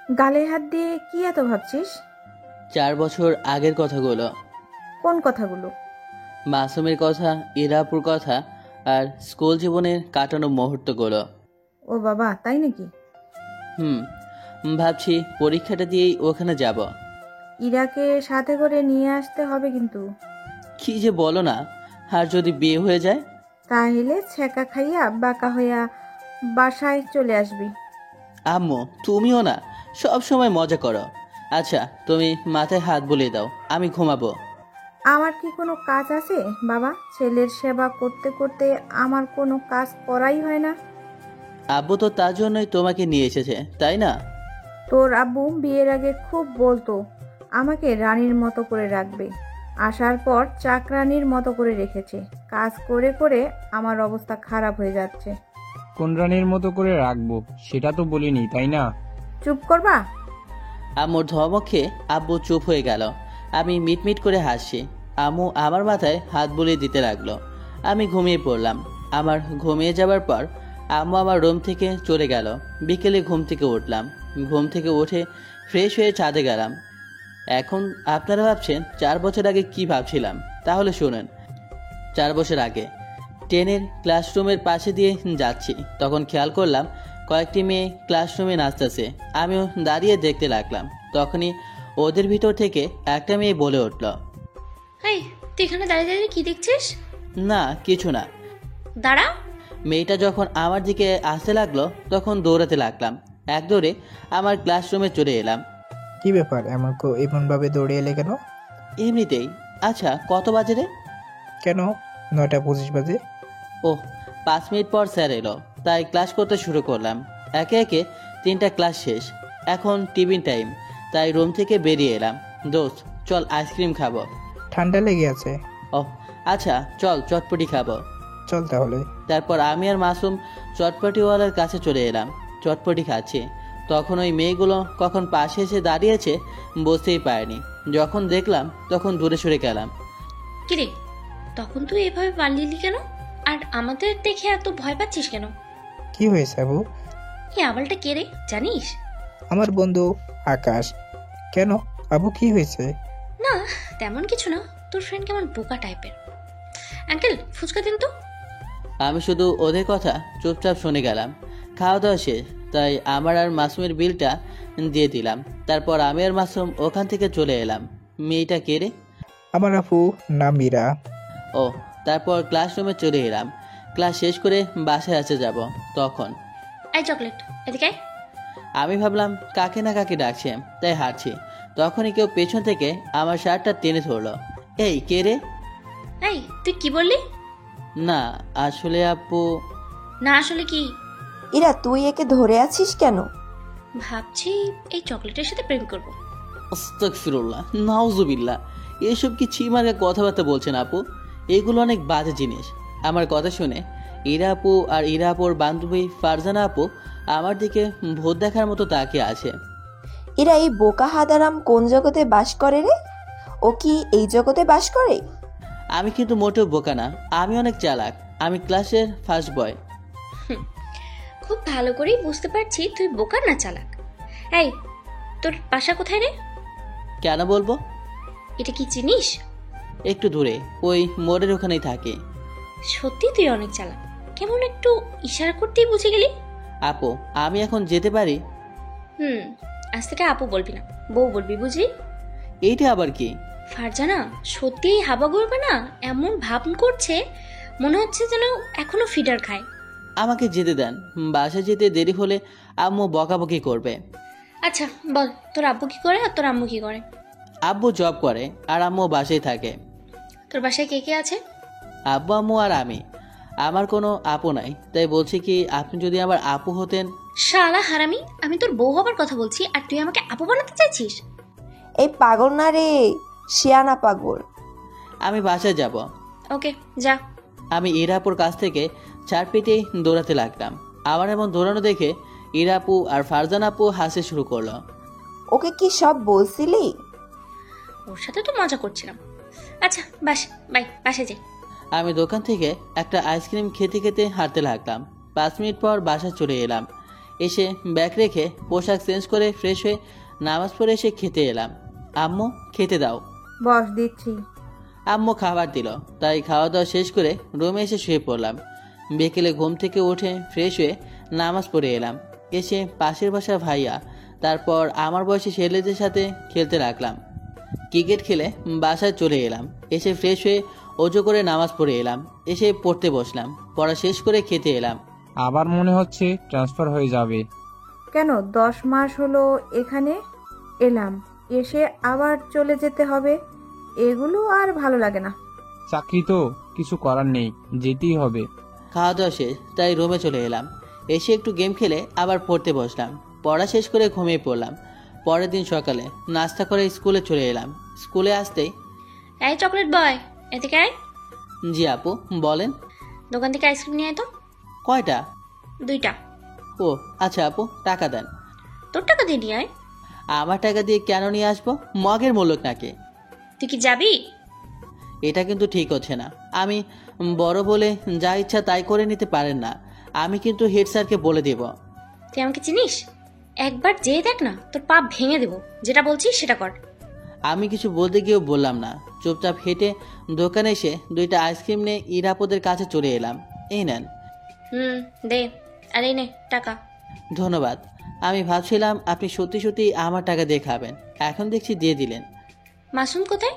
গালে হাত দিয়ে কি এত ভাবছিস? 4 বছর আগের কথাগুলো। কোন কথাগুলো? মাসুমের কথা, ইরাপুর কথা, আর স্কুল জীবনের কাটানো মুহূর্তগুলো। ও বাবা, তাই নাকি? হুম, ভাবছি পরীক্ষাটা দিয়েই ওখানে যাব। ইরাকে সাথে করে নিয়ে আসতে হবে কিন্তু। কি যে বলো না, আর যদি বিয়ে হয়ে যায়? তাহলে ছ্যাঁকা খাইয়া বাঁকা হইয়া বাসায় চলে আসবি। আম্মু, তুমিও না সব সময় মজা করো। আচ্ছা, তুমি মাথায় হাত বুলিয়ে দাও, আমি ঘুমাবো। আমার কি কোনো কাজ আছে বাবা? ছেলের সেবা করতে করতে আমার কোনো কাজ করাই হয় না। আব্বু তো তার জন্যই তোমাকে নিয়ে এসেছে, তাই না? তোর আব্বু বিয়ের আগে খুব বলতো আমাকে রানীর মতো করে রাখবে। আসার পর চাকরানির মতো করে রেখেছে। কাজ করে করে আমার অবস্থা খারাপ হয়ে যাচ্ছে। কোন রানীর মতো করে রাখবো সেটা তো বলিনি, তাই না? চুপ করবা? আম্মুর ধমকে আব্বু চুপ হয়ে গেল। আমি মিটমিট করে হাসি। আম্মু আমার মাথায় হাত বুলিয়ে দিতে লাগলো। আমি ঘুমিয়ে পড়লাম। আমার ঘুমিয়ে যাবার পর আম্মু আমার রুম থেকে চলে গেল। বিকেলে ঘুম থেকে উঠলাম। ঘুম থেকে উঠে ফ্রেশ হয়ে ছাদে গেলাম। এখন আপনারা ভাবছেন 4 বছর আগে কি ভাবছিলাম, তাহলে শুনেন। 4 বছর আগে টেনের ক্লাসরুমের পাশে দিয়ে যাচ্ছি, তখন খেয়াল করলাম কয়েকটি মেয়ে ক্লাসরুমে নাচতেছে। আমিও দাঁড়িয়ে দেখতে লাগলাম। তখনই ওদের ভিতর থেকে একটা মেয়ে বলে উঠল, এই, তুই এখানে দাঁড়িয়ে দাঁড়িয়ে কি দেখছিস? না কিছু না। দাঁড়া। মেয়েটা যখন আমার দিকে আসতে লাগলো তখন দৌড়াতে লাগলাম। এক দৌড়ে আমার ক্লাসরুমে চলে এলাম। কি ব্যাপার, এমনভাবে দৌড়ে এলে কেন? এমনিতেই। আচ্ছা, কত বাজে রে? কেন? 9:25 বাজে। ও, 5 মিনিট পর স্যার এলো, তাই ক্লাস করতে শুরু করলাম। একে একে 3টা ক্লাস শেষ। এখন টিফিন টাইম, তাই রুম থেকে বেরিয়ে এলাম। দোস্ত, চল আইসক্রিম খাবো। ঠান্ডা লেগে আছে। ও আচ্ছা, চল চটপটি খাবো। চল তাহলে। তারপর আমি আর মাসুম চটপটিওয়ালার কাছে চলে এলাম। চটপটি খাচ্ছি, তখন ওই মেয়েগুলো কখন পাশে এসে দাঁড়িয়েছে বুঝতেই পারিনি। যখন দেখলাম তখন দূরে সরে গেলাম। কিরে, তখন তুই এভাবে পালিয়ে কেন? আর আমাদের দেখে এত ভয় পাচ্ছিস কেন? কি হয়েছে আবু? এই আবালটা কে রে, জানিস? আমার বন্ধু আকাশ। কেন আবু, কি হয়েছে? না, তেমন কিছু না। তোর ফ্রেন্ড কেমন বোকা টাইপের। আঙ্কেল, ফুচকা দিন তো। আমি শুধু ওদের কথা চুপচাপ শুনে গেলাম। খাওয়া দাওয়া শেষ, তাই আমার আর মাসুমের বিলটা দিয়ে দিলাম। তারপর আমি আর মাসুম ওখান থেকে চলে এলাম। মেয়েটা কে রে? আমার আপু নাম মীরা। ও, তারপর ক্লাসরুমে চলে এলাম। ক্লাস শেষ করে বাসায় আসতে যাব। তখন এই চকলেট, এদিকে আয়। আমি ভাবলাম কাকে না কাকে ডাকছে, তাই হাঁটছি। তখনই কেউ পেছন থেকে আমার শার্টটা টেনে ধরলো। এই কে রে? এই, তুই কি বললি? না আসলে আপু। না আসলে কি? ইরা, তুই একে ধরে আছিস কেন? ভাবছি এই চকলেটের সাথে প্রেম করব। আস্তাগফিরুল্লাহ, নাউজুবিল্লাহ। এসব কি ছিমার্কা কথাবার্তা বলছেন আপু? এগুলো অনেক বাজে জিনিস। আমার কথা শুনে ইরা আপু আর ইরা আপুর বান্ধবী ফারজানা আপু আমার দিকে ভূত দেখার মতো তাকিয়ে আছে। ইরা, এই বোকা হাদারাম কোন জগতে বাস করে রে? ও কি এই জগতে বাস করে? আমি কিন্তু মোটেও বোকা না, আমি অনেক চালাক। আমি ক্লাসের ফার্স্ট বয়। খুব ভালো করেই বুঝতে পারছি তুই বোকা না চালাক। এই, তোর বাসা কোথায় রে? কেন বলবো? এটা কি চিনিস? একটু দূরে, ওই মোড়ের ওখানেই থাকে। সত্যি তুই অনেক চালাক। কেমন একটু ইশারা করতেই বুঝে গেলি। আপু, আমি এখন যেতে পারি? আজ থেকে আপু বলবি না, বউ বলবি, বুঝলি? এইটা আবার কি? ফারজানা সত্যি হাবা করবে না, এমন ভাব করছে মনে হচ্ছে যেন এখনো ফিডার খায়। আমাকে যেতে দেন। বাসা যেতে দেরি হলে আম্মু বকাবকি করবে। আচ্ছা বল, তোর আব্বু কি করে আর তোর আম্মু কি করে? আব্বু জব করে আর আম্মু বাসায় থাকে। তোর বাসায় কে কে আছে? আব্বু, আম্মু আর আমি। আমার কোনো আপু নাই, তাই বলছি কি আপনি যদি আমার আপু হতেন। শালা হারামি, আমি তোর বউ হবার কথা বলছি আর তুই আমাকে আপু বানাতে চাইছিস? এই পাগল না রে, শিয়ানা পাগল। আমি বাসায় যাব। ওকে যা। আমি ইরাপুর কাছ থেকে চার পিটেই দৌড়াতে লাগলাম। আমার এমন দৌড়ানো দেখে ইরাপু আর ফারজান আপু হাসতে শুরু করলো। ওকে কি সব বলছিলি? ওর সাথে তো মজা করছিলাম। আচ্ছা বাস, বাই, বাসে যাই। আমি দোকান থেকে একটা আইসক্রিম খেতে খেতে হাঁটতে লাগলাম। 5 মিনিট পর বাসা চলে এলাম। এসে ব্যাগ রেখে পোশাক চেঞ্জ করে ফ্রেশ হয়ে নামাজ পড়ে এসে খেতে এলাম। আম্মু খেতে দাও। বস দিচ্ছি। আম্মু খাবার দিল, তাই খাওয়া দাওয়া শেষ করে রুমে এসে শুয়ে পড়লাম। বিকেলে ঘুম থেকে উঠে ফ্রেশ হয়ে নামাজ পড়ে এলাম। এসে পাশের বাসার ভাইয়া, তারপর আমার বয়সী ছেলেদের সাথে খেলতে লাগলাম। ক্রিকেট খেলে বাসায় চলে এলাম। এসে ফ্রেশ হয়ে অজু করে নামাজ পড়ে এলাম। এসে পড়তে বসলাম। পড়া শেষ করে খেতে এলাম। আবার মনে হচ্ছে ট্রান্সফার হয়ে যাবে। কেন 10 মাস হলো এখানে এলাম, এসে আবার চলে যেতে হবে? এগুলো আর ভালো লাগে না। চাকরি তো কিছু করার নেই, যেতেই হবে। খাওয়া দাওয়া শেষ, তাই রুমে চলে এলাম। এসে একটু গেম খেলে আবার পড়তে বসলাম। পড়া শেষ করে ঘুমিয়ে পড়লাম। পরের দিন সকালে নাস্তা করে স্কুলে চলে এলাম। স্কুলে আসতেই, এই চকলেট বয়, এদিকে আয়। জি আপু বলেন। দোকান থেকে আইসক্রিম নিয়ে আয় তো। কয়টা? 2টা। ও আচ্ছা আপু, টাকা দেন। তোর টাকা দিয়ে নিয়ে আয়। আমার টাকা দিয়ে কেন নিয়ে আসবো? মগের মূল্য নাকি? তুই কি যাবি? এটা কিন্তু ঠিক হচ্ছে না। আমি বড় বলে যা ইচ্ছা তাই করে নিতে পারেন না। আমি কিন্তু হেড স্যারকে বলে দেব। তুই আমাকে চিনিস? একবার যেয়ে দেখ না, তোর পা ভেঙে দেবো। যেটা বলছিস সেটা কর। আমি কিছু বলতে গিয়েও বললাম না। চুপচাপ হেঁটে দোকানে এসে 2টা আইসক্রিম নিয়ে ইরাপদের কাছে চলে এলাম। এই নেন। দে। আর এই নে টাকা। ধন্যবাদ। আমি ভাবছিলাম আপনি সত্যি সত্যি আমার টাকা দিয়ে খাবেন, এখন দেখছি দিয়ে দিলেন। মাসুম কোথায়?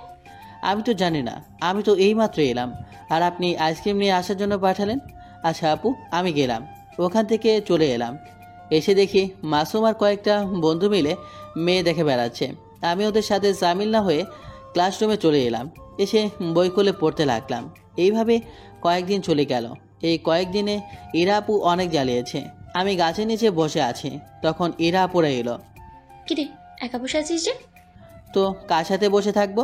আমি তো জানি না, আমি তো এইমাত্র এলাম আর আপনি আইসক্রিম নিয়ে আসার জন্য পাঠালেন। আচ্ছা আপু, আমি গেলাম। ওখান থেকে চলে এলাম। এসে দেখি মাসুম আর কয়েকটা বন্ধু মিলে মেয়ে দেখে বেড়াচ্ছে। আমি ওদের সাথে সামিল না হয়ে ক্লাসরুমে চলে এলাম। এসে বই খুলে পড়তে লাগলাম। এইভাবে কয়েকদিন চলে গেল। এই কয়েকদিনে ইরা আপু অনেক জ্বালিয়েছে। আমি গাছের নিচে বসে আছি, তখন ইরা আপুরা এলো। কিরে, একা বসে আছিস যে? তো কার সাথে বসে থাকবো?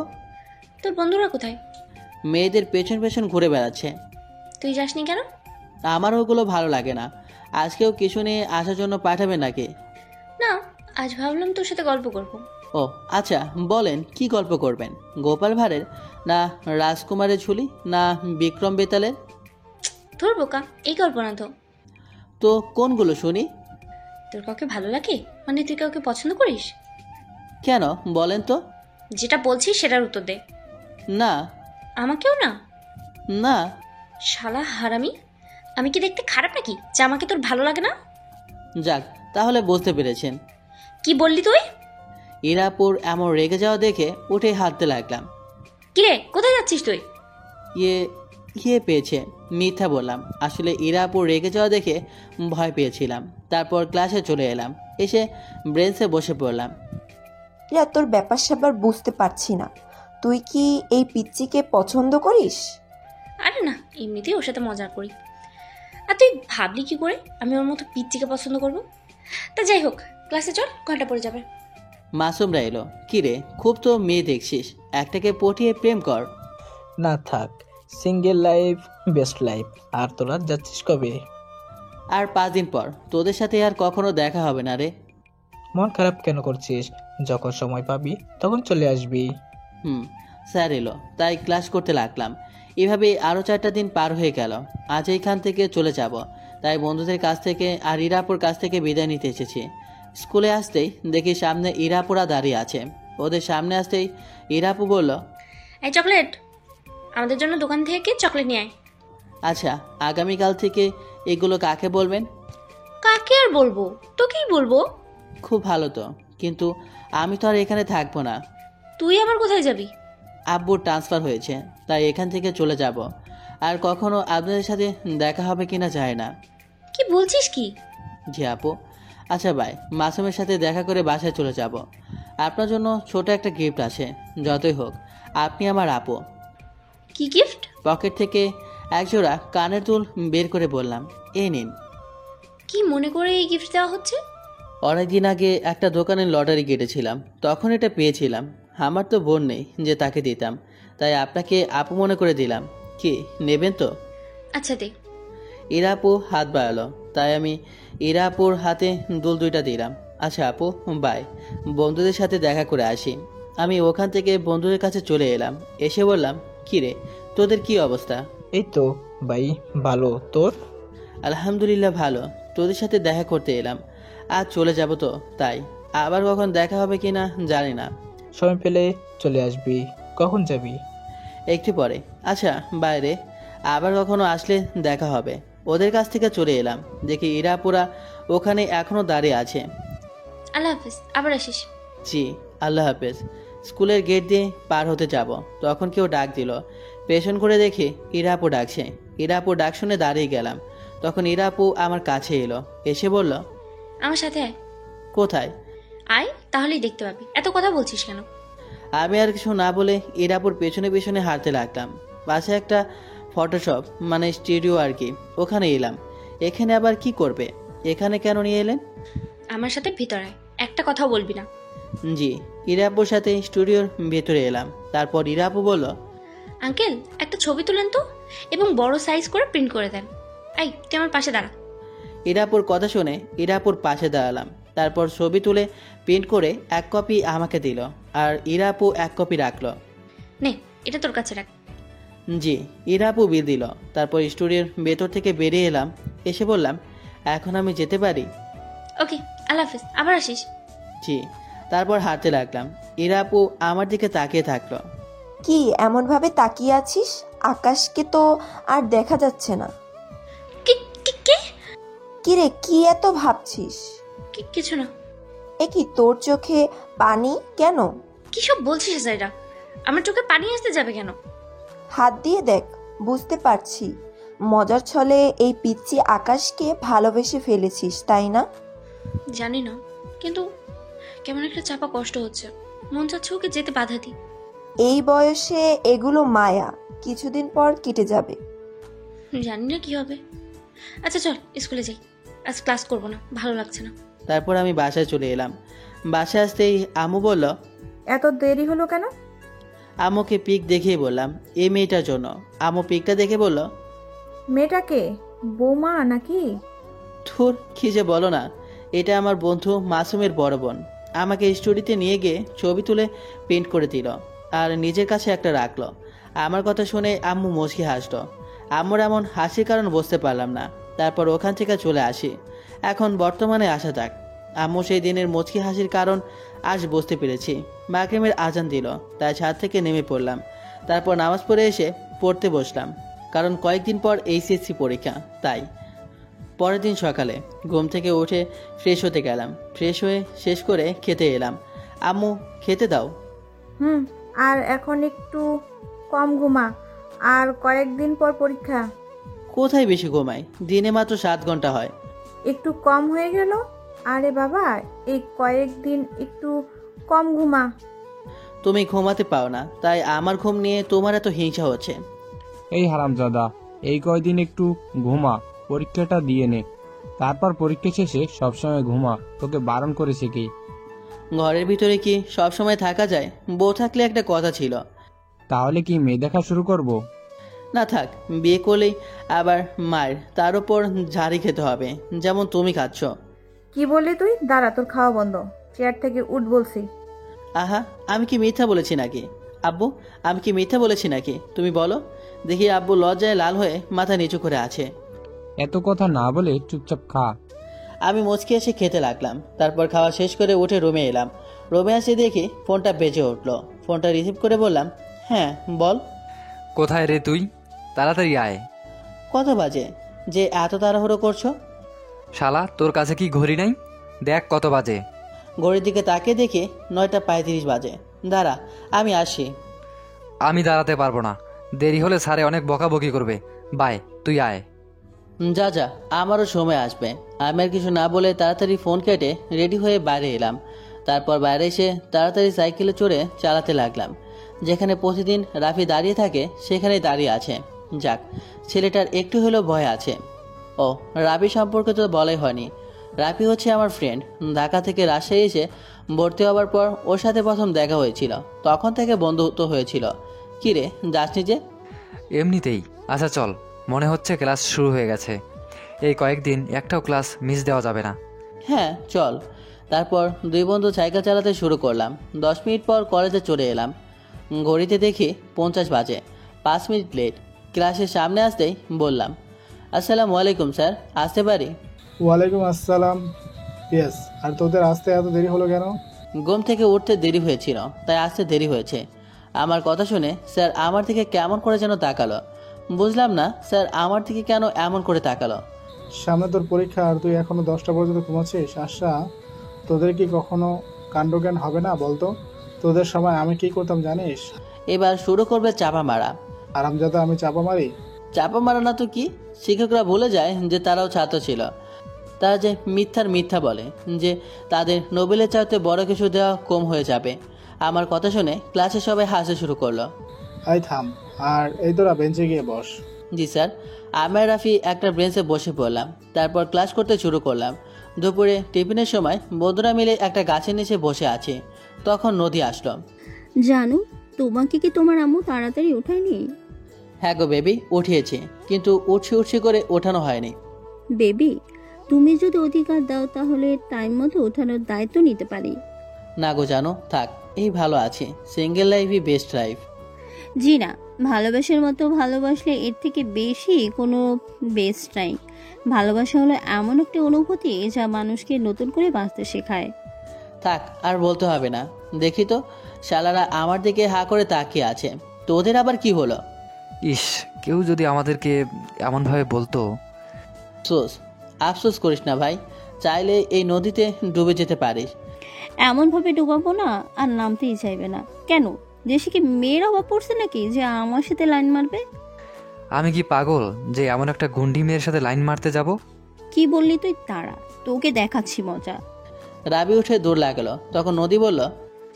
তোর বন্ধুরা কোথায়? মেয়েদের পেছন পেছন ঘুরে বেড়াচ্ছে। তুই যাসনি কেন? আমার ওগুলো ভালো লাগে না। আজকেও কিছু নিয়ে আসার জন্য পাঠাবে নাকি? না, আজ ভাবলাম তোর সাথে গল্প করব। ও আচ্ছা, বলেন কি গল্প করবেন? গোপাল ভাঁড়ের, না রাজকুমারের ঝুলি, না বিক্রম বেতালের? তোর বোকা, এই গল্প না তো। তো কোনগুলো শুনি? তোর কাউকে ভালো লাগে? মানে তুই কাউকে পছন্দ করিস? কেন বলেন তো? যেটা বলছিস সেটার উত্তর দে। না। আমাকেও না? না। শালা হারামি, আমি কি দেখতে খারাপ নাকি যে আমাকে তোর ভালো লাগে না? যাক, তাহলে বুঝতে পেরেছেন। কি বললি তুই? ইরাপুর এমন রেগে যাওয়া দেখে উঠে হাঁটতে লাগলাম। কিরে, কোথায় যাচ্ছিস তুই? ইয়ে পেয়েছে, মিথ্যা বললাম। আসলে ইরাপুর রেগে যাওয়া দেখে ভয় পেয়েছিলাম। তারপর ক্লাসে চলে এলাম। এসে ব্রেঞ্চে বসে পড়লাম। তোর ব্যাপার স্যাপার বুঝতে পারছি না। তুই কি এই পিচ্চিকে পছন্দ করিস? আরে না, এমনিতেই ওর সাথে মজা করি। আর তুই ভাবলি কি করে আমি ওর মতো পিচ্চিকে পছন্দ করব? তা যাই হোক, ক্লাসে চল, ঘন্টা পড়ে যাবে। মাসুমরা এলো। কিরে, খুব তো মেয়ে দেখছিস, একটাকে পটিয়ে প্রেম কর। না থাক, সিঙ্গেল লাইফ বেস্ট লাইফ। আর তোরা যাচ্ছিস কবে? আর 5 দিন পর। তোদের সাথে আর কখনো দেখা হবে না রে। মন খারাপ কেন করছিস? যখন সময় পাবি তখন চলে আসবি। স্যার এলো, তাই ক্লাস করতে লাগলাম। এভাবে আরও 4টা দিন পার হয়ে গেল। আজ এইখান থেকে চলে যাব, তাই বন্ধুদের কাছ থেকে আর ইরাপুর কাছ থেকে বিদায় নিতে এসেছি। স্কুলে আসতেই দেখি সামনে ইরাপুরা দাঁড়িয়ে আছে। ওদের সামনে আসতেই ইরাপু বলল, এই চকলেট, আমাদের জন্য দোকান থেকে চকলেট নিয়ে আয়। আচ্ছা, আগামীকাল থেকে এগুলো কাকে বলবেন? কাকে আর বলবো, তোকেই বলবো। খুব ভালো তো, কিন্তু আমি তো আর এখানে থাকবো না। তুই আবার কোথায় যাবি? আব্বুর ট্রান্সফার হয়েছে, তাই এখান থেকে চলে যাব। আর কখনো আপনাদের সাথে দেখা হবে কিনা যায় না। কি বলছিস কি? জি আপু। আচ্ছা ভাই, মাসুমের সাথে দেখা করে বাসায় চলে যাব। আপনার জন্য ছোট একটা গিফট আছে। যতই হোক আপনি আমার আপু। কি গিফট? পকেট থেকে একজোড়া কানের দুল বের করে বললাম, এই নিন। কি মনে করে এই গিফট দেওয়া হচ্ছে? অনেকদিন আগে একটা দোকানের লটারি কেটেছিলাম, তখন এটা পেয়েছিলাম। আমার তো বোন নেই যে তাকে দিতাম, তাই আপনাকে আপু মনে করে দিলাম। কি নেবেন তো? আচ্ছা দে। ইরা আপু হাত বাড়ালো, তাই আমি ইরা আপুর হাতে দুল 2টা দিলাম। আচ্ছা আপু, বাই। বন্ধুদের সাথে দেখা করে আসি। আমি ওখান থেকে বন্ধুদের কাছে চলে এলাম। এসে বললাম, কি রে, তোদের কি অবস্থা? এই তো ভাই, ভালো। তোর? আলহামদুলিল্লাহ ভালো। তোদের সাথে দেখা করতে এলাম। আজ চলে যাব তো, তাই আবার কখন দেখা হবে কিনা জানি না। সময় পেলে চলে আসবি। কখন যাবি? একটু পরে। আচ্ছা বাইরে, আবার কখনো আসলে দেখা হবে। ওদের কাছ থেকে চলে এলাম, দেখি ইরাপুরা ওখানে এখনো দাঁড়িয়ে আছে। আল্লাহ হাফিজ, আবার আসিস। জি, আল্লাহ হাফেজ। স্কুলের গেট দিয়ে পার হতে যাব, তখন কেউ ডাক দিল। পেছন করে দেখি ইরাপু ডাকছে। ইরাপু ডাক শুনে দাঁড়িয়ে গেলাম। তখন ইরাপু আমার কাছে এলো, এসে বলল, আমার সাথে আয়। কোথায়? আয়, তাহলেই দেখতে পাবি। এত কথা বলছিস কেন? আমি আর কিছু না বলে ইরাপুর পেছনে পেছনে হাঁটতে লাগলাম। পাশে একটা ফটোশপ মানে স্টুডিও আর কি, ওখানে এলাম। এখানে আবার কি করবে? এখানে কেন নিয়ে এলেন? আমার সাথে ভিতরে আয়, একটা কথাও বলবি না। জি, ইরাপুর সাথে স্টুডিওর ভেতরে এলাম। তারপর ইরাপু বলল, আঙ্কেল, একটা ছবি তুলেন তো, এবং বড় সাইজ করে প্রিন্ট করে দেন। এই, তুই আমার পাশে দাঁড়া। ইরাপুর কথা শুনে ইরাপুর পাশে দাঁড়ালাম। তারপর ছবি তুলে প্রিন্ট করে এক কপি আমাকে দিল, আর ইরাপু এক কপি রাখলো। নে, এটা তোর কাছে রাখ। জি, ইরাপু বিল দিল। তারপর স্টুডিওর ভেতর থেকে বেরিয়ে এলাম। এসে বললাম, এখন আমি যেতে পারি? ওকে, আল্লাহ হাফিজ, আবার আসিস। জি। তারপর হাঁটতে লাগলাম। ইরাপু আমার দিকে তাকিয়ে থাকলো। কি এমনভাবে তাকিয়ে আছিস? আকাশকে তো আর দেখা যাচ্ছে না। কি কে? কিরে, কি এত ভাবছিস? কিছু না। এ কি, তোর চোখে পানি কেন? কি সব বলছিস সাইরা? আমার চোখে পানি আসতে যাবে কেন? হাত দিয়ে দেখ, বুঝতে পারছি মজার ছলে এই পিচ্চি আকাশকে ভালোবেসে ফেলেছিস, তাই না? জানি না, কিন্তু কেমন একটা চাপা কষ্ট হচ্ছে। মন চাচ্ছে ওকে যেতে বাধা দিই। এই বয়সে এগুলো মায়া, কিছুদিন পর কেটে যাবে। জানি না কি হবে। আচ্ছা চল স্কুলে যাই, আজ ক্লাস করব না, ভালো লাগছে না। তারপর আমি বাসায় চলে এলাম। বাসায় আসতেই আম্মু বলল, এত দেরি হলো কেন? আম্মুকে পিক দেখিয়ে বললাম, এই মেয়েটার জন্য। আম্মু পিকটা দেখে বলল, মেয়েটাকে বৌমা নাকি? থুর, কি যে বলো না, এটা আমার বন্ধু মাসুমের বড় বোন। আমাকে স্টুডিওতে নিয়ে গিয়ে ছবি তুলে প্রিন্ট করে দিল, আর নিজের কাছে একটা রাখলো। আমার কথা শুনে আম্মু মুচকি হাসলো। আম্মুর এমন হাসির কারণ বুঝতে পারলাম না। তারপর ওখান থেকে চলে আসি। এখন বর্তমানে আসা যাক। আম্মু সেই দিনের মুচকি হাসির কারণ আজ বুঝতে পেরেছি। মাগরিবের আজান দিল, তাই ছাদ থেকে নেমে পড়লাম। তারপর নামাজ পড়ে এসে পড়তে বসলাম, কারণ কয়েকদিন পর এইচএসসি পরীক্ষা। তাই পরের দিন সকালে ঘুম থেকে উঠে ফ্রেশ হতে গেলাম। ফ্রেশ হয়ে শেষ করে খেতে এলাম। আম্মু, খেতে দাও। আর এখন একটু কম ঘুমা, আর কয়েকদিন পর পরীক্ষা। কোথায় বেশি ঘুমাই, দিনে মাত্র 7 ঘন্টা হয়। একটু কম হয়ে গেল। আরে বাবা, এই কয়েকদিন একটু কম ঘুমা। তুমি ঘুমাতে পাও না, তাই আমার ঘুম নিয়ে তোমার এত হিংসা হচ্ছে। এই হারামজাদা, এই কয়দিন একটু ঘুমা, পরীক্ষাটা দিয়ে নে। তারপর পরীক্ষা শেষে সবসময় ঘুমা, তোকে বারণ করেছে কি? ঘরের ভিতরে কি সব সময় থাকা যায়? বউ থাকলে একটা কথা ছিল। তাহলে কি মেয়ে দেখা শুরু করব? না থাক, বিয়ে করলেই আবার মায়ের, তার উপর ঝাড়ি খেতে হবে, যেমন তুমি খাচ্ছ। কি বললি তুই? দাঁড়া, তোর খাওয়া বন্ধ। চেয়ার থেকে উঠ বলছি। আহা, আমি কি মিথ্যা বলেছি নাকি? আব্বু, আমি কি মিথ্যা বলেছি নাকি? তুমি বলো দেখি। আব্বু লজ্জায় লাল হয়ে মাথা নিচু করে আছে। এত কথা না বলে চুপচাপ খা। আমি মুচকি এসে খেতে লাগলাম। তারপর খাওয়া শেষ করে উঠে রুমে এলাম। রুমে এসে দেখি ফোনটা বেজে উঠলো। ফোনটা রিসিভ করে বললাম, হ্যাঁ বল। কোথায় রে তুই? তাড়াতাড়ি আয়। কত বাজে যে এত তাড়াহুড়ো করছো? শালা, তোর কাছে কি ঘড়ি নাই? দেখ কত বাজে। ঘড়ির দিকে তাকিয়ে দেখি 9টা 35 বাজে। দাঁড়া, আমি আসি। আমি দাঁড়াতে পারবো না, দেরি হলে স্যারে অনেক বকাবকি করবে। বাই, তুই আয়। যা যা, আমারও সময় আসবে। আমি আর কিছু না বলে তাড়াতাড়ি ফোন কেটে রেডি হয়ে বাইরে এলাম। তারপর বাইরে এসে তাড়াতাড়ি সাইকেলে চড়ে চালাতে লাগলাম। যেখানে প্রতিদিন রাফি দাঁড়িয়ে থাকে সেখানেই দাঁড়িয়ে আছে। যাক, ছেলেটার একটু হলেও ভয় আছে। ও, রাফি সম্পর্কে তো বলাই হয়নি। রাফি হচ্ছে আমার ফ্রেন্ড। ঢাকা থেকে রাজশাহী এসে ভর্তি হওয়ার পর ওর সাথে প্রথম দেখা হয়েছিল, তখন থেকে বন্ধুত্ব হয়েছিল। কিরে, যাসনি যে? এমনিতেই। আচ্ছা চল, মনে হচ্ছে ক্লাস শুরু হয়ে গেছে। এই কয়েকদিন একটাও ক্লাস মিস দেওয়া যাবে না। হ্যাঁ চল। তারপর দুই বন্ধু সাইকেল চালাতে শুরু করলাম। 10 মিনিট পর কলেজে চলে এলাম। ঘড়িতে দেখি 50 বাজে, 5 মিনিট লেট। ক্লাসের সামনে আসতেই বললাম, আসসালামু আলাইকুম স্যার, আসতে পারি? ওয়ালাইকুম আসসালাম। ইয়েস। আর তোদের আসতে এত দেরি হলো কেন? ঘুম থেকে উঠতে দেরি হয়েছিল, তাই আসতে দেরি হয়েছে। আমার কথা শুনে স্যার আমার দিকে কেমন করে যেন তাকালো। বুঝলাম না স্যার আমার দিকে কেন এমন করে তাকালো। সামনে তোর পরীক্ষা আর তুই এখনো 10টা পর্যন্ত ঘুমাচ্ছিস? আশা, তোদের কি কখনো কাণ্ডজ্ঞান হবে না বলতো? তোদের সময় আমি কি করতাম জানিস? এবার শুরু করবে চাপা মারা। আরামজাদা, আমি চাপা মারি? চাপা মারা না তো কি, শিক্ষকরা ভুলে যায় যে তারাও ছাত্র ছিল। তারা যে মিথ্যা বলে যে তাদের নোবেলের চাইতে বড় কিছু দেওয়া কম হয়ে যাবে। আমার কথা শুনে ক্লাসে সবাই হাসতে শুরু করলো। আই থাম, আর এই তোরা বেঞ্চে গিয়ে বস। জি স্যার। আমি আর রাফি একটা বেঞ্চে বসে পড়লাম, তারপর ক্লাস করতে শুরু করলাম। দুপুরে টিফিনের সময় বন্ধুরা মিলে একটা গাছের নিচে বসে আছি, তখন নদী আসলো। জানো, তোমাকে কি তোমার আম্মু তাড়াতাড়ি উঠায়নি? হ্যাঁ গো বেবি, উঠিয়েছে, কিন্তু উঠছি করে ওঠানো হয়নি। বেবি, তুমি যদি অধিকার দাও তাহলে টাইম মতো ওঠানোর দায়িত্ব নিতে পারি। না গো জানো, থাক, এই ভালো আছি। সিঙ্গেল লাইফই বেস্ট লাইফ। জি না, ভালোবাসার মতো ভালোবাসলে এর থেকে বেশি কোনো বেস্ট নাই। ভালোবাসা হলো এমন একটা অনুভূতি যা মানুষকে নতুন করে বাঁচতে শেখায়। থাক, আর বলতে হবে না। দেখি তো শালারা আমার দিকে হা করে তাকিয়ে আছে, তোদের আবার কি হলো? ইস, কেউ যদি আমাদেরকে এমনভাবে বলতো। আফসোস করিস না ভাই, চাইলে এই নদীতে ডুবে যেতে পারিস। এমনভাবে ডুবাবো না আর নামতেই চাইবে না। কেন, দেশে কি মেয়ের অভাব পড়ছে নাকি যে আমার সাথে লাইন মারবে? আমি কি পাগল যে এমন একটা গুন্ডি মেয়ের সাথে লাইন মারতে যাব? কি বললি তুই? তারা তোকে দেখাচ্ছি মজা। রাবি উঠে দৌড় লাগলো, তখন নদী বলল,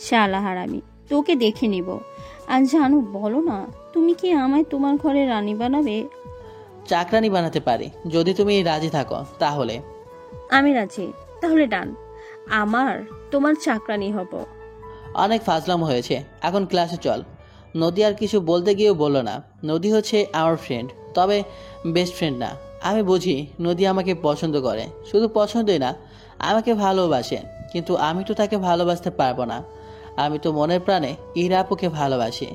শালা হারামি, তোকে দেখে নিব। আর জানো, বলো না, তুমি কি আমায় তোমার ঘরে রানী বানাবে? চাকরানি বানাতে পারি যদি তুমি রাজি থাকো তাহলে। আমি রাজি, তাহলে ডান, আমার তোমার চাকরানি হব। অনেক ফাজলাম হয়েছে, এখন ক্লাসে চল। নদী আর কিছু বলতে গিয়েও বলল না। নদী হচ্ছে আমার ফ্রেন্ড, তবে বেস্ট ফ্রেন্ড না। আমি বুঝি নদী আমাকে পছন্দ করে, শুধু পছন্দই না, আমাকে ভালোবাসে। কিন্তু আমি তো তাকে ভালোবাসতে পারবো না। আমি তো মনের প্রাণে ইরা আপুকে ভালোবাসি।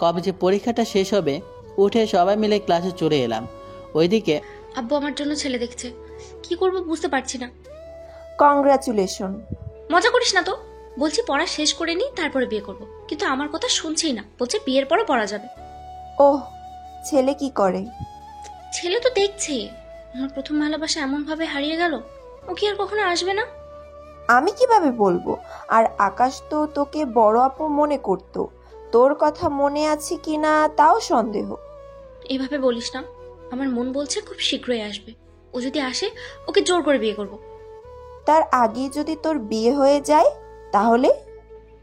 কবে যে পরীক্ষাটা শেষ হবে, উঠে সবাই মিলে ক্লাসে চলে এলাম। ওইদিকে আব্বু আমার জন্য ছেলে দেখছে, কি করব বুঝতে পারছি না। কংগ্রাচুলেশন। মজা করিস না তো, বলছি পড়া শেষ করে নি তারপরে বিয়ে করব, কিন্তু আমার কথা শুনছেই না, বলছে বিয়ের পরও পড়া যাবে। ওহ, ছেলে কি করে? ছেলে তো দেখছে, আমার প্রথম ভালোবাসা এমন ভাবে হারিয়ে গেল, ও কি আর কখনো আসবে না? আমি কিভাবে বলবো? আর আকাশ তো তোকে বড় আপু মনে করতো, তোর কথা মনে আছে কিনা তাও সন্দেহ। এভাবে বলিস না, আমার মন বলছে খুব শীঘ্রই আসবে। ও যদি আসে ওকে জোর করে বিয়ে করব। তার আগে যদি তোর বিয়ে হয়ে যায় তাহলে?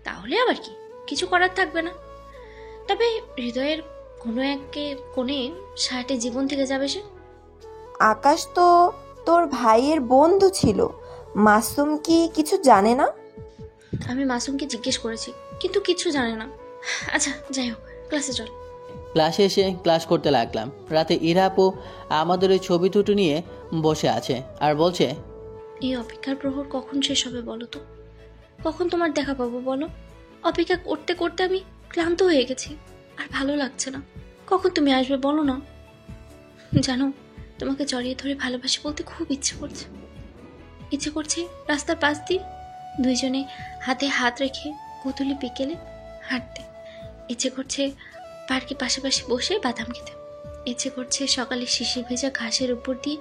তাহলে আবার কি, কিছু করার থাকবে না। তবে হৃদয়ের কোনো একে কোণে সারাটে জীবন থেকে যাবে সে। আকাশ তো তোর ভাইয়ের বন্ধু ছিল, মাসুম কি কিছু জানে না? আমি মাসুমকে জিজ্ঞেস করেছি, কিন্তু কিছু জানে না। আচ্ছা যাই হোক, ক্লাসে চল। ক্লাসে এসে ক্লাস করতে লাগলাম। রাতে ইরা আপু আমাদের ওই ছবি দুটো নিয়ে বসে আছে আর বলছে, এই অপেক্ষার প্রহর কখন শেষ হবে বলো তো? কখন তোমার দেখা পাবো বলো? অপেক্ষা করতে করতে আমি ক্লান্ত হয়ে গেছি, আর ভালো লাগছে না। কখন তুমি আসবে বলো না? জানো, তোমাকে জড়িয়ে ধরে ভালোবাসি বলতে খুব ইচ্ছে করছে রাস্তার পাশ দিয়ে দুইজনে হাতে হাত রেখে গোধূলি বিকেলে হাঁটতে। ইচ্ছে করছে পার্কে পাশাপাশি বসে বাদাম খেতে। ইচ্ছে করছে সকালে শিশির ভেজা ঘাসের উপর দিয়ে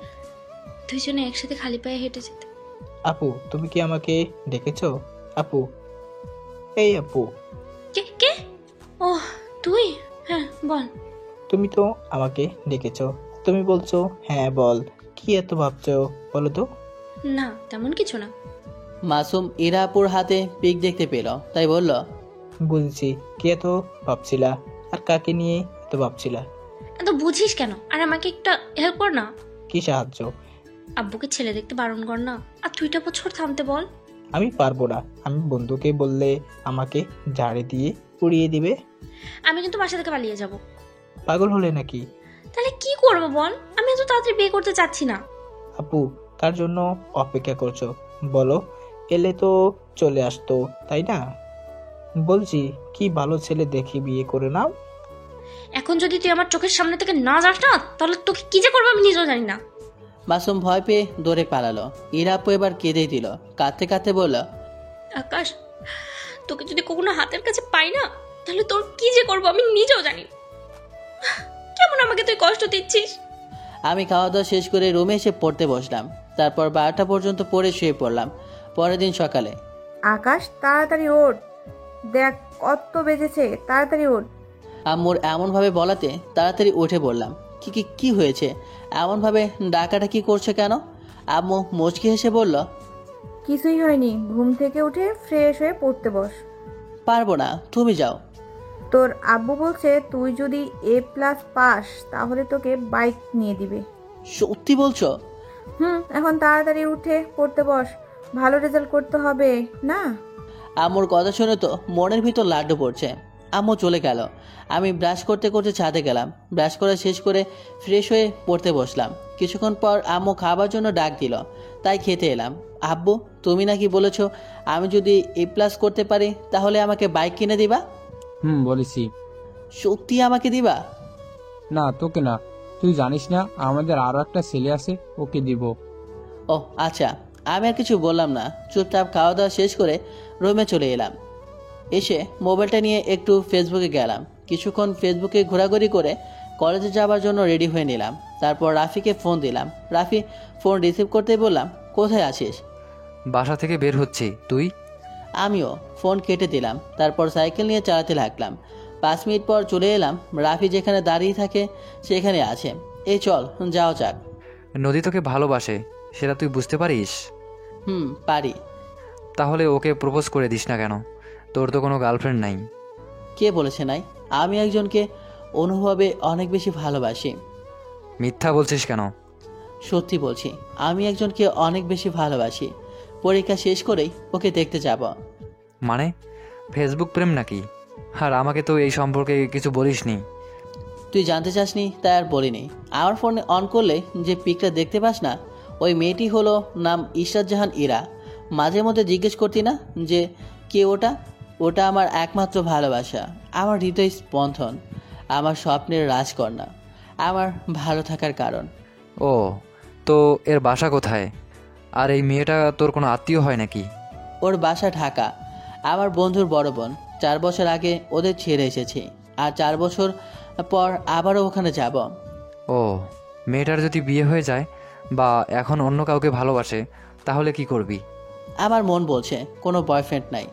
দুইজনে একসাথে খালি পায়ে হেঁটে যেতে। আপু, তুমি কি আমাকে ডেকেছো? আপু, এই আপু। কে কে? ও তুই? হ্যাঁ বল। তুমি তো আমাকে ডেকেছো, তুমি বলছো হ্যাঁ বল, কি এত ভাবছো বলো তো? না তেমন কিছু না। মাসুম ইরা আপুর হাতে পিক দেখতে পেল, তাই বলল, বুঝছি কি এত ভাবছিলা, আর কাকে নিয়ে এত ভাবছিলা? এত বুঝিস কেন? আর আমাকে একটা হেল্প কর না। কি সাহায্য? আব্বুকে ছেলে দেখতে বারণ কর না, আর 2টা বছর থামতে বল। আমি পারবো না, আমি বন্ধুকে বললে আমাকে ঝাড়ে দিয়ে উড়িয়ে দিবে। আমি কিন্তু বাসা থেকে পালিয়ে যাব। পাগল হলে নাকি? তাহলে কি করবো বল? আমি এত তাড়াতাড়ি বিয়ে করতে চাচ্ছি না। আপু, কার জন্য অপেক্ষা করছো বলো? এলে তো চলে আসতো, তাই না? বলছি কি ভালো ছেলে দেখে বিয়ে করে নাও। এখন যদি তুই আমার চোখের সামনে থেকে না যাস না, তাহলে তোকে কি যে করবো আমি নিজেও জানি না। মাসুম ভয় পেয়ে দৌড়ে পালালো। ইরা আপু এবার কেঁদেই দিল, কাঁদতে কাঁদতে বলল, আকাশ, তোকে যদি কখনো হাতের কাছে পাই না, তাহলে তোর কি যে করবো আমি নিজেও জানি না। কেমন আমাকে তুই কষ্ট দিচ্ছিস? আমি খাওয়া দাওয়া শেষ করে রুমে এসে পড়তে বসলাম। তারপর 12টা পর্যন্ত পড়ে শুয়ে পড়লাম। পরের দিন সকালে, আকাশ তাড়াতাড়ি ওঠ, দেখ কত বেজেছে, তাড়াতাড়ি ওঠ। আম্মুর এমনভাবে বলাতে তাড়াতাড়ি উঠে বললাম, কি কি কি হয়েছে? এমনভাবে ডাকাটা কি করছে কেন? আম্মু মুচকি হেসে বলল, কিছুই হয়নি, ঘুম থেকে উঠে ফ্রেশ হয়ে পড়তে বস। পারবো না, তুমি যাও। তোর আব্বু বলছে তুই যদি A+ পাস তাহলে তোকে বাইক নিয়ে দিবে। সত্যি বলছো? এখন তাড়াতাড়ি উঠে পড়তে বস, ভালো রেজাল্ট করতে হবে না? আম্মুর কথা শুনে তো মনের ভিতর লাড্ডু পড়ছে। আম্মু চলে গেল। আমি ব্রাশ করতে করতে ছাদে গেলাম। ব্রাশ করা শেষ করে ফ্রেশ হয়ে পড়তে বসলাম। কিছুক্ষণ পর আম্মু খাবার জন্য ডাক দিল, তাই খেতে এলাম। আব্বু, তুমি নাকি বলেছো আমি যদি A+ করতে পারি তাহলে আমাকে বাইক কিনে দিবা? বলেছি। সত্যি আমাকে দিবা? না, তোকে না। তুই জানিস না আমাদের আরো একটা ছেলে আছে, ওকে দিব। ও আচ্ছা। আমি আর কিছু বললাম না, চুপচাপ খাওয়া দাওয়া শেষ করে রুমে চলে এলাম। এসে মোবাইলটা নিয়ে একটু ফেসবুকে গেলাম। কিছুক্ষণ ফেসবুকে ঘোরাঘুরি করে কলেজে যাওয়ার জন্য রেডি হয়ে নিলাম। তারপর রাফিকে ফোন দিলাম। রাফি ফোন রিসিভ করতে বললাম, কোথায় আছিস? বাসা থেকে বের হচ্ছি, তুই? আমিও। ফোন কেটে দিলাম। তারপর সাইকেল নিয়ে চালাতে লাগলাম। 5 মিনিট পর চলে এলাম। রাফি যেখানে দাঁড়িয়ে থাকে সেখানে আছে। এই চল যাও যাক। নদী তোকে ভালোবাসে, সেটা তুই বুঝতে পারিস? পারি। তাহলে ওকে প্রপোজ করে দিস না কেন? তোর তো কোনো গার্লফ্রেন্ড নাই। কে বলেছে নাই? আমি একজনকে অনুভবে অনেক বেশি ভালোবাসি। মিথ্যা বলছিস কেন? সত্যি বলছি, আমি একজনকে অনেক বেশি ভালোবাসি। পরীক্ষা শেষ করেই ওকে দেখতে যাব। মানে ফেসবুক প্রেম নাকি? আর আমাকে তো এই সম্পর্কে কিছু বলিসনি। তুই জানতে চাসনি তাই আর বলিনি। আমার ফোনে অন করলে যে পিকটা দেখতে পাস না, ওই মেয়েটি হলো নাম ইশরাত জাহান ইরা। মাঝে মধ্যে জিজ্ঞেস করতি না যে কে ওটা? ওটা আমার একমাত্র ভালোবাসা, আমার হৃদয় স্পন্দন, আমার স্বপ্নের রাজকন্যা, আমার ভালো থাকার কারণ। ও, তো এর বাসা কোথায়? আর এই মেয়েটা তোর কোনো আত্মীয় হয় নাকি? ওর বাসা ঢাকা। আমার বন্ধুর বড় বোন। 4 বছর আগে ওদের ছেড়ে এসেছি, আর 4 বছর পর আবারও ওখানে যাব। ও, মেয়েটার যদি বিয়ে হয়ে যায় বা এখন অন্য কাউকে ভালোবাসে তাহলে কি করবি? আমার মন বলছে কোনো বয়ফ্রেন্ড নাই।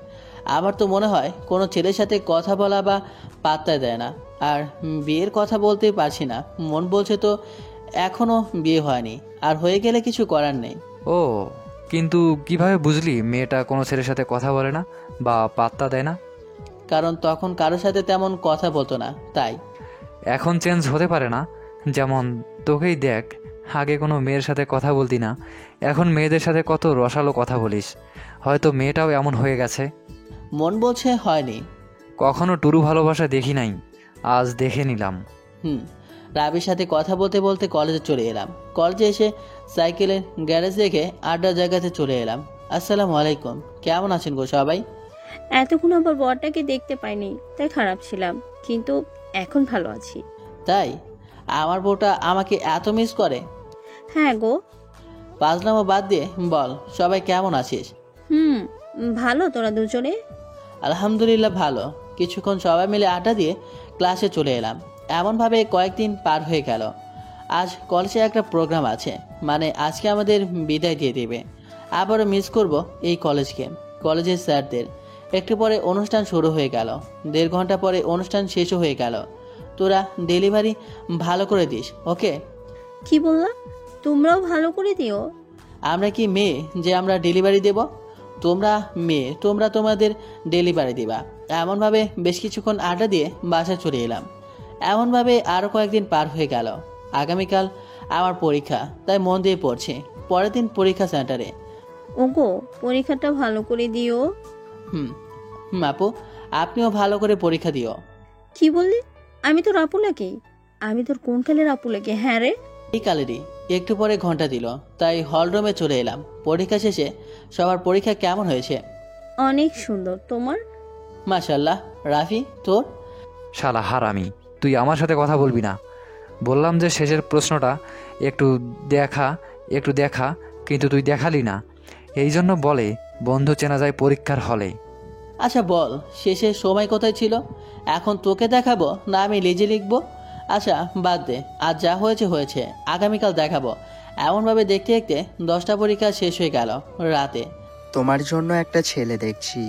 আমার তো মনে হয় কোনো ছেলের সাথে কথা বলা বা পাত্তা দেয় না। আর বিয়ের কথা বলতেই পারছি না। মন বলছে তো এখনও বিয়ে হয়নি, আর হয়ে গেলে কিছু করার নেই। ও, কিন্তু কিভাবে বুঝলি মেয়েটা কোনো ছেলের সাথে কথা বলে না বা পাত্তা দেয় না? কারণ তখন কারোর সাথে তেমন কথা বলতো না, তাই। এখন চেঞ্জ হতে পারে না? যেমন তোকেই দেখ, আগে কোনো মেয়ের সাথে কথা বলতি না, এখন মেয়েদের সাথে কত রসালো কথা বলিস। হয়তো মেয়েটাও এমন হয়ে গেছে। মন বলছে হয়নি। কখনো টুরু ভালোবাসা দেখি নাই, আজ দেখে নিলাম। রাবির সাথে কথা বলতে বলতে কলেজে চলে এলাম। কলেজে এসে সাইকেলের গ্যারেজ দেখে আড্ডার জায়গাতে চলে এলাম। আসসালামু আলাইকুম, কেমন আছেন গো সবাই? এতক্ষণ আবার বরটাকে দেখতে পাইনি, তাই খারাপ ছিলাম, কিন্তু এখন ভালো আছি। তাই? আমার বউটা আমাকে এত মিস করে? হ্যাঁ গো। পাজলামো বাদ দিয়ে বল, সবাই কেমন আছিস? ভালো, তোরা দুজনে? আলহামদুলিল্লাহ ভালো। কিছুক্ষণ সবাই মিলে আড্ডা দিয়ে ক্লাসে চলে এলাম। এমনভাবে কয়েকদিন পার হয়ে গেল। আজ কলেজে একটা প্রোগ্রাম আছে, মানে আজকে আমাদের বিদায় দিয়ে দেবে। আবারও মিস করব এই কলেজকে, কলেজের স্যারদের। একটু পরে অনুষ্ঠান শুরু হয়ে গেল। 1.5 ঘন্টা পরে অনুষ্ঠান শেষও হয়ে গেল। তোরা ডেলিভারি ভালো করে দিস, ওকে? কি বললা? তোমরাও ভালো করে দিও? আমরা কি মেয়ে যে আমরা ডেলিভারি দেব? তোমরা মেয়ে, তোমরা তোমাদের ডেলিভারি দিবা। এমনভাবে বেশ কিছুক্ষণ আড্ডা দিয়ে বাসায় চলে এলাম। এমনভাবে আরও কয়েকদিন পার হয়ে গেল। আগামীকাল আমার পরীক্ষা, তাই মন দিয়ে পড়ছি। পরের দিন পরীক্ষা সেন্টারে। ওগো, পরীক্ষাটা ভালো করে দিও। আপু, আপনিও ভালো করে পরীক্ষা দিও। কি বললি? আমি তোর আপু নাকি? আমি তোর কোন কালের আপু লাগে? হ্যাঁ রে, এই কালেরই। একটু পরে ঘন্টা দিল, তাই হলরুমে চলে এলাম। পরীক্ষা শেষে সবার পরীক্ষা কেমন হয়েছে? অনেক সুন্দর। তোমার? মাশাল্লাহ। রাফি, তোর? শালা হারামি, তুই আমার সাথে কথা বলবি না। বললাম যে শেষের প্রশ্নটা একটু দেখা, একটু দেখা, কিন্তু তুই দেখালি না। এই জন্য বলে বন্ধু চেনা যায় পরীক্ষার হলে। আচ্ছা বল, শেষের সময় কোথায় ছিল? এখন তোকে দেখাবো না আমি লিজে লিখবো? আচ্ছা বাদ দে, আজ যা হয়েছে হয়েছে, আগামীকাল দেখাবো। এমনভাবে দেখতে দেখতে 10টা পরীক্ষা শেষ হয়ে গেল রাতে। তোমার জন্য একটা ছেলে দেখছি,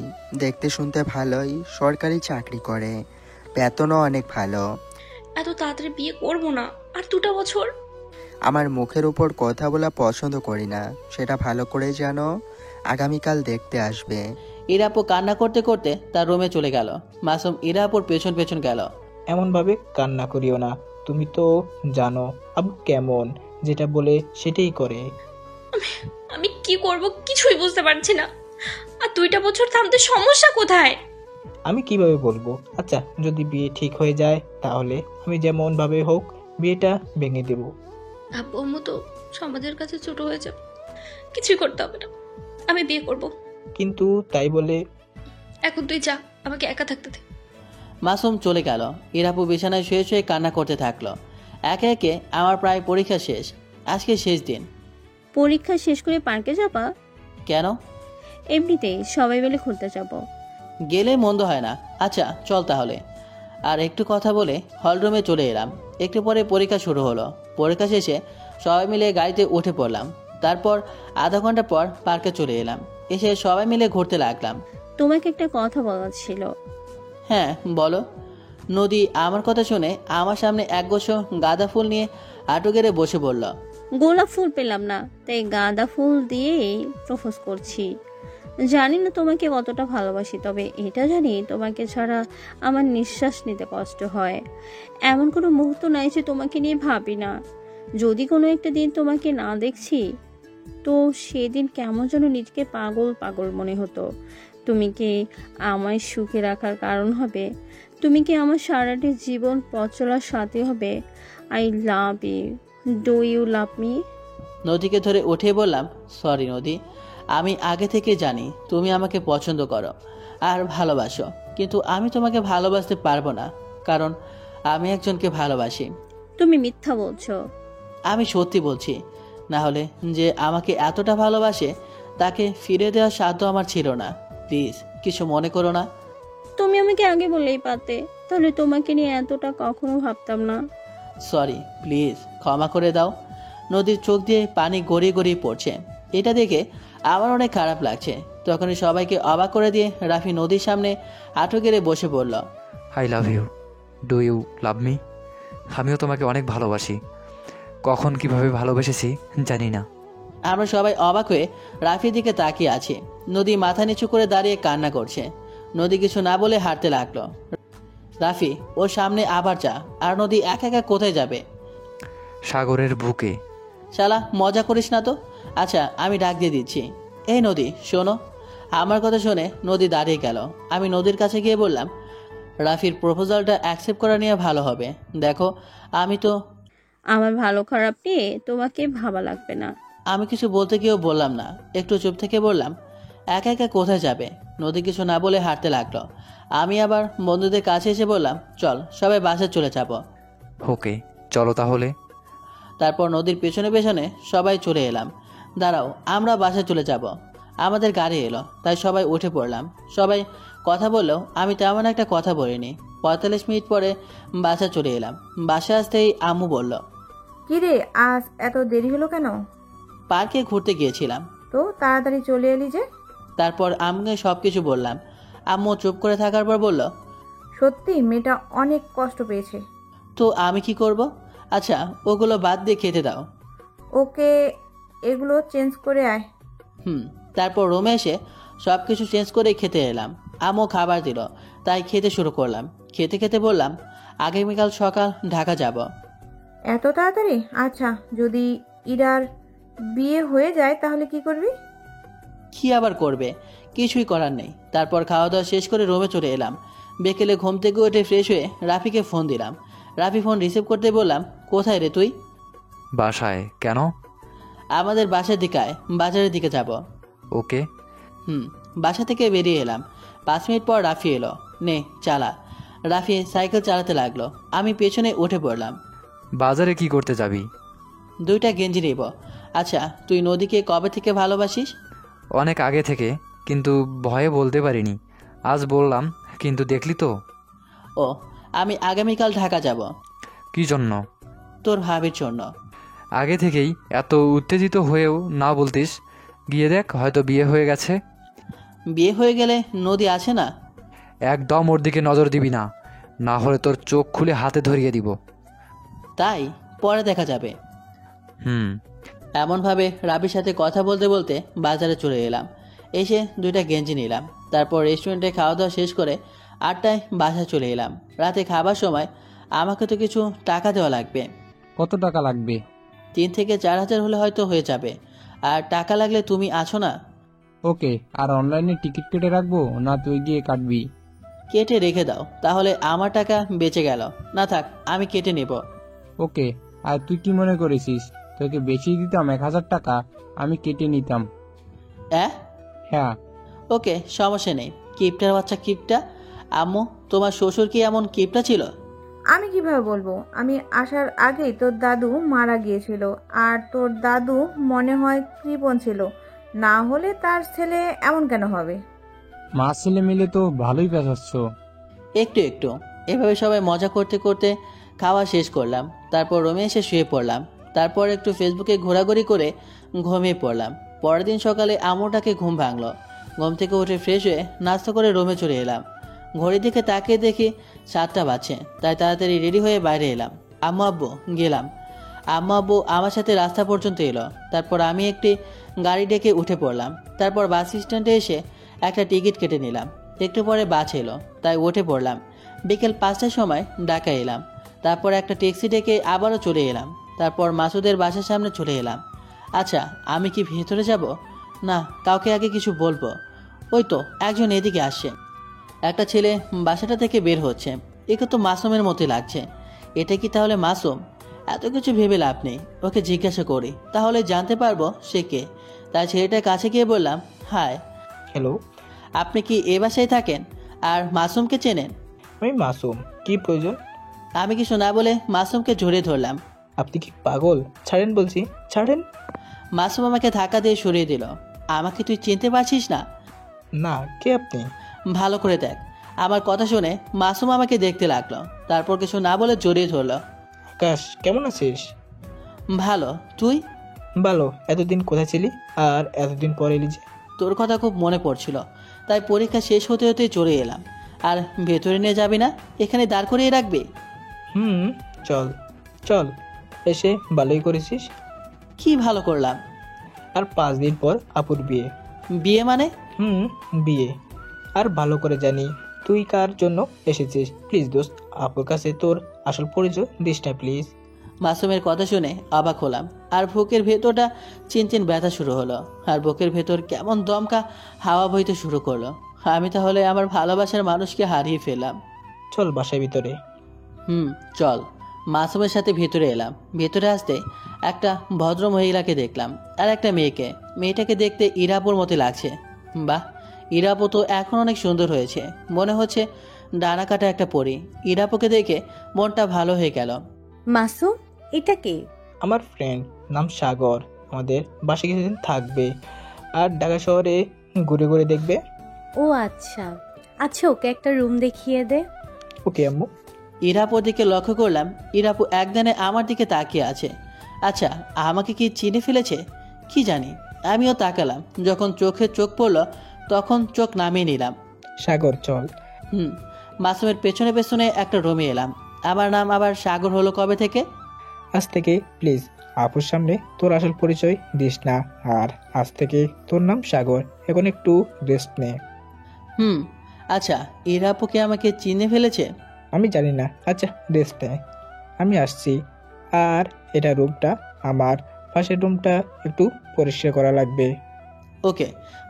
দেখতে শুনতে ভালোই, সরকারি চাকরি করে, বেতনও অনেক ভালো। এত তাড়াতাড়ি বিয়ে করবো না, আর 2টা বছর। আমার মুখের উপর কথা বলা পছন্দ করি না, সেটা ভালো করে জানো। আগামীকাল দেখতে আসবে। ইরাপু কান্না করতে করতে তার রুমে চলে গেল। মাসুম ইরাপুর পেছন পেছন গেল। এমনভাবে কান্না করিও না, তুমি তো জানো আব্বু কেমন, যেটা বলে সেটাই করে। আমি কি করব কিছুই বুঝতে পারছি না। আর 2টা বছর থামতে সমস্যা কোথায়? আমি কিভাবে বলবো? আচ্ছা যদি বিয়ে ঠিক হয়ে যায় তাহলে আমি যেমন ভাবে হোক বিয়েটা ভেঙে দেব। আব্বু আম্মু তো সমাজের কাছে ছোট হয়ে যাবে, কিছুই করতে হবে না, আমি বিয়ে করব। কিন্তু তাই বলে এখন তুই যা, আমাকে একা থাকতে দে। মাসুম চলে গেল। ইরাপু বিছানায় শুয়ে শুয়ে কান্না করতে থাকলো। একে একে আমার প্রায় পরীক্ষা শেষ, আজকে শেষ দিন। পরীক্ষা শেষ করে পার্কে যাবা? কেন? এমনিতেই সবাই মিলে ঘুরতে যাব। গেলে মন্দ হয় না। আচ্ছা চল তাহলে। আর একটু কথা বলে হলরুমে চলে এলাম। একটু পরে পরীক্ষা শুরু হলো। পরীক্ষা শেষে সবাই মিলে গাড়িতে উঠে পড়লাম। তারপর আধা ঘন্টা পর পার্কে চলে এলাম। এসে সবাই মিলে ঘুরতে লাগলাম। তোমাকে একটা কথা বলার ছিল। হ্যাঁ বলো। নদী আমার কথা শুনে আমার সামনে একগুচ্ছ গাঁদা ফুল নিয়ে হাঁটু গেড়ে বসে পড়ল। গোলাপ ফুল পেলাম না, তাই গাঁদা ফুল দিয়েই প্রপোজ করছি। জানি না তোমাকে কতটা ভালোবাসি, তবে এটা জানি তোমাকে ছাড়া আমার নিঃশ্বাস নিতে কষ্ট হয়। এমন কোনো মুহূর্ত নাই যে তোমাকে নিয়ে ভাবি না। যদি কোনো একটা দিন তোমাকে না দেখছি, তো সেদিন কেমন যেন নিজেকে পাগল পাগল মনে হতো। তুমি কি আমায় সুখে রাখার কারণ হবে? তুমি কি আমার সারাটি জীবন পথ চলার সাথে হবে? I love you. Do you love me? নদীকে ধরে উঠে বললাম, সরি নদী, আমি আগে থেকে জানি তুমি আমাকে পছন্দ করো আর ভালোবাসো, কিন্তু আমি তোমাকে ভালোবাসতে পারবো না, কারণ আমি একজনকে ভালোবাসি। তুমি মিথ্যা বলছো। আমি সত্যি বলছি, না হলে যে আমাকে এতটা ভালোবাসে তাকে ফিরে দেওয়ার সাধ্য আমার ছিল না। প্লিজ কিছু মনে করো না। তুমি আমাকে আগে বললেই পারতে, তাহলে তোমাকে নিয়ে এতটা কখনো ভাবতাম না। সরি, প্লিজ ক্ষমা করে দাও। নদীর চোখ দিয়ে পানি গড়িয়ে গড়িয়ে পড়ছে। এটা দেখে আমার অনেক খারাপ লাগছে। তখনই সবাইকে অবাক করে দিয়ে রাফি নদীর সামনে হাঁটু গেড়ে বসে পড়ল। I love you. Do you love me? আমিও তোমাকে অনেক ভালোবাসি। কখন কিভাবে ভালোবেসেছি জানি না। আমরা সবাই অবাক হয়ে রাফির দিকে তাকিয়ে আছি। নদী মাথা নিচু করে দাঁড়িয়ে কান্না করছে। নদী কিছু না বলে হাঁটতে লাগলো। রাফি ওর সামনে আবার যা, আর নদী একা একা কোথায় যাবে? সাগরের বুকে। শালা মজা করিস না তো। আচ্ছা আমি ডাক দিয়ে দিচ্ছি। এই নদী শোনো। আমার কথা শুনে নদী দাঁড়িয়ে গেল। আমি নদীর কাছে গিয়ে বললাম, রাফির প্রপোজালটা অ্যাকসেপ্ট করা নিয়ে ভালো হবে। দেখো আমি তো। আমার ভালো খারাপ নিয়ে তোমাকে ভাবা লাগবে না। আমি কিছু বলতে গিয়েও বললাম না, একটু চুপ থেকে বললাম, একা একা কোথায় যাবে? নদী কিছু না বলে হাঁটতে লাগলো। আমি আবার বন্ধুদের কাছে এসে বললাম, চল সবাই বাসায় চলে যাব। ওকে চলো তাহলে। তারপর নদীর পেছনে পেছনে সবাই চলে এলাম। দাঁড়াও, আমরা বাসায় চলে যাব। আমাদের গাড়ি এলো, তাই সবাই উঠে পড়লাম। সবাই কথা বললেও আমি তেমন একটা কথা বলিনি। 45 মিনিট পরে বাসায় চলে এলাম। বাসায় আসতেই আম্মু বলল, কিরে আজ এত দেরি হলো কেন? পার্কে ঘুরতে গিয়েছিলাম। তো তাড়াতাড়ি চলে এলি যে? তারপর আম্মুকে সব কিছু বললাম। আম্মু চুপ করে থাকার পর বলল, সত্যি মেয়েটা অনেক কষ্ট পেয়েছে। তো আমি কি করব? আচ্ছা ওগুলো বাদ দিয়ে খেতে দাও। ওকে এগুলো চেঞ্জ করে আয়। তারপর রুমে এসে সব কিছু চেঞ্জ করে খেতে এলাম। আম্মু খাবার দিল, তাই খেতে শুরু করলাম। খেতে খেতে বললাম, আগামীকাল সকাল ঢাকা যাব। এত তাড়াতাড়ি? আচ্ছা যদি ইরার বিয়ে হয়ে যায় তাহলে কি করবি? কি আবার করবে? কিছুই করার নেই। তারপর খাওয়া দাওয়া শেষ করে রুমে চলে এলাম। বিকেলে ঘুম থেকে উঠে ফ্রেশ হয়ে রাফিকে ফোন দিলাম। রাফি ফোন রিসিভ করতে বললাম, কোথায় রে তুই? বাসায়। কেন? আমাদের বাসার দিকে আয়, বাজারের দিকে যাব। ওকে। বাসা থেকে বেরিয়ে এলাম। 5 মিনিট পর রাফি এলো। নে চালা। রাফি সাইকেল চালাতে লাগলো। আমি পেছনে উঠে পড়লাম। বাজারে কি করতে যাবি? 2টা গেঞ্জি নেব। আচ্ছা, তুই নদীকে কবে থেকে ভালোবাসিস? অনেক আগে থেকে, কিন্তু ভয়ে বলতে পারিনি। আজ বললাম, কিন্তু দেখলি তো। ও, আমি আগামীকাল ঢাকা যাব কি জন্য? তোর ভাবির জন্য। আগে থেকেই এত উত্তেজিত হয়েও না বলতিস। গিয়ে দেখ, হয়তো বিয়ে হয়ে গেছে। বিয়ে হয়ে গেলে নদী আছে না? একদম ওর দিকে নজর দিবি না, না হলে তোর চোখ খুলে হাতে ধরিয়ে দিব। তাই পরে দেখা যাবে। হুম। এমনভাবে রাবির সাথে কথা বলতে বলতে বাজারে চলে এলাম। এসে 2টা গেঞ্জি নিলাম। তারপর রেস্টুরেন্টে খাওয়া দাওয়া শেষ করে 8টায় বাসায় চলে এলাম। রাতে খাবার সময় আমাকে তো কিছু টাকা দেওয়া লাগবে। কত টাকা লাগবে? 3 থেকে 4 হাজার হলে হয়তো হয়ে যাবে। আর টাকা লাগলে তুমি আছো না? ওকে, আর অনলাইনে টিকিট কেটে রাখবো না তুই গিয়ে কাটবি? কেটে রেখে দাও, তাহলে আমার টাকা বেঁচে গেল। না থাক, আমি কেটে নেব। ওকে, আর তুই কি মনে করেছিস তোকে বেশি দিতাম 1,000 টাকা আমি কেটে নিতাম? হ্যাঁ। ওকে, সমস্যা নেই। কিপটার বাচ্চা কিপটা। আম্মু, তোমার শ্বশুর কি এমন কিপটা ছিল? আমি কিভাবে বলবো? আমি আসার আগেই তোর দাদু মারা গিয়েছিল, আর তোর দাদু মনে হয় কৃপণ ছিল, না হলে তার ছেলে এমন কেন হবে? মা ছেলে মিলে তো ভালোই পেঁচাচ্ছ। একটু একটু। এভাবে সবাই মজা করতে করতে খাওয়া শেষ করলাম। তারপর রুমে এসে শুয়ে পড়লাম। তারপর একটু ফেসবুকে ঘোরাঘুরি করে ঘুমিয়ে পড়লাম। পরের দিন সকালে আম্মুটাকে ঘুম ভাঙলো। ঘুম থেকে উঠে ফ্রেশ হয়ে নাস্তা করে রুমে চলে এলাম। ঘড়ির দিকে তাকিয়ে দেখি 7টা বাজছে, তাই তাড়াতাড়ি রেডি হয়ে বাইরে এলাম। আম্মু আব্বু গেলাম। আম্মু আব্বু আমার সাথে রাস্তা পর্যন্ত এলো। তারপর আমি একটি গাড়ি ডেকে উঠে পড়লাম। তারপর বাস স্ট্যান্ডে এসে একটা টিকিট কেটে নিলাম। একটু পরে বাস এলো, তাই উঠে পড়লাম। বিকেল 5টার সময় ঢাকা এলাম। তারপর একটা ট্যাক্সি ডেকে আবারও চলে এলাম। তারপর মাসুদের বাসার সামনে চলে এলাম। আচ্ছা, আমি কি ভেতরে যাব? না, কাউকে আগে কিছু বলবো। ওই তো একজন এদিকে আসছে। একটা ছেলে বাসাটা থেকে বের হচ্ছে। একে তো মাসুমের মতোই লাগছে। এটা কি তাহলে মাসুম? এত কিছু ভেবে লাভ নেই, ওকে জিজ্ঞাসা করি, তাহলে জানতে পারবো সে কে। তাই ছেলেটার কাছে গিয়ে বললাম, হাই। হ্যালো, আপনি কি এ বাসায় থাকেন? আর মাসুমকে চেনেন? আমি মাসুম, কি প্রয়োজন? আমি কিছু না বলে মাসুমকে জড়িয়ে ধরলাম। আপনি কি পাগল? ছাড়েন বলছি, ছাড়েন। মাসুম আমাকে ধাক্কা দিয়ে সরিয়ে দিল। আমাকে তুই চিনতে পারছিস না? না, কে আপনি? ভালো করে দেখ। আমার কথা শুনে মাসুম আমাকে দেখতে লাগলো। তারপর কিছু না বলে জড়িয়ে ধরলো। আকাশ, কেমন আছিস? ভালো, তুই? ভালো। এতদিন কোথায় ছিলি আর এতদিন পরে এলি যে? তোর কথা খুব মনে পড়ছিল, তাই পরীক্ষা শেষ হতে হতে চলে এলাম। আর ভেতরে নিয়ে যাবি না? এখানে দাঁড় করিয়ে রাখবি? চল চল, এসে ভালোই করেছিস। কি ভালো করলাম? আর 5 দিন পর আপুর বিয়ে। বিয়ে মানে? বিয়ে। আর ভালো করে জানি তুই কার জন্য এসেছিস। প্লিজ দোস্ত, আপুর কাছে তোর আসল পরিচয় দিস না প্লিজ। মাসুমের কথা শুনে অবাক হলাম। আর বুকের ভেতরটা চিনচিন ব্যথা শুরু হলো। আর বুকের ভেতর কেমন দমকা হাওয়া বইতে শুরু করলো। আমি তাহলে আমার ভালোবাসার মানুষকে হারিয়ে ফেললাম। চল বাসায় ভিতরে। চল। মাসুমের সাথে ভেতরে এলাম। ভেতরে আসতে একটা ভদ্র মহিলাকে দেখলাম আর একটা মেয়েকে। মেয়েটাকে দেখতে ইরাপুর মতো লাগছে। বাহ, ইরাপু তো এখন অনেক সুন্দর হয়েছে, মনে হচ্ছে ডানা কাটা একটা পরী। ইরাপুকে দেখে মনটা ভালো হয়ে গেল। মাসুম, এটা কে? আমার ফ্রেন্ড, নাম সাগর। আমাদের বাসায় কিছুদিন থাকবে আর ঢাকা শহরে ঘুরে ঘুরে দেখবে। ও আচ্ছা আচ্ছা, ওকে একটা রুম দেখিয়ে দে। ওকে আম্মু। ইরাপুর দিকে লক্ষ্য করলাম। ইরাপু একদিনে আমার দিকে তাকিয়ে আছে। আচ্ছা, আমাকে কি চিনে ফেলেছে? কি জানি। আমিও তাকালাম। যখন চোখে চোখ পড়ল তখন চোখ নামিয়ে নিলাম। সাগর চল। মাসুমের পেছনে পেছনে একটা রুমে এলাম। আমার নাম আবার সাগর হলো কবে থেকে? আজ থেকে প্লিজ আপুর সামনে তোর আসল পরিচয় দিস না। আর আজ থেকে তোর নাম সাগর। এখন একটু রেস্ট নে। আচ্ছা, ইরাপু কি আমাকে চিনে ফেলেছে? আমি জানি না। আচ্ছা, রেস্ট নে, আমি আসছি। আর এটা রুমটা আমার, পাশের রুমটা একটু পরিষ্কার করা লাগবে। ওকে।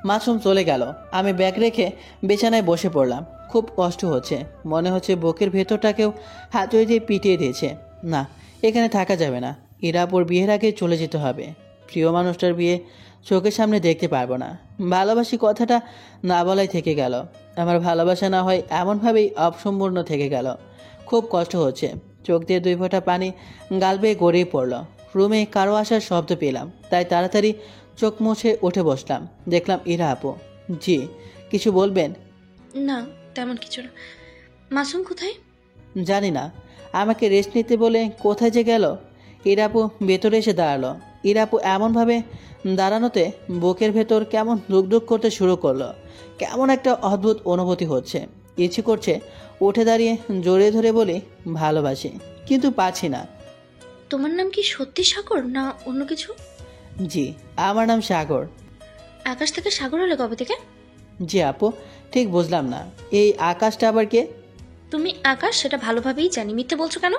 মাসুম চলে গেল। আমি ব্যাগ রেখে বিছানায় বসে পড়লাম। খুব কষ্ট হচ্ছে। মনে হচ্ছে বুকের ভেতরটাকেও হাতুড়ি দিয়ে পিটিয়ে দিয়েছে। না, এখানে থাকা যাবে না। ইরাপুর বিয়ের আগে চলে যেতে হবে। প্রিয় মানুষটার বিয়ে চোখের সামনে দেখতে পারবো না। ভালোবাসি কথাটা না বলাই থেকে গেল। আমার ভালোবাসা না হয় এমনভাবেই অসম্পূর্ণ থেকে গেল। খুব কষ্ট হচ্ছে। চোখ দিয়ে 2 ফোঁটা পানি গাল বেয়ে গড়িয়ে পড়ল। রুমে কারো আসার শব্দ পেলাম, তাই তাড়াতাড়ি চোখ মুছে উঠে বসলাম। দেখলাম ইরা আপু। জি, কিছু বলবেন? না, তেমন কিছু না। মাসুম কোথায়? জানি না, আমাকে রেস্ট নিতে বলে কোথায় যে গেল। ইরাপু ভেতরে এসে দাঁড়ালো। ইরাপু এমনভাবে দাঁড়ানোতে বুকের ভেতর কেমন ধুকধুক করতে শুরু করলো। কেমন একটা অদ্ভুত অনুভূতি হচ্ছে। ইচ্ছে করছে উঠে দাঁড়িয়ে জড়িয়ে ধরে বলি ভালোবাসি, কিন্তু পারছি না। তোমার নাম কি সত্যি সাগর না অন্য কিছু? জি, আমার নাম সাগর। আকাশ থেকে সাগর হলে কবে থেকে? জি আপু, ঠিক বুঝলাম না, এই আকাশটা আবার কে? তুমি আকাশ, সেটা ভালোভাবেই জানি। মিথ্যে বলছো কেন?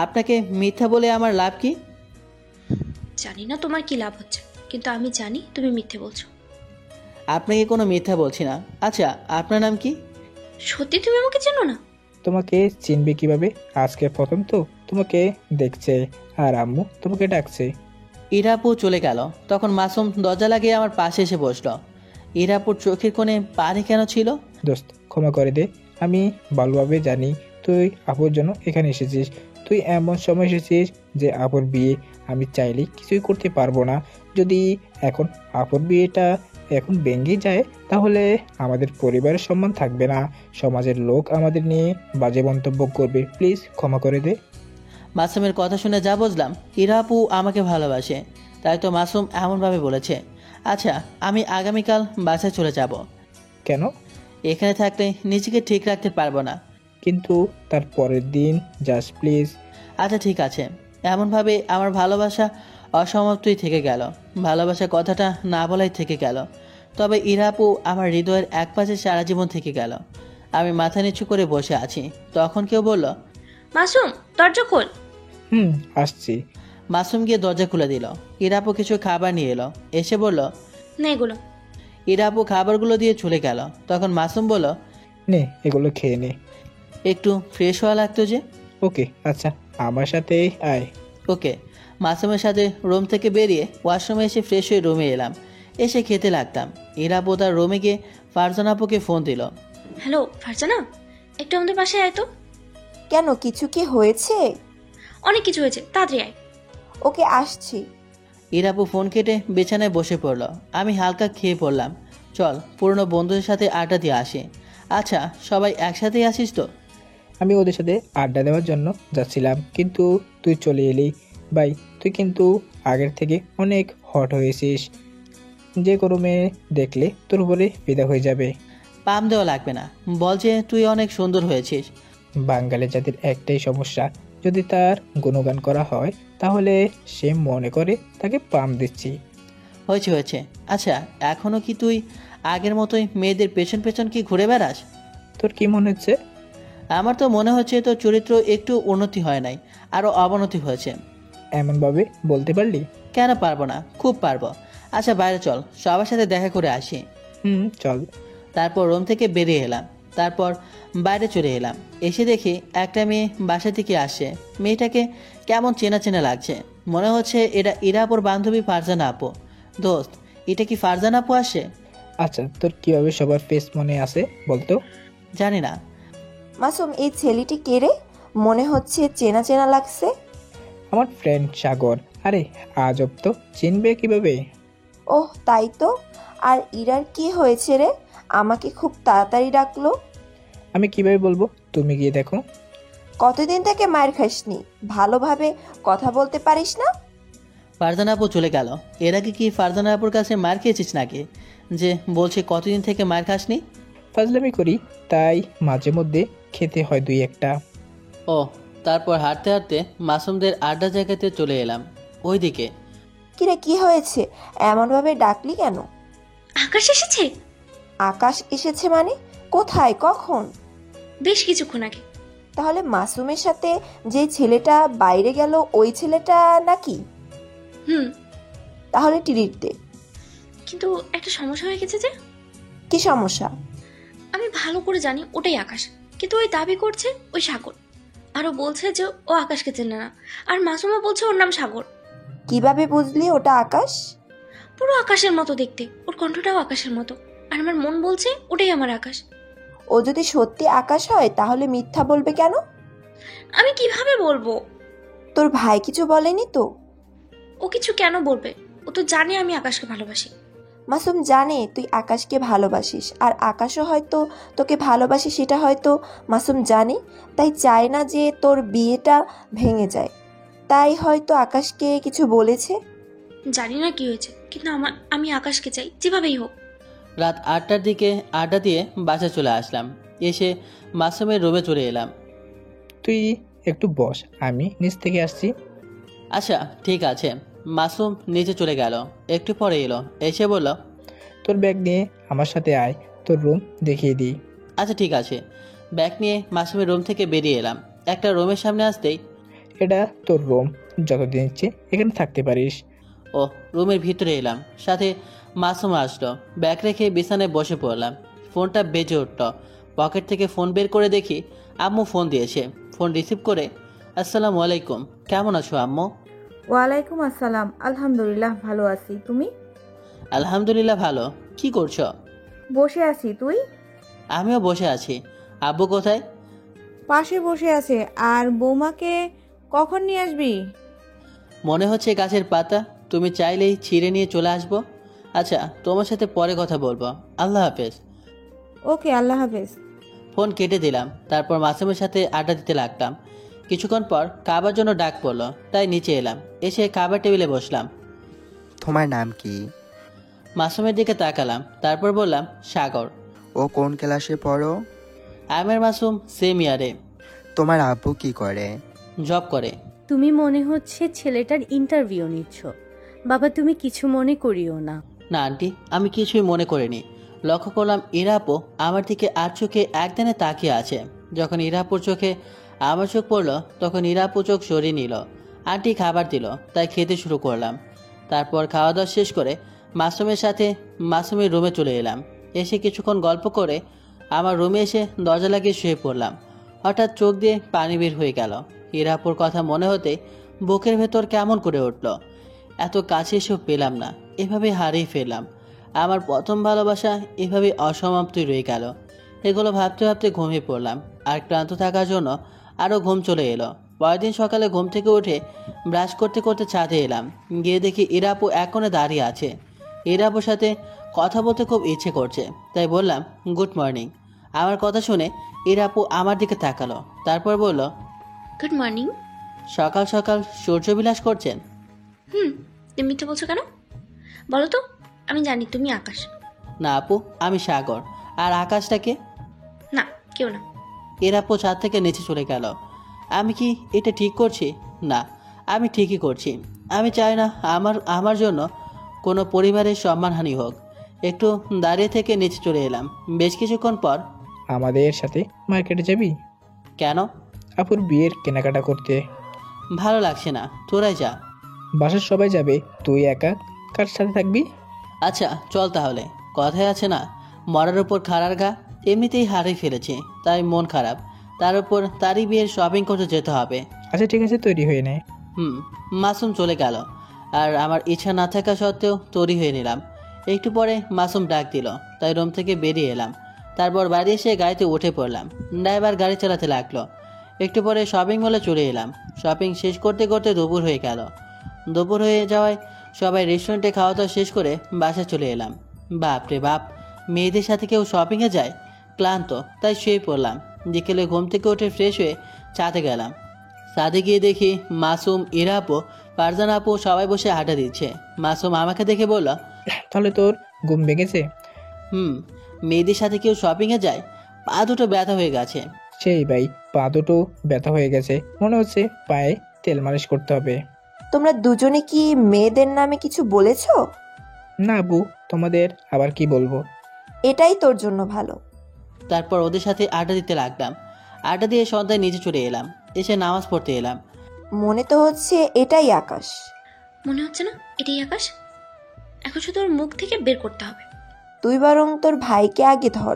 আপনাকে মিথ্যা বলে আমার লাভ কি? জানি না তোমার কি লাভ হচ্ছে, কিন্তু আমি জানি তুমি মিথ্যে বলছো। আপনাকে কোনো মিথ্যা বলছি না। আচ্ছা, আপনার নাম কি? সত্যি তুমি আমাকে চেনো না? তোমাকে চিনবে কিভাবে? আজকে প্রথম তো তোমাকে দেখছে, আর আম্মু তোমাকে ডাকছে। ইরাপু চলে গেল। তখন মাসুম দরজা লাগিয়ে আমার পাশে এসে বসলো। ইরাপুর চোখের কোণে পানি কেন ছিল? দোস্ত, ক্ষমা করে দে। আমি ভালোভাবে জানি তুই আপুর জন্য এখানে এসেছিস। তুই এমন সময় এসেছিস যে আপুর বিয়ে আমি চাইলেই কিছুই করতে পারবো না। যদি এখন আপুর বিয়েটা এখন ভেঙে যায় তাহলে আমাদের পরিবারের সম্মান থাকবে না, সমাজের লোক আমাদের নিয়ে বাজে মন্তব্য করবে। প্লিজ ক্ষমা করে দে। মাসুমের কথা শুনে যা বুঝলাম, ইরাপু আমাকে ভালোবাসে, তাই তো মাসুম এমনভাবে বলেছে। আচ্ছা, আমি আগামীকাল বাসায় চলে যাব। কেন? এখানে থাকলে নিজেকে ঠিক রাখতে পারবো না। কিন্তু তার পরের দিন জাস্ট প্লিজ। আচ্ছা ঠিক আছে। এমনভাবে আমার ভালোবাসা অসমাপ্তই থেকে গেল। ভালোবাসা কথাটা না বলাই থেকে গেল। তবে ইরাপু আমার হৃদয়ের এক পাশে সারা জীবন থেকে গেল। আমি মাথা নিচু করে বসে আছি। তখন কেউ বলল, মাসুম, দরজা খোল। আসছি। মাসুম গিয়ে দরজা খুলে দিল। ইরাপু কিছু খাবার নিয়ে এলো। এসে বলল, না এগুলো। ইরাপু খাবারগুলো দিয়ে চলে গেল। তখন মাসুম বলল, নে এগুলো খেয়ে নে। একটু ফ্রেশ হওয়া লাগতো যে। ওকে, আচ্ছা আমার সাথে আয়। ওকে। মাসুমের সাথে রুম থেকে বেরিয়ে ওয়াশরুমে এসে ফ্রেশ হয়ে রুমে এলাম। এসে খেতে লাগতাম। ইরাপু তার রুমে গিয়ে ফারজানা আপুকে ফোন দিল। হ্যালো ফারজানা, একটু আমাদের বাসায় আয় তো। কেন, কিছু কি হয়েছে? অনেক কিছু হয়েছে, তাড়াতাড়ি আয়। ওকে, আসছি। ইরাপু ফোন কেটে বিছানায় বসে পড়ল। আমি হালকা খেয়ে পড়লাম। চল পুরনো বন্ধুদের সাথে আড্ডা দিয়ে আসি। আচ্ছা, সবাই একসাথেই আসিস তো? আমি ওদের সাথে আড্ডা দেওয়ার জন্য যাচ্ছিলাম, কিন্তু তুই চলে এলি। ভাই, তুই কিন্তু আগের থেকে অনেক হট হয়েছিস। যে কোনো মেয়ে দেখলে তোর উপরে ফিদা হয়ে যাবে। পাম দেওয়া লাগবে না, বল যে তুই অনেক সুন্দর হয়েছিস। বাঙালি জাতির একটাই সমস্যা, যদি তার গুণগান করা হয় তাহলে সে মনে করে তাকে পাম দিচ্ছি। হয়েছে হয়েছে। আচ্ছা, এখনও কি তুই আগের মতোই মেয়েদের পেছন পেছন কি ঘুরে বেড়াস? তোর কি মনে হচ্ছে? আমার তো মনে হচ্ছে তোর চরিত্র একটু উন্নতি হয় নাই, আরও অবনতি হয়েছে। এমনভাবে বলতে পারলি? কেন পারবো না, খুব পারবো। আচ্ছা বাইরে চল, সবার সাথে দেখা করে আসি। চল। তারপর রুম থেকে বেরিয়ে এলাম। তারপর বাইরে চলে এলাম। এসে দেখি একটা মেয়ে বাসা থেকে আসে। মেয়েটাকে কেমন চেনা চেনা লাগছে। মনে হচ্ছে এটা ইরাপুর বান্ধবী ফারজানা আপু। দোস্ত, এটা কি ফারজানা আপু আসে? আচ্ছা, তোর কিভাবে সবার ফেস মনে আছে বলতো? জানি না। মাসুম, এই ছেলেটি কে রে? মনে হচ্ছে চেনা চেনা লাগছে। আমার ফ্রেন্ড সাগর। আরে আজব তো, চিনবে কিভাবে? ওহ, তাই তো। আর ইরার কি হয়েছে রে? আমাকে খুব তাড়াতাড়ি ডাকলো। আমি কিভাবে বলবো, তুমি গিয়ে দেখো। কতদিন থেকে মায়ের খাসনি? ভালোভাবে কথা বলতে পারিস না? ফারজানা আপু চলে গেল। এর আগে কি ফারজানা আপুর কাছে মার খেয়েছিস নাকি, যে বলছে কতদিন থেকে মার খাসনি? ফাজলামি করি, তাই মাঝে মধ্যে খেতে হয় দুই একটা। ও, তারপর হাঁটতে হাঁটতে মাসুমদের আড্ডা জায়গাতে চলে এলাম। ওইদিকে। কিরে, কি হয়েছে? এমনভাবে ডাকলি কেন? আকাশ এসেছে। আকাশ এসেছে মানে? কোথায়, কখন? বেশ কিছুক্ষণ আগে। তাহলে মাসুমের সাথে যে ছেলেটা বাইরে গেল ওই ছেলেটা নাকি? তাহলে টিরিট দে। কিন্তু একটা সমস্যা হয়ে গেছে। যে কি সমস্যা? আমি ভালো করে জানি ওটাই আকাশ, কিন্তু ওই দাবি করছে ওই সাগর। আরো বলছে যে ও আকাশকে চেনে না, আর মাসুমা বলছে ওর নাম সাগর। কিভাবে বুঝলি ওটা আকাশ? পুরো আকাশের মতো দেখতে, ওর কণ্ঠটাও আকাশের মতো, আর আমার মন বলছে ওটাই আমার আকাশ। ও যদি সত্যি আকাশ হয় তাহলে মিথ্যা বলবে কেন? আমি কিভাবে বলবো? তোর ভাই কিছু বলেনি তো? ও কিছু কেন বলবে? ও তো জানে আমি আকাশকে ভালোবাসি। মাসুম জানে তুই আকাশকে ভালোবাসিস, আর আকাশও হয়তো তোকে ভালোবাসে, সেটা হয়তো মাসুম জানে, তাই চায় না যে তোর বিয়েটা ভেঙে যায়। তাই হয়তো আকাশকে কিছু বলেছে। জানি না কি হয়েছে, কিন্তু আমি আকাশকে চাই, যেভাবেই হোক। রাত 8টার দিকে আড্ডা দিয়ে বাসা চলে আসলাম। এসে মাসুমের রুমে চলে এলাম। তুই একটু বস, আমি নিচ থেকে আসছি। আচ্ছা ঠিক আছে। মাসুম নিচে চলে গেল। একটু পরে এলো, এসে বলল, তোর ব্যাগ নিয়ে আমার সাথে আয়, তোর রুম দেখিয়ে দিই। আচ্ছা ঠিক আছে। ব্যাগ নিয়ে মাসুমের রুম থেকে বেরিয়ে এলাম। একটা রুমের সামনে আসতেই, এটা তোর রুম, যতদিন ইচ্ছে এখানে থাকতে পারিস। ও রুমের ভিতরে এলাম। সাথে মাসুম আসলো। ব্যাগ রেখে বিছানায় বসে পড়লাম। ফোনটা বেজে উঠল। পকেট থেকে ফোন বের করে দেখি আম্মু ফোন দিয়েছে। ফোন রিসিভ করে, আসসালামু আলাইকুম, কেমন আছো আম্মু? ওয়ালাইকুম আসসালাম, আলহামদুলিল্লাহ ভালো আছি। তুমি? আলহামদুলিল্লাহ ভালো। কি করছো? বসে আছি। তুই? আমিও বসে আছি। আব্বু কোথায়? পাশে বসে আছে। আর বৌমাকে কখন নিয়ে আসবি? মনে হচ্ছে গাছের পাতা, তুমি চাইলেই ছিঁড়ে নিয়ে চলে আসবো। আচ্ছা তোমার সাথে পরে কথা বলবো। আল্লাহ হাফেজ। ওকে, আল্লাহ হাফেজ। ফোন কেটে দিলাম। তারপর মাসুমের সাথে আড্ডা দিতে লাগলাম। কিছুক্ষণ পর খাবার জন্য ডাক পড়লো, তাই নিচে এলাম। এসে খাবার টেবিলে বসলাম। তোমার নাম কি? মাসুমের দিকে তাকালাম, তারপর বললাম, সাগর। ও কোন ক্লাসে পড়ো? আমের মাসুম সেম ইয়ারে। তোমার আব্বু কি করে? জব করে। তুমি মনে হচ্ছে ছেলেটার ইন্টারভিউ নিচ্ছ। বাবা, তুমি কিছু মনে করিও না। না আন্টি, আমি কিছুই মনে করিনি। লক্ষ্য করলাম ইরাপো আমার দিকে আর চোখে একদিনে তাকিয়ে আছে। যখন ইরাপুর চোখে আমার চোখ পড়লো, তখন ইরাপু চোখ সরিয়ে নিল। আন্টি খাবার দিল, তাই খেতে শুরু করলাম। তারপর খাওয়া দাওয়া শেষ করে মাসুমের সাথে মাসুমের রুমে চলে এলাম। এসে কিছুক্ষণ গল্প করে আমার রুমে এসে দরজা লাগিয়ে শুয়ে পড়লাম। হঠাৎ চোখ দিয়ে পানি বের হয়ে গেল। ইরাপুর কথা মনে হতে বুকের ভেতর কেমন করে উঠল। এত কাছে এসেও পেলাম না, এভাবে হারিয়ে ফেললাম। আমার প্রথম ভালোবাসা এভাবে অসমাপ্তই রয়ে গেল। এগুলো ভাবতে ভাবতে ঘুমিয়ে পড়লাম। আর ক্লান্ত থাকার জন্য আরও ঘুম চলে এলো। পরের দিন সকালে ঘুম থেকে উঠে ব্রাশ করতে করতে ছাদে এলাম। গিয়ে দেখি ইরাপু এক কোণে দাঁড়িয়ে আছে। ইরাপুর সাথে কথা বলতে খুব ইচ্ছে করছে, তাই বললাম, গুড মর্নিং। আমার কথা শুনে ইরাপু আমার দিকে তাকালো, তারপর বলল, গুড মর্নিং। সকাল সকাল সূর্যবিলাস করছেন? তুমি মিথ্যে বলছো কেন? বলো তো, আমি জানি তুমি আকাশ। না আপু, আমি সাগর। আর আকাশটাকে? না, কেউ না। ইরাপু ছাদ থেকে নিচে চলে গেল। আমি কি এটা ঠিক করছি? না, আমি ঠিকই করছি। আমি চাই না আমার জন্য কোনো পরিবারের সম্মানহানি হোক। একটু দাঁড়িয়ে থেকে নিচে চলে এলাম। বেশ কিছুক্ষণ পর, আমাদের সাথে মার্কেটে যাবি? কেন? আপুর বিয়ের কেনাকাটা করতে। ভালো লাগছে না, তোরাই যা। বাসার সবাই যাবে, তুই একা কার সাথে থাকবি? আচ্ছা চল তাহলে। কথায় আছে না, মরার উপর খাড়ার ঘা। এমনিতেই হারিয়ে ফেলেছি, তাই মন খারাপ। তার উপর তারই বিয়ের শপিং করতে যেতে হবে। আচ্ছা ঠিক আছে, তৈরি হয়ে নে। মাসুম চলে গেল। আর আমার ইচ্ছা না থাকা সত্ত্বেও তৈরি হয়ে নিলাম। একটু পরে মাসুম ডাক দিল, তাই রুম থেকে বেরিয়ে এলাম। তারপর বাড়ি এসে গাড়িতে উঠে পড়লাম। ড্রাইভার গাড়ি চালাতে লাগলো। একটু পরে শপিং মলে চলে এলাম। শপিং শেষ করতে করতে দুপুর হয়ে গেল। দুপুর হয়ে যাওয়ায় সবাই রেস্টুরেন্টে খাওয়া দাওয়া শেষ করে বাসায় চলে এলাম। বাপ রে বাপ, মেয়েদের সাথে কেউ শপিংয়ে যায়? ক্লান্ত, তাই শুয়ে পড়লাম। বিকেলে ঘুম থেকে উঠে ফ্রেশ হয়ে ছাদে গেলাম। ছাদে গিয়ে দেখি মাসুম, ইরাপো, ফারজান আপু সবাই বসে আড্ডা দিচ্ছে। মাসুম আমাকে দেখে বলল, তাহলে তোর ঘুম ভেঙেছে? মেয়েদের সাথে কেউ শপিংয়ে যায়? পা দুটো ব্যথা হয়ে গেছে। সেই ভাই, পা দুটো ব্যথা হয়ে গেছে, মনে হচ্ছে পায়ে তেল মালিশ করতে হবে। তোমরা দুজনে কি মেয়েদের নামে কিছু বলেছো? না আপু, তোমাদের আবার কি বলবো? এটাই তোর জন্য ভালো। তারপর ওদের সাথে আড্ডা দিতে লাগলাম। আড্ডা দিয়ে সন্ধ্যায় নিচে চলে এলাম। এসে নামাজ পড়তে এলাম। মনে তো হচ্ছে এটাই আকাশ। মনে হচ্ছে না এটাই আকাশ? এখন শুধু ওর মুখ থেকে বের করতে হবে। তুই বরং তোর ভাইকে আগে ধর,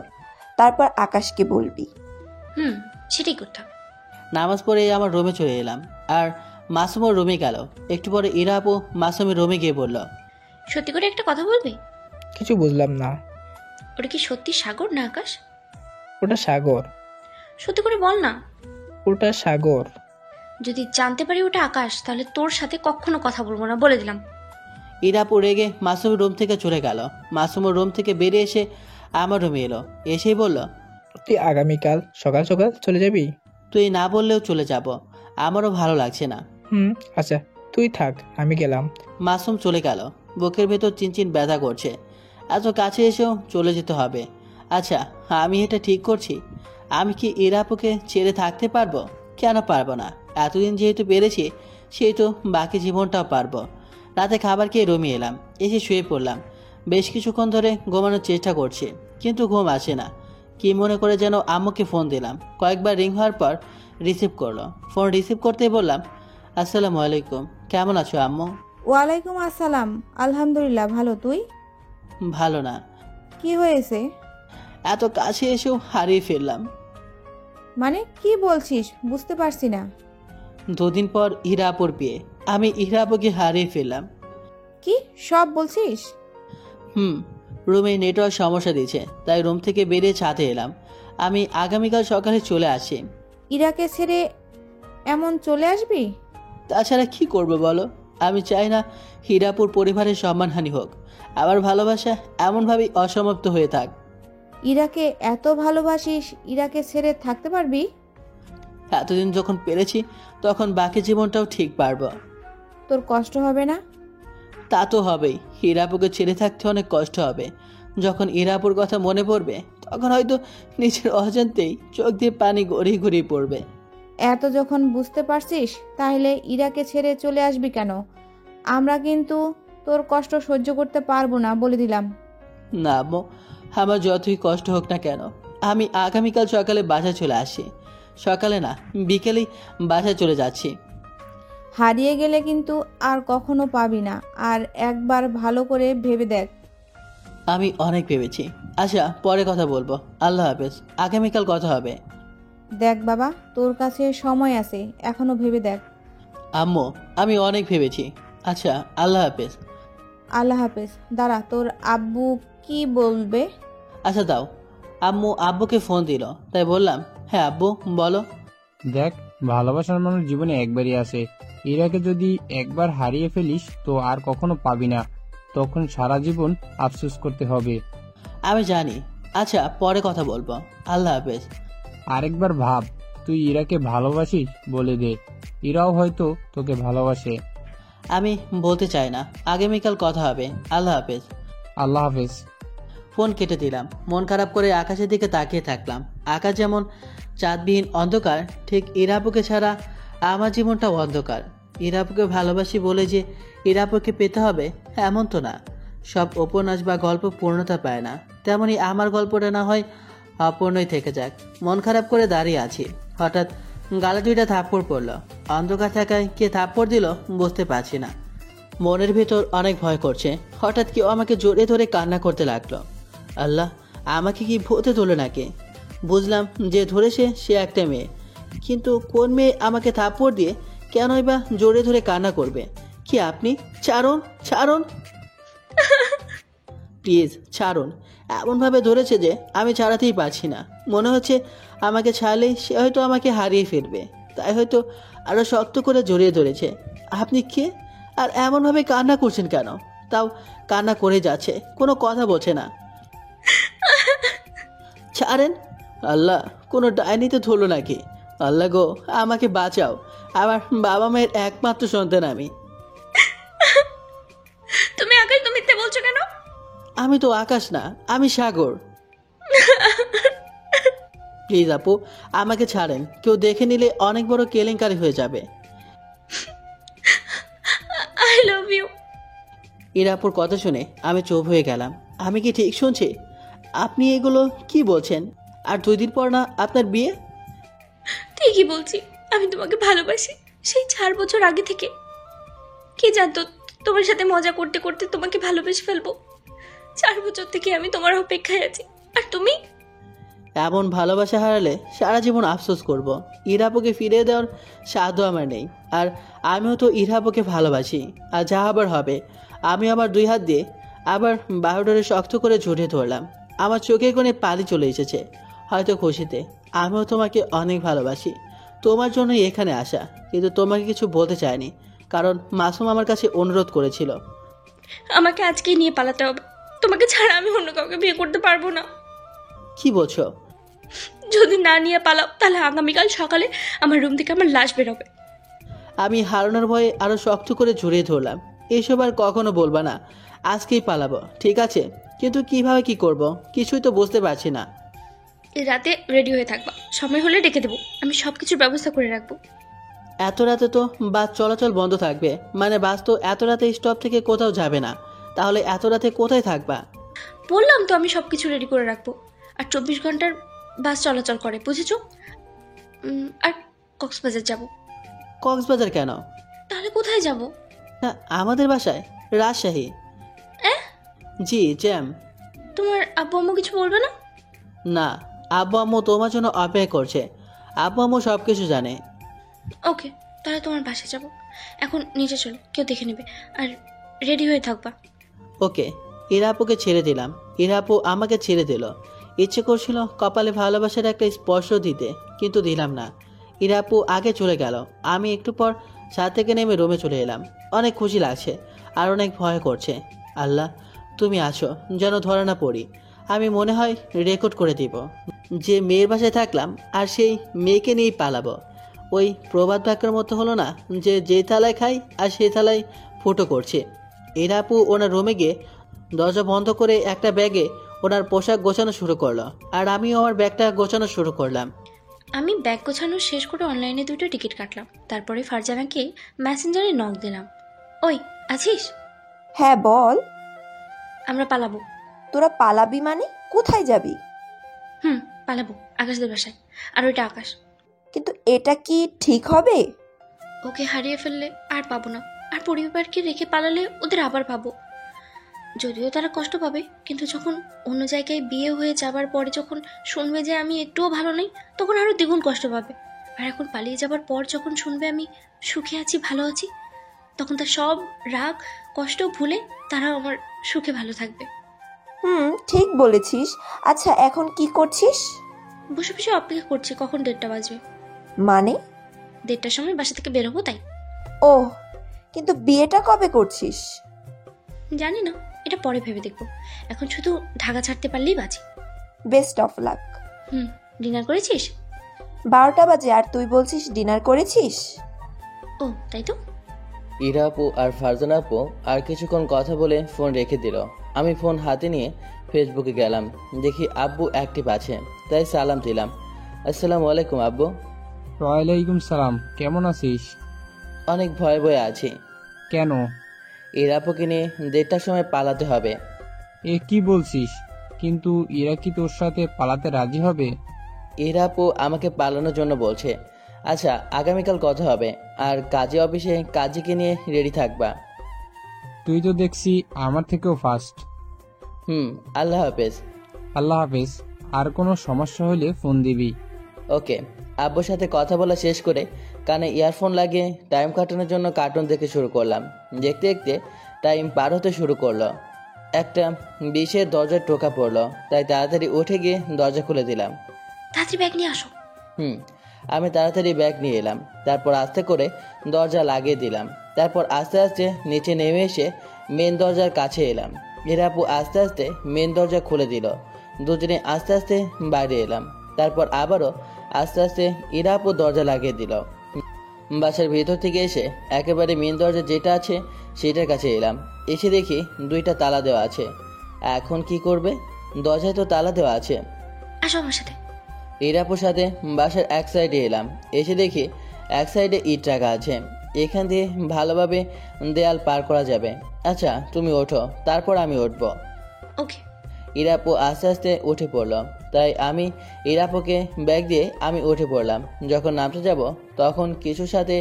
তারপর আকাশকে বলবি। সেটাই করতে হবে। নামাজ পড়ে আমার রুমে চলে এলাম। আর মাসুমও রুমে গেল। একটু পরে ইরাপু মাসুমের রুমে গিয়ে বলল, সত্যি করে একটা কথা বলবি? কিছু বুঝলাম না। ওটা কি সত্যি সাগর না আকাশ? ওটা সাগর। সত্যি করে বল না। ওটা সাগর। যদি জানতে পারি ওটা আকাশ, তাহলে তোর সাথে কখনো কথা বলবো না, বলে দিলাম। ইরাপু রেগে মাসুমের রুম থেকে চলে গেল। মাসুমের রুম থেকে বেরিয়ে এসে আমার রুমে এলো। এসেই বলল, তুই আগামীকাল সকাল সকাল চলে যাবি? তুই না বললেও চলে যাব, আমারও ভালো লাগছে না। আচ্ছা তুই থাক, আমি গেলাম। মাসুম চলে গেল। বুকের ভেতর চিনচিন ব্যথা করছে। এত কাছে এসেও চলে যেতে হবে। আচ্ছা, আমি এটা ঠিক করছি? আমি কি ইরাপুকে ছেড়ে থাকতে পারবো? কেন পারবো না? এতদিন যেহেতু পেরেছি, সেহেতু বাকি জীবনটাও পারবো। রাতে খাবার খেয়ে রুমে এলাম। এসে শুয়ে পড়লাম। বেশ কিছুক্ষণ ধরে ঘুমানোর চেষ্টা করছি, কিন্তু ঘুম আসে না। কি মনে করে যেন আম্মুকে ফোন দিলাম। কয়েকবার রিং হওয়ার পর রিসিভ করলো। ফোন রিসিভ করতেই বললাম, আসসালামু আলাইকুম, কেমন আছো আম্মু? ওয়ালাইকুম আসসালাম, আলহামদুলিল্লাহ ভালো। তুই? ভালো না। কি হয়েছে? এত কাছে এসেও হারিয়ে ফেললাম। মানে কি বলছিস? বুঝতে পারছি না। দুদিন পর ইরাপুর বিয়ে, আমি ইরাপুকে হারিয়ে ফেললাম। কি সব বলছিস? রুমে নেটওয়ার্ক সমস্যা দিচ্ছে, তাই রুম থেকে বেরিয়ে ছাদে এলাম। আমি আগামীকাল সকালে চলে আসি। ইরাকে ছেড়ে এমন চলে আসবি? তাছাড়া কি করবো বলো? আমি চাই না হীরাপুর পরিবারের সম্মানহানি হোক। আমার ভালোবাসা এমনভাবেই অসমাপ্ত হয়ে থাক। ইরাকে এত ভালোবাসিস, ইরাকে ছেড়ে থাকতে পারবি? এতদিন যখন পেরেছি, তখন বাকি জীবনটাও ঠিক পারবো। তোর কষ্ট হবে না? তা তো হবেই। হীরাপুকে ছেড়ে থাকতে অনেক কষ্ট হবে। যখন ইরাপুর কথা মনে পড়বে, তখন হয়তো নিজের অজান্তেই চোখ দিয়ে পানি গড়িয়ে গড়িয়ে পড়বে। এত যখন বুঝতে পারছিস, তাহলে ইরাকে ছেড়ে চলে আসবি কেন? আমরা কিন্তু তোর কষ্ট সহ্য করতে পারবো না, বলে দিলাম। না আম্মু, আমার যতই কষ্ট হোক না কেন, আমি আগামীকাল সকালে বাসায় চলে আসি। সকালে না, বিকেলেই বাসায় চলে যাচ্ছি। হারিয়ে গেলে কিন্তু আর কখনো পাবি না। আর একবার ভালো করে ভেবে দেখ। আমি অনেক ভেবেছি। আচ্ছা, পরে কথা বলবো। আল্লাহ হাফেজ, আগামীকাল কথা হবে। দেখ বাবা, তোর কাছে সময় আছে, এখনো ভেবে দেখ। আম্মু, আমি অনেক ভেবেছি। আচ্ছা, আল্লাহ হাফেজ। আল্লাহ হাফেজ। দাঁড়া, তোর আব্বু কি বলবে? আচ্ছা দাও। আম্মু আব্বুকে ফোন দিল, তাই বললাম, হ্যাঁ আব্বু বলো। দেখ, ভালোবাসার মানুষ জীবনে একবারই আসে। ইরাকে যদি একবার হারিয়ে ফেলিস তো আর কখনো পাবি না। তখন সারা জীবন আফসোস করতে হবে। আমি জানি। আচ্ছা, পরে কথা বলবো। আল্লাহ হাফেজ। আরেকবার ভাব, তুই ইরাকে ভালোবাসিস বলে দে। ইরাও হয়তো তোকে ভালোবাসে। আমি বলতে চাই না। আগামীকাল কথা হবে। আল্লাহ হাফেজ। আল্লাহ হাফেজ। ফোন কেটে দিলাম। মন খারাপ করে আকাশের দিকে তাকিয়ে থাকলাম। আকাশ যেমন চাঁদবিহীন অন্ধকার, ঠিক ইরাপুকে ছাড়া আমার জীবনটাও অন্ধকার। ইরাপুকে ভালোবাসি বলে যে ইরাপুকে পেতে হবে, এমন তো না। সব উপন্যাস বা গল্প পূর্ণতা পায় না, তেমনি আমার গল্পটা না হয় অপূর্ণই থেকে যাক। মন খারাপ করে দাঁড়িয়ে আছি। হঠাৎ গালে দুইটা থাপ্পড় পড়লো। অন্ধকার থাকায় কে থাপ্পড় দিল বুঝতে পারছি না। মনের ভেতর অনেক ভয় করছে। হঠাৎ কেউ আমাকে জড়িয়ে ধরে কান্না করতে লাগলো। আল্লাহ, আমাকে কি ভূতে তোলে নাকি? বুঝলাম যে ধরেছে সে একটা মেয়ে, কিন্তু কোন মেয়ে আমাকে থাপ্পড় দিয়ে কেনই বা জড়িয়ে ধরে কান্না করবে? কি আপনি? ছাড়ুন, ছাড়ুন, প্লিজ ছাড়ুন। এমনভাবে ধরেছে যে আমি ছাড়াতেই পারছি না। মনে হচ্ছে আমাকে ছাড়লেই সে হয়তো আমাকে হারিয়ে ফেলবে, তাই হয়তো আরো শক্ত করে জড়িয়ে ধরেছে। আপনি কে? আর এমনভাবে কান্না করছেন কেন? তাও কান্না করে যাচ্ছে, কোনো কথা বলছে না। ছাড়েন। আল্লাহ, কোনো ডাইনিতে ধরলো নাকি? আল্লাহ গো, আমাকে বাঁচাও। আমার বাবা মায়ের একমাত্র সন্তান আমি। তুমি আকাশ, তুমি মিথ্যে বলছো কেন? আমি তো আকাশ না, আমি সাগর। প্লিজ আপু, আমাকে ছাড়েন। কেউ দেখে নিলে অনেক বড় কেলেঙ্কারি হয়ে যাবে। I love you. ইরাপুর কথা শুনে আমি চুপ হয়ে গেলাম। আমি কি ঠিক শুনছি? আপনি এগুলো কি বলছেন? আর 2 দিন পর না আপনার বিয়ে? ঠিকই বলছি, আমি তোমাকে ভালোবাসি সেই 4 বছর আগে থেকে। কে জানতো তোমার সাথে মজা করতে করতে তোমাকে ভালোবেসে ফেলবো। 4 বছর থেকে আমি তোমার অপেক্ষায় আছি, আর তুমি? এমন ভালোবাসা হারালে সারা জীবন আফসোস করব। ইরাপুকে ফিরিয়ে দেওয়ার সাধ্য আমার নেই। আর আমিও তো ইরাপুকে ভালোবাসি। আর যা আবার হবে, আমি আমার 2 হাত দিয়ে আবার বাহুডোরে শক্ত করে জড়িয়ে ধরলাম। আমার চোখের কোণে পানি চলে এসেছে, হয়তো খুশিতে। আমিও তোমাকে অনেক ভালোবাসি। তোমার জন্যই এখানে আসা, কিন্তু তোমাকে কিছু বলতে চাইনি, কারণ মাসুম আমার কাছে অনুরোধ করেছিল। আমাকে আজকেই নিয়ে পালাতে হবে। তোমাকে ছাড়া আমি অন্য কাউকে বিয়ে করতে পারবো না। কি বলছো? যদি না নিয়ে পালাও তাহলে আগামীকাল সকালে আমার রুম থেকে আমার লাশ বেরোবে। আমি হারানোর ভয়ে আরো শক্ত করে জড়িয়ে ধরলাম। এসব আর কখনো বলবা না, আজকেই পালাবো, ঠিক আছে? কিন্তু কিভাবে কি করব কিছুই তো বুঝতে পারছি না। এই রাতে রেডি হয়ে থাকবা, সময় হলে ডেকে দেবো। আমি সবকিছুর ব্যবস্থা করে রাখবো। এত রাতে তো বাস চলাচল বন্ধ থাকবে, মানে বাস তো এত রাতে স্টপ থেকে কোথাও যাবে না, তাহলে এত রাতে কোথায় থাকবা? বললাম তো আমি সবকিছু রেডি করে রাখবো। আর 24 ঘন্টার বাস চলাচল করে, বুঝেছো? আর কক্সবাজার যাব। কক্সবাজার কেন? তাহলে কোথায় যাব? না, আমাদের বাসায়, রাজশাহী। জি জ্যাম। তোমার আব্বু আম্মু কিছু বলবে না? না, আব্বু আম্মু তোমার জন্য অপেক্ষা করছে। আব্বু আম্মু সব কিছু জানে। ওকে, তাহলে তোমার বাসায় যাব। এখন নিচে চলো, কেউ দেখে নেবে। আর রেডি হয়ে থাকবা। ওকে। ইরা আপুকে ছেড়ে দিলাম, ইরা আপু আমাকে ছেড়ে দিল। ইচ্ছে করছিল কপালে ভালোবাসার একটা স্পর্শ দিতে, কিন্তু দিলাম না। ইরা আপু আগে চলে গেল। আমি একটু পর ছাদ থেকে নেমে রুমে চলে এলাম। অনেক খুশি লাগছে আর অনেক ভয় করছে। আল্লাহ, তুমি আছো, যেন ধরে না পড়ি। আমি মনে হয় রেকর্ড করে দিব যে মেয়ের বাসায় থাকলাম আর সেই মেয়েকে নিয়েই পালাবো। ওই প্রবাদ বাক্যের মতো হলো না যে যেই থালায় খাই আর সেই থালায় ফুটো করছে। এরা আপু ওনার রুমে গিয়ে দরজা বন্ধ করে একটা ব্যাগে ওনার পোশাক গোছানো শুরু করলো, আর আমিও আমার ব্যাগটা গোছানো শুরু করলাম। আমি ব্যাগ গোছানো শেষ করে অনলাইনে 2টা টিকিট কাটলাম। তারপরে ফারজানাকে মেসেঞ্জারে নক দিলাম। ওই আছিস? হ্যাঁ বল। আমরা পালাবো। তোরা পালাবি মানে? কোথায় যাবি? পালাবো আকাশদের বাসায়। আর ওইটা আকাশ। কিন্তু এটা কি ঠিক হবে? ওকে হারিয়ে ফেললে আর পাবো না, আর পরিবারকে রেখে পালালে ওদের আবার পাবো। যদিও তারা কষ্ট পাবে, কিন্তু যখন অন্য জায়গায় বিয়ে হয়ে যাবার পরে যখন শুনবে যে আমি একটুও ভালো নেই, তখন আরো দ্বিগুণ কষ্ট পাবে। আর এখন পালিয়ে যাবার পর যখন শুনবে আমি সুখে আছি, ভালো আছি, তখন তার সব রাগ কষ্ট ভুলে তারা আমার সুখে ভালো থাকবে। ঠিক বলেছিস। আচ্ছা এখন কি করছিস? বসে বসে অপেক্ষা করছি কখন 1:30 বাজবে। মানে? 1:30টার সময় বাসা থেকে বের হবো তাই। ও, কিন্তু বিয়েটা কবে করছিস? জানি না, এটা পরে ভেবে দেখবো। এখন শুধু ঢাকা ছাড়তে পারলেই বাঁচি। Best of luck. ডিনার করেছিস? 12টা বাজে আর তুই বলছিস ডিনার করেছিস? ও তাই তো। ইরা আপু আর ফারজানা আপু আর কিছুক্ষণ কথা বলে ফোন রেখে দিল। আমি ফোন হাতে নিয়ে ফেসবুকে গেলাম, দেখি আব্বু অ্যাক্টিভ আছে, তাই সালাম দিলাম। আসসালামু আলাইকুম আব্বু। ওয়ালাইকুম সালাম, কেমন আছিস? অনেক ভয়ে ভয়ে আছি। কেন? ইরা আপুকে নিয়ে 1:30টার সময় পালাতে হবে। এ কি বলছিস? কিন্তু এরা কি তোর সাথে পালাতে রাজি হবে? ইরা আপু আমাকে পালানোর জন্য বলছে। আচ্ছা, আগামীকাল কথা হবে। আর কাজে অফিসে কাজীকে নিয়ে রেডি থাকবা। তুই তো দেখছি আমার থেকেও ফাস্ট। আল্লাহ হাফেজ। আল্লাহ হাফেজ। আর কোনো সমস্যা হলে ফোন দিবি। ওকে। আব্বুর সাথে কথা বলা শেষ করে কানে ইয়ারফোন লাগিয়ে টাইম কাটানোর জন্য কার্টুন দেখে শুরু করলাম। দেখতে দেখতে টাইম পার হতে শুরু করলো। একটা 20-এর দরজায় টোকা পড়লো, তাই তাড়াতাড়ি উঠে গিয়ে দরজা খুলে দিলাম। তাড়াতাড়ি ব্যাগ নিয়ে আসো। আমি তাড়াতাড়ি ব্যাগ নিয়ে এলাম, তারপর আস্তে করে দরজা লাগিয়ে দিলাম। তারপর আস্তে আস্তে নিচে নেমে এসে মেন দরজার কাছে এলাম। এরা আপু আস্তে আস্তে মেন দরজা খুলে দিল। দুজনে আস্তে আস্তে বাইরে এলাম। তারপর আবারও আস্তে আস্তে ইরা আপু দরজা লাগিয়ে দিল। বাসার ভিতর থেকে এসে একেবারে মেন দরজা যেটা আছে সেটার কাছে এলাম। এসে দেখি 2টা তালা দেওয়া আছে। এখন কি করবে? দরজায় তো তালা দেওয়া আছে। আসো আমার সাথে। ইরাপুর সাথে বাসার এক সাইডে এলাম। এসে দেখি এক সাইডে ইট রাখা আছে। এখান দিয়ে ভালোভাবে দেয়াল পার করা যাবে। আচ্ছা তুমি ওঠো, তারপর আমি উঠবো। ওকে। ইরাপু আস্তে আস্তে উঠে পড়ল, তাই আমি ইরাপুকে ব্যাগ দিয়ে আমি উঠে পড়লাম। যখন নামতে যাব তখন কিছুর সাথে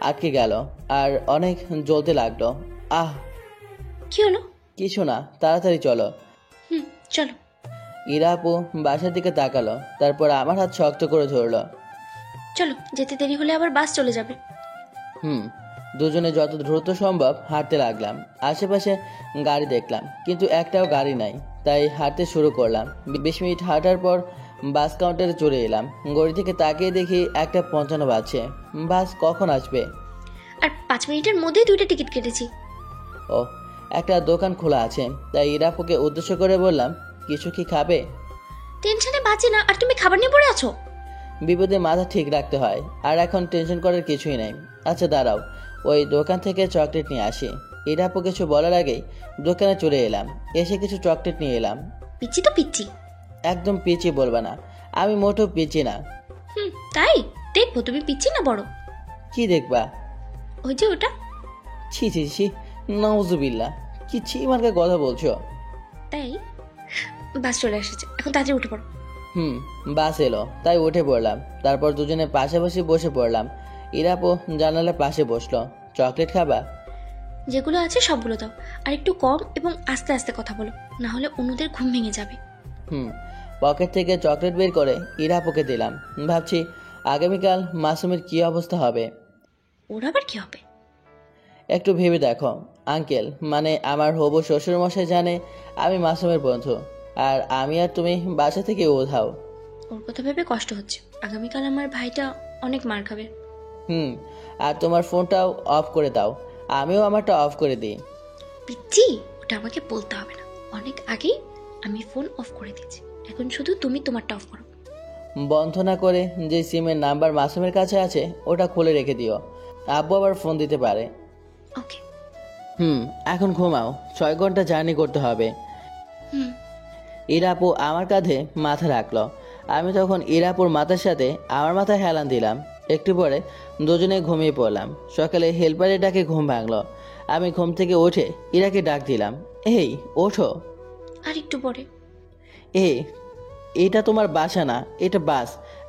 আটকে গেল আর অনেক জ্বলতে লাগলো। আহ, কি হলো? কিছু না, তাড়াতাড়ি চলো। চলো। ইরাপু বাসার দিকে তাকালো, তারপর আমার হাত শক্ত করে ধরলো। চলো, যেতে দেরি হলে আবার বাস চলে যাবে। দুজনে যত দ্রুত সম্ভব হাঁটতে লাগলাম। আশেপাশে গাড়ি দেখলাম, কিন্তু একটাও গাড়ি নাই, তাই হাঁটতে শুরু করলাম। 20 মিনিট হাঁটার পর বাস কাউন্টারে চলে এলাম। ঘড়ি থেকে তাকিয়ে দেখি 1:55 বাজছে। বাস কখন আসবে? আর 5 মিনিটের মধ্যেই 2টা টিকিট কেটেছি। ও, একটা দোকান খোলা আছে, তাই ইরাপুকে উদ্দেশ্য করে বললাম, কিছু কি খাবে? টেনশনে বাঁচি না আর তুমি খাবার নিয়ে পড়ে আছো। বিপদে মাথা ঠিক রাখতে হয়, আর এখন টেনশন করার কিছুই নেই। আচ্ছা দাঁড়াও, ওই দোকান থেকে চকলেট নিয়ে আসি। ইরাপু কিছু বলার আগেই দোকানে চলে এলাম। এসে কিছু চকলেট নিয়ে এলাম। পিচ্ছি তো পিচ্ছি। একদম পিচি বলবা না, আমি মোটেও পিচি না। তাই দেখবো তুমি পিচ্ছি না বড়। কি দেখবা? ওই যে ওটা। ছি ছি ছি, নাউজুবিল্লাহ, কি ছি মার্কা কথা বলছো? তাই বাস চলে এসেছে, এখন তাড়াতাড়ি উঠে পড়ো। বাস এলো, তাই উঠে পড়লাম। তারপর দুজনে পাশাপাশি বসে পড়লাম। ইরাপু জানালার পাশে বসলো। চকলেট খাবা? যেগুলো আছে সবগুলো দাও, আর একটু কম এবং আস্তে আস্তে কথা বলো, না হলে অন্যদের ঘুম ভেঙে যাবে। পকেট থেকে চকলেট বের করে ইরাপুকে দিলাম। ভাবছি আগামীকাল মাসুমের কি অবস্থা হবে। ওর আবার কি হবে? একটু ভেবে দেখো, আঙ্কেল মানে আমার হবু শ্বশুর মশাই জানে আমি মাসুমের বন্ধু, আর আমি আর তুমি বাসা থেকে উধাও। ওর কথা ভেবে কষ্ট হচ্ছে। আগামীকাল আমার ভাইটা অনেক মার খাবে। আর তোমার ফোনটাও অফ করে দাও, আমিও আমারটা অফ করে দিই। পিচ্ছি, ওটা আমাকে বলতে হবে না, অনেক আগেই আমি ফোন অফ করে দিয়েছি। এখন শুধু তুমি তোমারটা অফ করো। বন্ধ না করে যে সিমের নাম্বার মাসুমের কাছে আছে ওটা খুলে রেখে দিও, আব্বু আবার ফোন দিতে পারে। ওকে। এখন ঘুমাও, 6 ঘন্টা জার্নি করতে হবে। ইরাপু আমার কাঁধে মাথা রাখলো। আমি তখন ইরাপুর মাথার সাথে আমার মাথায় হেলান দিলাম। একটু পরে দুজনে ঘুমিয়ে পড়লাম। সকালে হেল্পারের ডাকে ঘুম ভাঙলো। আমি ঘুম থেকে উঠে ইরাকে ডাক দিলাম, এই ওঠো। আর একটু পরে। এটা তোমার বাসা না, এটা বাস,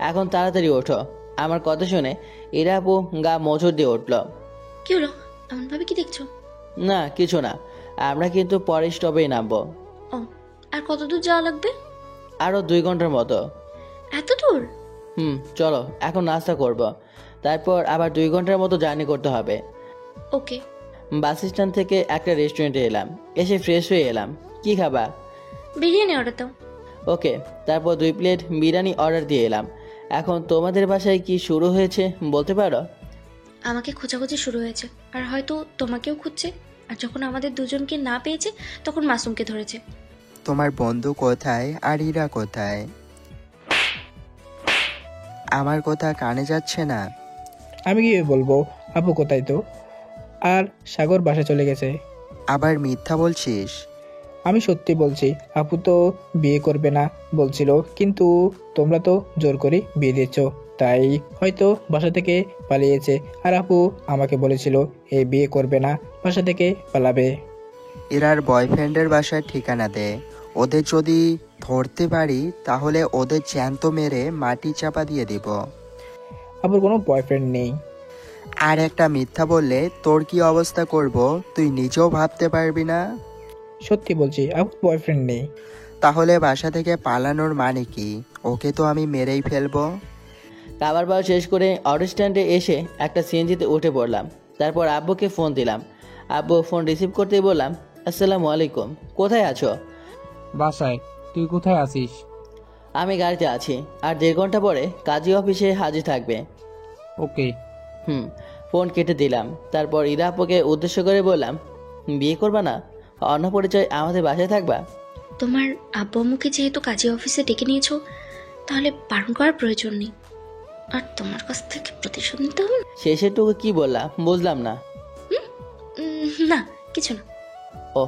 এখন তাড়াতাড়ি ওঠো। আমার কথা শুনে ইরাপু গা মোচড় দিয়ে উঠল। কি হলো, এমন ভাবে কি দেখছো? না কিছু না, আমরা কিন্তু পরের স্টপেই নামবো। ও, আর কত দূর যাওয়া লাগবে? আরো 2 ঘন্টার মতো। এত দূর? চলো এখন নাস্তা করব, তারপর আবার 2 ঘন্টার মতো জার্নি করতে হবে। ওকে। বাস স্ট্যান্ড থেকে একটা রেস্টুরেন্টে এলাম। এসে ফ্রেশ হয়ে এলাম। কি খাবা? বিরিয়ানি অর্ডার দাও। ওকে। তারপর 2 প্লেট বিরিয়ানি অর্ডার দিয়ে এলাম। এখন তোমাদের বাসায় কি শুরু হয়েছে বলতে পারো? আমাকে খোঁজাখুঁজি শুরু হয়েছে, আর হয়তো তোমাকেও খুঁজছে। আর যখন আমাদের দুজনকে না পেয়েছে তখন মাসুমকে ধরেছে। তোমার বন্ধু কোথায় আর ইরা কোথায়? আমার কথা কানে যাচ্ছে না? আমি কি বলবো, আপু কোথায় তো? আর সাগর বাসা চলে গেছে। আবার মিথ্যা বলছিস? আমি সত্যি বলছি, আপু তো বিয়ে করবে না বলছিল, কিন্তু তোমরা তো জোর করে বিয়ে দিচ্ছ, তাই হয়তো বাসা থেকে পালিয়েছে। আর আপু আমাকে বলেছিল এ বিয়ে করবে না, বাসা থেকে পালাবে। ইরার বয়ফ্রেন্ডের বাসার ঠিকানা দে, ওদের যদি ধরতে পারি তাহলে ওদের জ্যান্ত মেরে মাটি চাপা দিয়ে দিব। আপুর কোনো বয়ফ্রেন্ড নেই। আর একটা মিথ্যা বললে তোর কি অবস্থা করব তুই নিজেও ভাবতে পারবি না। সত্যি বলছি, আপুর বয়ফ্রেন্ড নেই। তাহলে বাসা থেকে পালানোর মানে কি? ওকে তো আমি মেরেই ফেলবো। খাবার পাওয়া শেষ করে অটো স্ট্যান্ডে এসে একটা সিএনজিতে উঠে পড়লাম। তারপর আব্বুকে ফোন দিলাম। আব্বু ফোন রিসিভ করতেই বললাম, আসসালামু আলাইকুম, কোথায় আছো? বাসায়। তুই কোথায় আছিস? আমি গাড়িতে আছি, আর 1.5 ঘন্টা পরে কাজী অফিসে হাজির থাকবে। ওকে। ফোন কেটে দিলাম। তারপর ইরা আপুকে উদ্দেশ্য করে বললাম, বিয়ে করবা না? অন্য পরিচয় আমাদের বাসায় থাকবা? তোমার আব্বু আম্মুকে যেহেতু কাজী অফিসে ডেকে নিয়েছো, তাহলে বারণ করার প্রয়োজন নেই। আর তোমার কাছ থেকে প্রতিশোধ নিতে হবে না। শেষেরটুকু কি বললা বুঝলাম না। না কিছু না। ও,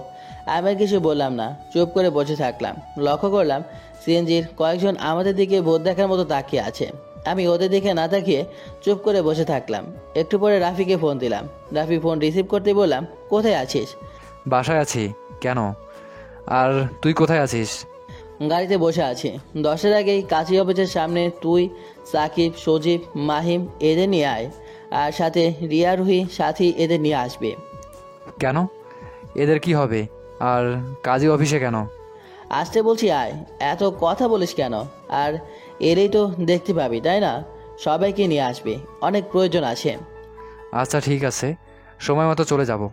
আমি কিছু বললাম না, চুপ করে বসে থাকলাম। লক্ষ্য করলাম সিএনজির কয়েকজন আমাদের দিকে ভোট দেখার মতো তাকিয়ে আছে। আমি ওদের দিকে না তাকিয়ে চুপ করে বসে থাকলাম। একটু পরে রাফিকে ফোন দিলাম। রাফি ফোন রিসিভ করতে বললাম, কোথায় আছিস? বাসায় আছি। কেন? আর তুই কোথায় আছিস? গাড়িতে বসে আছি। 10-এর আগেই কাজী অফিসের সামনে তুই, সাকিব, সজীব, মাহিম এদের নিয়ে আয়, আর সাথে রিয়া, রুহি, সাথী এদের নিয়ে আসবে। কেন? এদের কি হবে? আর কাজী অফিসে কেন? আসতে বলছি আয়, এত কথা বলিস কেন? আর এলেই তো দেখতে পাবি, তাই না? সবাইকে নিয়ে আসবে, অনেক প্রয়োজন আছে। আচ্ছা ঠিক আছে, সময় মতো চলে যাব।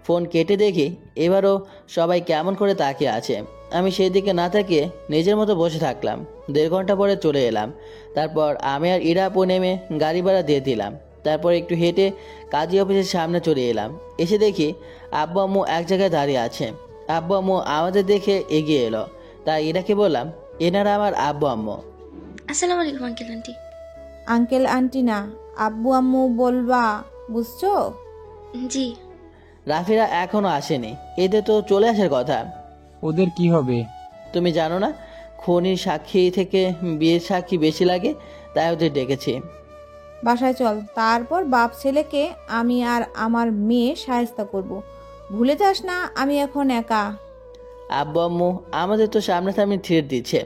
ফোন কেটে দেখি এবারও সবাই কেমন করে তাকিয়ে আছে। আমি সেই দিকে না তাকিয়ে নিজের মতো বসে থাকলাম। 1.5 ঘন্টা পরে চলে এলাম। তারপর আমি আর ইরা আপু নেমে গাড়ি ভাড়া দিয়ে দিলাম। তারপর একটু হেঁটে কাজী অফিসের সামনে চলে এলাম। এসে দেখি আব্বু আম্মু এক জায়গায় দাঁড়িয়ে আছে। আব্বু আম্মু আমাদের দেখে এগিয়ে এলো। তাই ইরাকে বললাম, এনারা আমার আব্বু আম্মু। আসসালামু আলাইকুম আঙ্কেল আন্টি। আঙ্কেল আন্টি না, আব্বু আম্মু বলবা, বুঝছো? জি। রাফিরা এখনো আসেনি, এদের তো চলে আসার কথা। ওদের কি হবে? তুমি জানো না, খুনির সাক্ষী থেকে বিয়ের সাক্ষী বেশি লাগে, তাই ওদের ডেকেছি। বাসায় চল, তারপর বাপ ছেলেকে আমি আর আমার মেয়ে সাহায্য করব। ভুলে যাস না আমি এখন একা। আব্বু আম্মু আমাদের তো সামনাসামনি থ্রেট দিচ্ছে।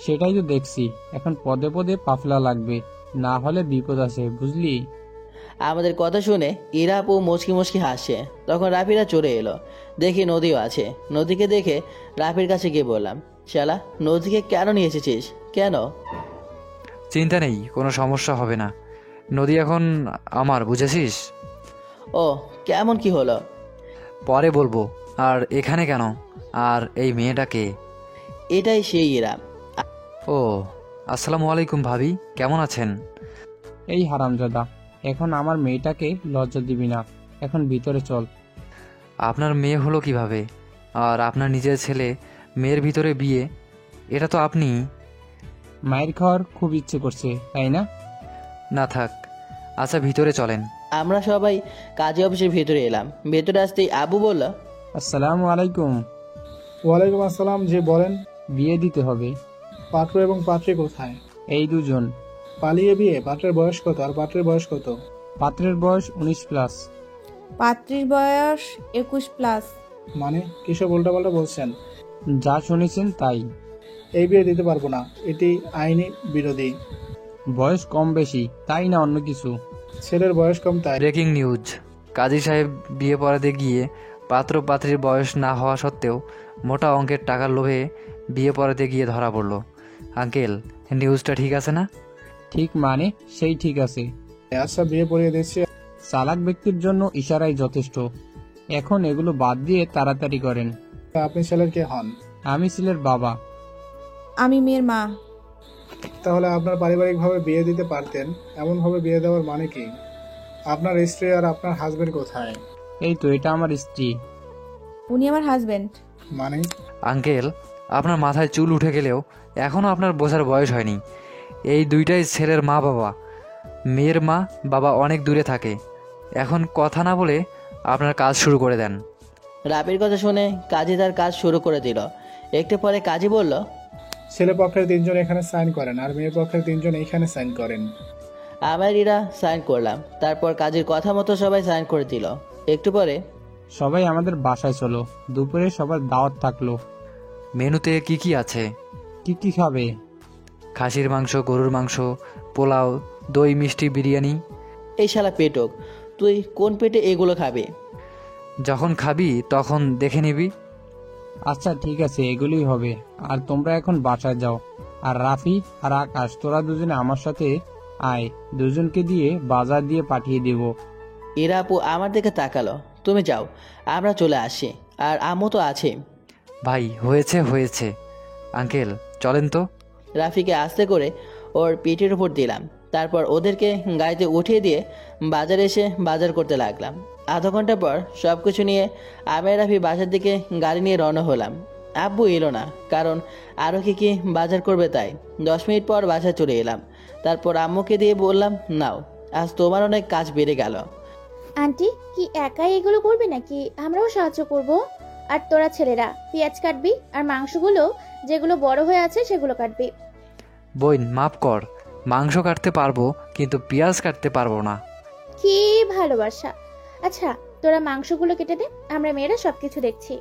সেটাই তো দেখছি, এখন পদে পদে পাফলা লাগবে, না হলে বিপদ আছে, বুঝলি? আমাদের কথা শুনে ইরা আপু মুচকি মুচকি হাসে। তখন রাফিরা চলে এলো। দেখি নদীও আছে। নদীকে দেখে রাফির কাছে গিয়ে বললাম, শালা নদীকে কেন নিয়ে এসেছিস? কেন? চিন্তা নেই, কোনো সমস্যা হবে না। নদী এখন আমার, বুঝেছিস? ও, কেমন কি হলো? পরে বলবো। আর এখানে কেন? আর এই মেয়েটাকে? এটাই সেই ইরা। ও, আসসালামু আলাইকুম ভাবি, কেমন আছেন? এই হারামজাদা, এখন আমার মেয়েটাকে লজ্জা দিবি না, এখন ভিতরে চল। আপনার মেয়ে হলো কিভাবে? আর আপনার নিজের ছেলে, মেয়ের ভিতরে বিয়ে, এটা তো আপনি। মায়ের খাওয়ার খুব ইচ্ছে করছে, তাই না? না থাক, আচ্ছা ভিতরে চলেন। আমরা সবাই কাজী অফিসের ভেতরে এলাম। ভেতরে আসতেই আবু বলল, আসসালামু আলাইকুম। ওয়ালাইকুম আসসালাম, জি বলেন। বিয়ে দিতে হবে। পাত্র এবং পাত্রী কোথায়? এই দুজন। পালিয়ে বিয়ে? পাত্রের বয়স কত আর পাত্রের বয়স কত? পাত্রের বয়স 19+। পাত্রীর বয়স 21+। মানে কিসব উল্টাপাল্টা বলছেন? যা শুনেছেন তাই। এই বিয়ে দিতে পারবো না, এটি আইনি বিরোধী। বয়স কম বেশি তাই না অন্য কিছু? ছেলের বয়স কম তাই। ব্রেকিং নিউজ, কাজী সাহেব বিয়ে পড়াতে গিয়ে পাত্র পাত্রীর বয়স না হওয়া সত্ত্বেও মোটা অঙ্কের টাকার লোভে বিয়ে পড়াতে গিয়ে ধরা পড়ল। আঙ্কেল, নিউজটা ঠিক আছে না? ঠিক মানে সেই ঠিক আছে। আচ্ছা, বিয়ে পড়িয়ে দিচ্ছি। চালাক ব্যক্তির জন্য ইশারাই যথেষ্ট। এখন এগুলো বাদ দিয়ে তাড়াতাড়ি করেন। আপনি ছেলের কে হন? আমি ছেলের বাবা। আমি মেয়ের মা। তাহলে আপনার পারিবারিকভাবে বিয়ে দিতে পারতেন, এমনভাবে বিয়ে দেওয়ার মানে কি? আপনার স্ত্রী আর আপনার হাজবেন্ড কোথায়? এই তো, এটা আমার স্ত্রী। উনি আমার হাজবেন্ড। মানে? আঙ্কেল, আপনার মাথায় চুল উঠে গেলেও এখনও আপনার বোঝার বয়স হয়নি। এই দুইটাই ছেলের মা বাবা। মেয়ের মা বাবা অনেক দূরে থাকে। এখন কথা না বলে আপনার কাজ শুরু করে দেন। রাবির কথা শুনে কাজী তার কাজ শুরু করে দিল। একটু পরে কাজী বলল, ছেলে পক্ষের 3 জন এখানে সাইন করেন আর মেয়ের পক্ষের 3 জন এখানে সাইন করেন। আমার ইরা সাইন করলাম। তারপর কাজীর কথা মতো সবাই সাইন করে দিল। একটু পরে, সবাই আমাদের বাসায় চলো, দুপুরে সবার দাওয়াত থাকলো। মেনুতে কি কি আছে? কি কি খাবে? খাসির মাংস, গরুর মাংস, পোলাও, দই, মিষ্টি, বিরিয়ানি। এই শালা পেটক, তুই কোন পেটে এগুলো খাবি? যখন খাবি তখন দেখে নিবি। আচ্ছা ঠিক আছে, এগুলোই হবে। আর তোমরা এখন বাসায় যাও। আর রাফি আর আকাশ, তোরা দুজনে আমার সাথে আয়, দুজনকে দিয়ে বাজার দিয়ে পাঠিয়ে দেব। ইরা আপু আমার দিকে তাকালো, তুমি যাও, আমরা চলে আসি। আর আম্মু তো আছে। ভাই, হয়েছে হয়েছে। আঙ্কেল, চলেন তো। রাফিকে আস্তে করে ওর পিঠের উপর দিলাম। তারপর ওদেরকে গাড়িতে উঠিয়ে দিয়ে বাজারে এসে বাজার করতে লাগলাম। আধা ঘন্টা পর সব কিছু নিয়ে আমি আর রাফি বাসার দিকে গাড়ি নিয়ে রওনা হলাম। আব্বু এলো না, কারণ আরও কি বাজার করবে তাই। 10 মিনিট পর বাসায় চলে এলাম। তারপর আম্মুকে দিয়ে বললাম, নাও, আজ তোমার অনেক কাজ বেড়ে গেল। আন্টি কি একাই এগুলো করবে নাকি আমরাও সাহায্য করব? আর তোরা ছেলেরা পেঁয়াজ কাটবি আর মাংসগুলো যেগুলো বড় হয়ে আছে সেগুলো কাটবি। বোন, মাফ কর, মাংস কাটতে পারবো কিন্তু পেঁয়াজ কাটতে পারবো না। কি ভালোবাসা! আচ্ছা, তোরা মাংসগুলো কেটে দে, আমরা মেয়েরা সবকিছু দেখছি।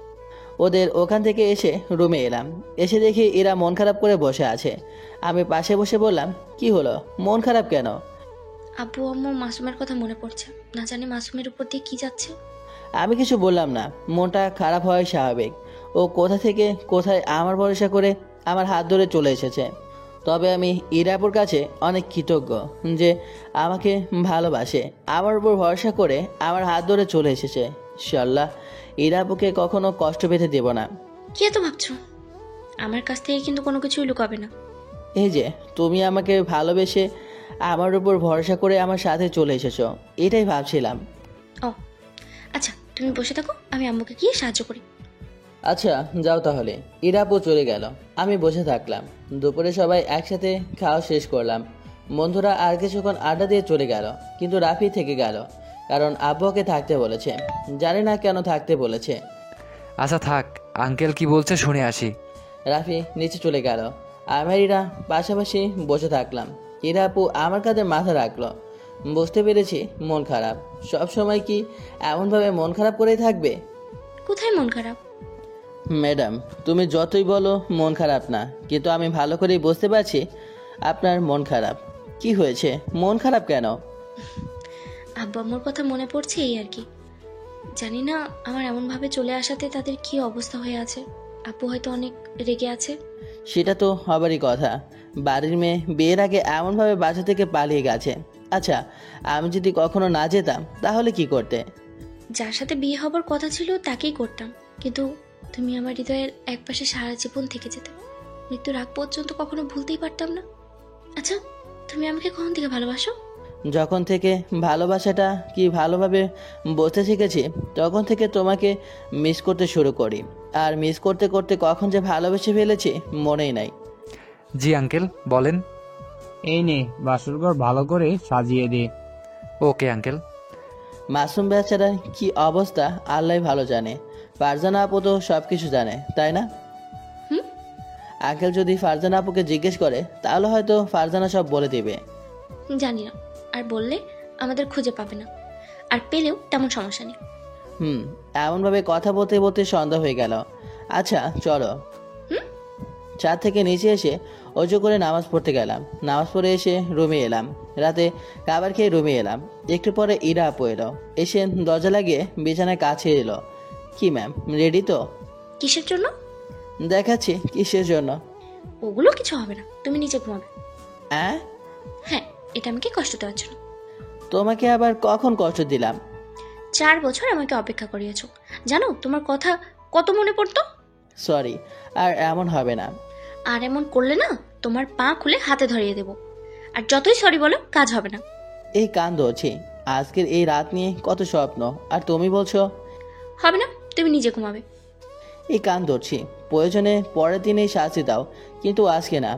ওদের ওখান থেকে এসে রুমে এলাম। এসে দেখি এরা মন খারাপ করে বসে আছে। আমি পাশে বসে বললাম, কি হলো, মন খারাপ কেন? আব্বু আম্মু মাসুমের কথা মনে পড়ছে, না জানি মাসুমের উপর দিয়ে কি যাচ্ছে। আমি কিছু বললাম না, মনটা খারাপ হওয়াই স্বাভাবিক। ও কোথা থেকে কোথায় আমার ভরসা করে আমার হাত ধরে চলে এসেছে। তবে আমি ইরাপুর কাছে অনেক কৃতজ্ঞ যে আমাকে ভালোবাসে, আমার উপর ভরসা করে আমার হাত ধরে চলে এসেছে। ইনশাআল্লাহ ইরাপুকে কখনো কষ্ট পেতে দেব না। কি এত ভাবছো? আমার কাছ থেকে কিন্তু কোনো কিছুই লুকাবে না। এই যে তুমি আমাকে ভালোবেসে আমার উপর ভরসা করে আমার সাথে চলে এসেছো, এটাই ভাবছিলাম। ও আচ্ছা, তুমি বসে থাকো, আমি আম্মুকে গিয়ে সাহায্য করি। আচ্ছা যাও তাহলে। ইরাপু চলে গেল, আমি বসে থাকলাম। দুপুরে সবাই একসাথে খাওয়া শেষ করলাম। বন্ধুরা আর কিছুক্ষণ আড্ডা দিয়ে চলে গেল, কিন্তু রাফি থেকে গেল, কারণ আব্বুকে থাকতে বলেছে। জানি না কেন থাকতে বলেছে। আচ্ছা থাক, আঙ্কেল কি বলছে শুনে আসি। রাফি নিচে চলে গেল, আমার ইরা পাশাপাশি বসে থাকলাম। ইরাপু আমার কাঁধে মাথা রাখলো। বুঝতে পেরেছি মন খারাপ। সব সময় কি এমনভাবে মন খারাপ করেই থাকবে? কোথায় মন খারাপ? ম্যাডাম, তুমি যতই বলো মন খারাপ না, কিন্তু আমি ভালো করেই বুঝতে পারছি আপনার মন খারাপ। কি হয়েছে, মন খারাপ কেন? আব্বু আম্মুর কথা মনে পড়ছে, এই আর কি। জানি না আমার এমনভাবে চলে আসাতে তাদের কি অবস্থা হয়ে আছে। আব্বু হয়তো অনেক রেগে আছে। সেটা তো হবারই কথা। বাড়ির মেয়ে বিয়ের আগে এমনভাবে বাসা থেকে পালিয়ে গেছে। আচ্ছা, আমি যদি কখনো না যেতাম তাহলে কি করতে? যার সাথে বিয়ে হবার কথা ছিল তাকেই করতাম, কিন্তু তুমি আমার হৃদয়ের একপাশে সারা জীবন থেকে যেতে। মৃত্যুর আগ পর্যন্ত কখনো ভুলতেই পারতাম না। আচ্ছা, তুমি আমাকে কখন থেকে ভালোবাসো? যখন থেকে ভালোবাসাটা কি ভালোভাবে বুঝতে শিখেছি, তখন থেকে তোমাকে মিস করতে শুরু করি। আর মিস করতে করতে কখন যে ভালোবেসে ফেলেছি মনেই নাই। জি আঙ্কেল বলেন। এই নে বাসরঘর ভালো করে সাজিয়ে দে। Okay uncle. মাসুম বেচারা কি অবস্থা আল্লাহ ভালো জানে। ফারজানা আপু তো সব কিছু জানে, তাই না? আঙ্কেল যদি ফারজানা আপুকে জিজ্ঞেস করে তাহলে হয়তো ফারজানা সব বলে দিবে। জানি না, আর বললে আমাদের খুঁজে পাবে না, আর পেলেও তেমন সমস্যা নেই। এমনভাবে কথা বলতে বলতে সন্ধ্যা হয়ে গেল। আচ্ছা চলো। ছাদ থেকে নিচে এসে অজু করে নামাজ পড়তে গেলাম। নামাজ পড়ে এসে রুমে এলাম। রাতে খাবার খেয়ে রুমে এলাম। একটু পরে ইরা আপু এলো। এসে দরজা লাগিয়ে বিছানায় কাছে এলো। কি ম্যাম, রেডি তো? কিসের জন্য? দেখাচ্ছি কিসের জন্য। ওগুলো কিছু হবে না, তুমি নিচে ঘুমাবে। হ্যাঁ, এটা আমাকে কষ্ট দেওয়ার জন্য। তোমাকে আবার কখন কষ্ট দিলাম? 4 বছর আমাকে অপেক্ষা করিয়েছো। জানো তোমার কথা কত মনে পড়তো। সরি, আর এমন হবে না। আর এমন করলে না তোমার পা খুলে হাতে ধরিয়ে দেব। আর যতই সরি বলো কাজ হবে না। এই কান ধরছি, আজকের এই রাত নিয়ে কত স্বপ্ন, আর তুমি বলছো হবে না, তুমি নিজে ঘুমাবে। এই কান ধরছি, প্রয়োজনে পরের দিনেই শাস্তি দাও, কিন্তু আজকে না।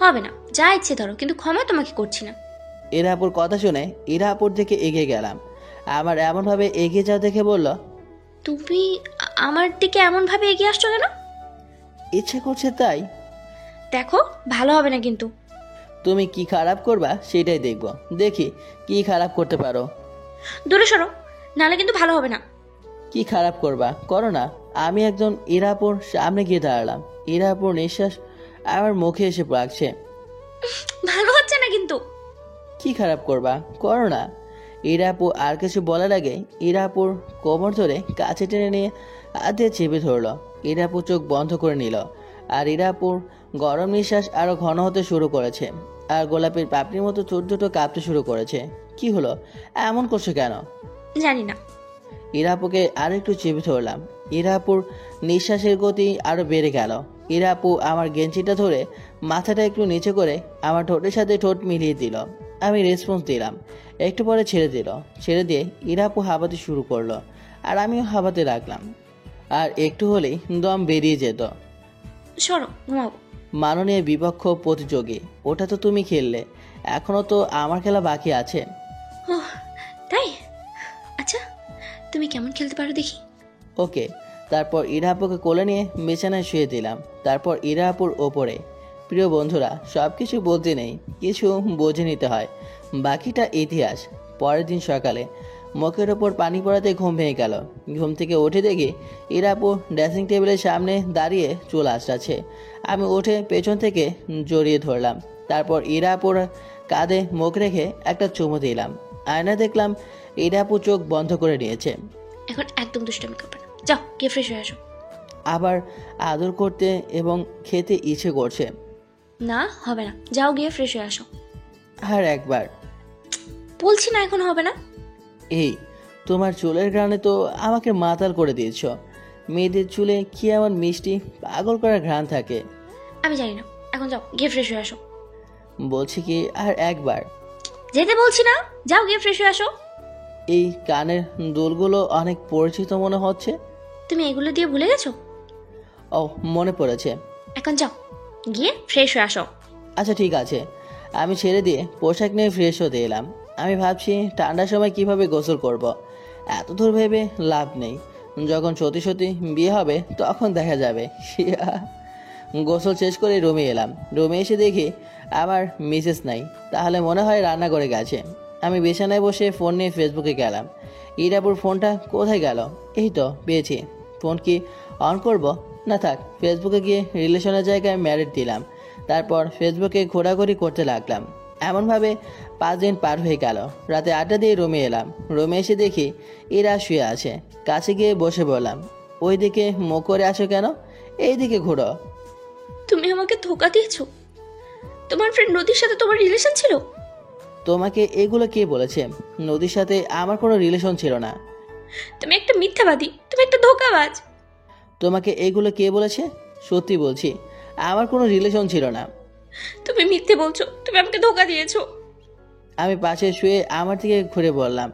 হবে না, যা ইচ্ছে ধরো, কিন্তু ক্ষমা তোমাকে করছি না। ইরাপুর কথা শুনে ইরাপুর দিকে এগিয়ে গেলাম। আমার এমনভাবে এগিয়ে যাওয়া দেখে বলল, তুমি আমার দিকে এমন ভাবে এগিয়ে আসছো কেন? ইচ্ছে করছে তাই। দেখো ভালো হবে না কিন্তু। তুমি কি খারাপ করবা সেটাই দেখব, দেখি কি খারাপ করতে পারো। দূরে সরো, নালে কিন্তু ভালো হবে না। কি খারাপ করবা, করো না। আমি একজন ইরাপুর সামনে গিয়ে দাঁড়ালাম। ইরাপুর নিঃশ্বাস আমার মুখে এসে লাগছে। ভালো হচ্ছে না কিন্তু। কি খারাপ করবা, করো না। ইরাপু আর কিছু বলার আগে ইরাপুর কোমর ধরে কাছে টেনে নিয়ে হাত দিয়ে চেপে ধরল। ইরাপু চোখ বন্ধ করে নিল, আর ইরাপুর গরম নিঃশ্বাস আরো ঘন হতে শুরু করেছে, আর গোলাপের পাপড়ির মতো ছোট ছোট কাঁপতে শুরু করেছে। কি হলো, এমন করছো কেন? জানি না। ইরাপুকে আর একটু চেপে ধরলাম। ইরাপুর নিঃশ্বাসের গতি আরো বেড়ে গেল। ইরাপু আমার গেঞ্জিটা ধরে মাথাটা একটু নিচে করে আমার ঠোঁটের সাথে ঠোঁট মিলিয়ে দিল। আমি রেসপন্স দিলাম। একটু পরে ছেড়ে দিল। ছেড়ে দিয়ে ইরাপু হাবাতে শুরু করলো, আর আমিও হাবাতে লাগলাম। আর একটু হলেই দম বেরিয়ে যেত। সরো, ঘুমাবো। মাননীয় বিপক্ষ প্রতিযোগী, ওটা তো তুমি খেললে, এখনো তো আমার খেলা বাকি আছে। তাই? আচ্ছা, তুমি কেমন খেলতে পারো দেখি। ওকে। তারপর ইরাপুকে কোলে নিয়ে বিছানায় শুয়ে দিলাম। তারপর ইরাপুর ওপরে। প্রিয় বন্ধুরা, সব কিছু বলতে নেই, কিছু বুঝে নিতে হয়, বাকিটা ইতিহাস। পরের দিন সকালে মুখের ওপর পানি পড়াতে ঘুম ভেঙে গেল। ঘুম থেকে উঠে দেখি ইরাপু ড্রেসিং টেবিলের সামনে দাঁড়িয়ে চুল আঁচড়াচ্ছে। আমি উঠে পেছন থেকে জড়িয়ে ধরলাম। তারপর ইরাপুর কাঁধে মুখ রেখে একটা চুমু দিলাম। আয়না দেখলাম ইরাপু চোখ বন্ধ করে নিয়েছে। এখন একদম দুষ্টামি করবে না, যাও গিয়ে ফ্রেশ হয়ে আসো। আবার আদর করতে এবং খেতে ইচ্ছে করছে। না হবে না, যাও গিয়ে ফ্রেশ হয়ে আসো। আর একবার বলছি না, এখন হবে না। এই তোমার চুলের ঘ্রাণে তো আমাকে মাতাল করে দিয়েছ। মেয়েদের চুলে কি এমন মিষ্টি পাগল করার ঘ্রাণ থাকে? আমি জানি না, এখন যাও গিয়ে ফ্রেশ হয়ে আসো। বলছি কি আর একবার। যেতে বলছি না, যাও গিয়ে ফ্রেশ হয়ে আসো। এই কানের দুলগুলো অনেক পরিচিত মনে হচ্ছে। তুমি এগুলো দিয়ে ভুলে গেছো? ও, মনে পড়েছে। এখন যাও গিয়ে ফ্রেশ হয়ে আসো। আচ্ছা ঠিক আছে। আমি ছেড়ে দিয়ে পোশাক নিয়ে ফ্রেশ হতে এলাম। আমি ভাবছি ঠান্ডার সময় কিভাবে গোসল করব। এত দূর ভেবে লাভ নেই, যখন সত্যি সত্যি বিয়ে হবে তখন দেখা যাবে। গোসল শেষ করে রুমে এলাম। রুমে এসে দেখি আমার মিসেস নাই, তাহলে মনে হয় রান্না করে গেছে। আমি বিছানায় বসে ফোন নিয়ে ফেসবুকে গেলাম। ইরাপুর ফোনটা কোথায় গেল? এই তো পেয়েছি। ফোন কি অন করব? না থাক, ফেসবুকে গিয়ে রিলেশনের জায়গায় ম্যারিড দিলাম। তারপর ফেসবুকে ঘোরাঘুরি করতে লাগলাম। এমনভাবে 5 দিন পার হয়ে গেল। রাতে 8টা দিয়ে রুমে এলাম। রুমে এসে দেখি ইরা শুয়ে আছে। কাছে গিয়ে বসে বললাম, ওই দিকে মুখ করে আছো কেন? এই দিকে ঘুরো। তুমি আমাকে ধোকা দিয়েছো। তোমার ফ্রেন্ড নদীর সাথে তোমার রিলেশন ছিল? তোমাকে এগুলো কে বলেছে? নদীর সাথে আমার কোনো রিলেশন ছিল না। তুমি একটা মিথ্যাবাদী, তুমি একটা ধোকাবাজ। তোমাকে এগুলো কে বলেছে? সত্যি বলছি, আমার কোনো রিলেশন ছিল না। তুমি মিথ্যে বলছো, তুমি আমাকে ধোকা দিয়েছো। আমি পাশে শুয়ে আমার দিকে ঘুরে বললাম,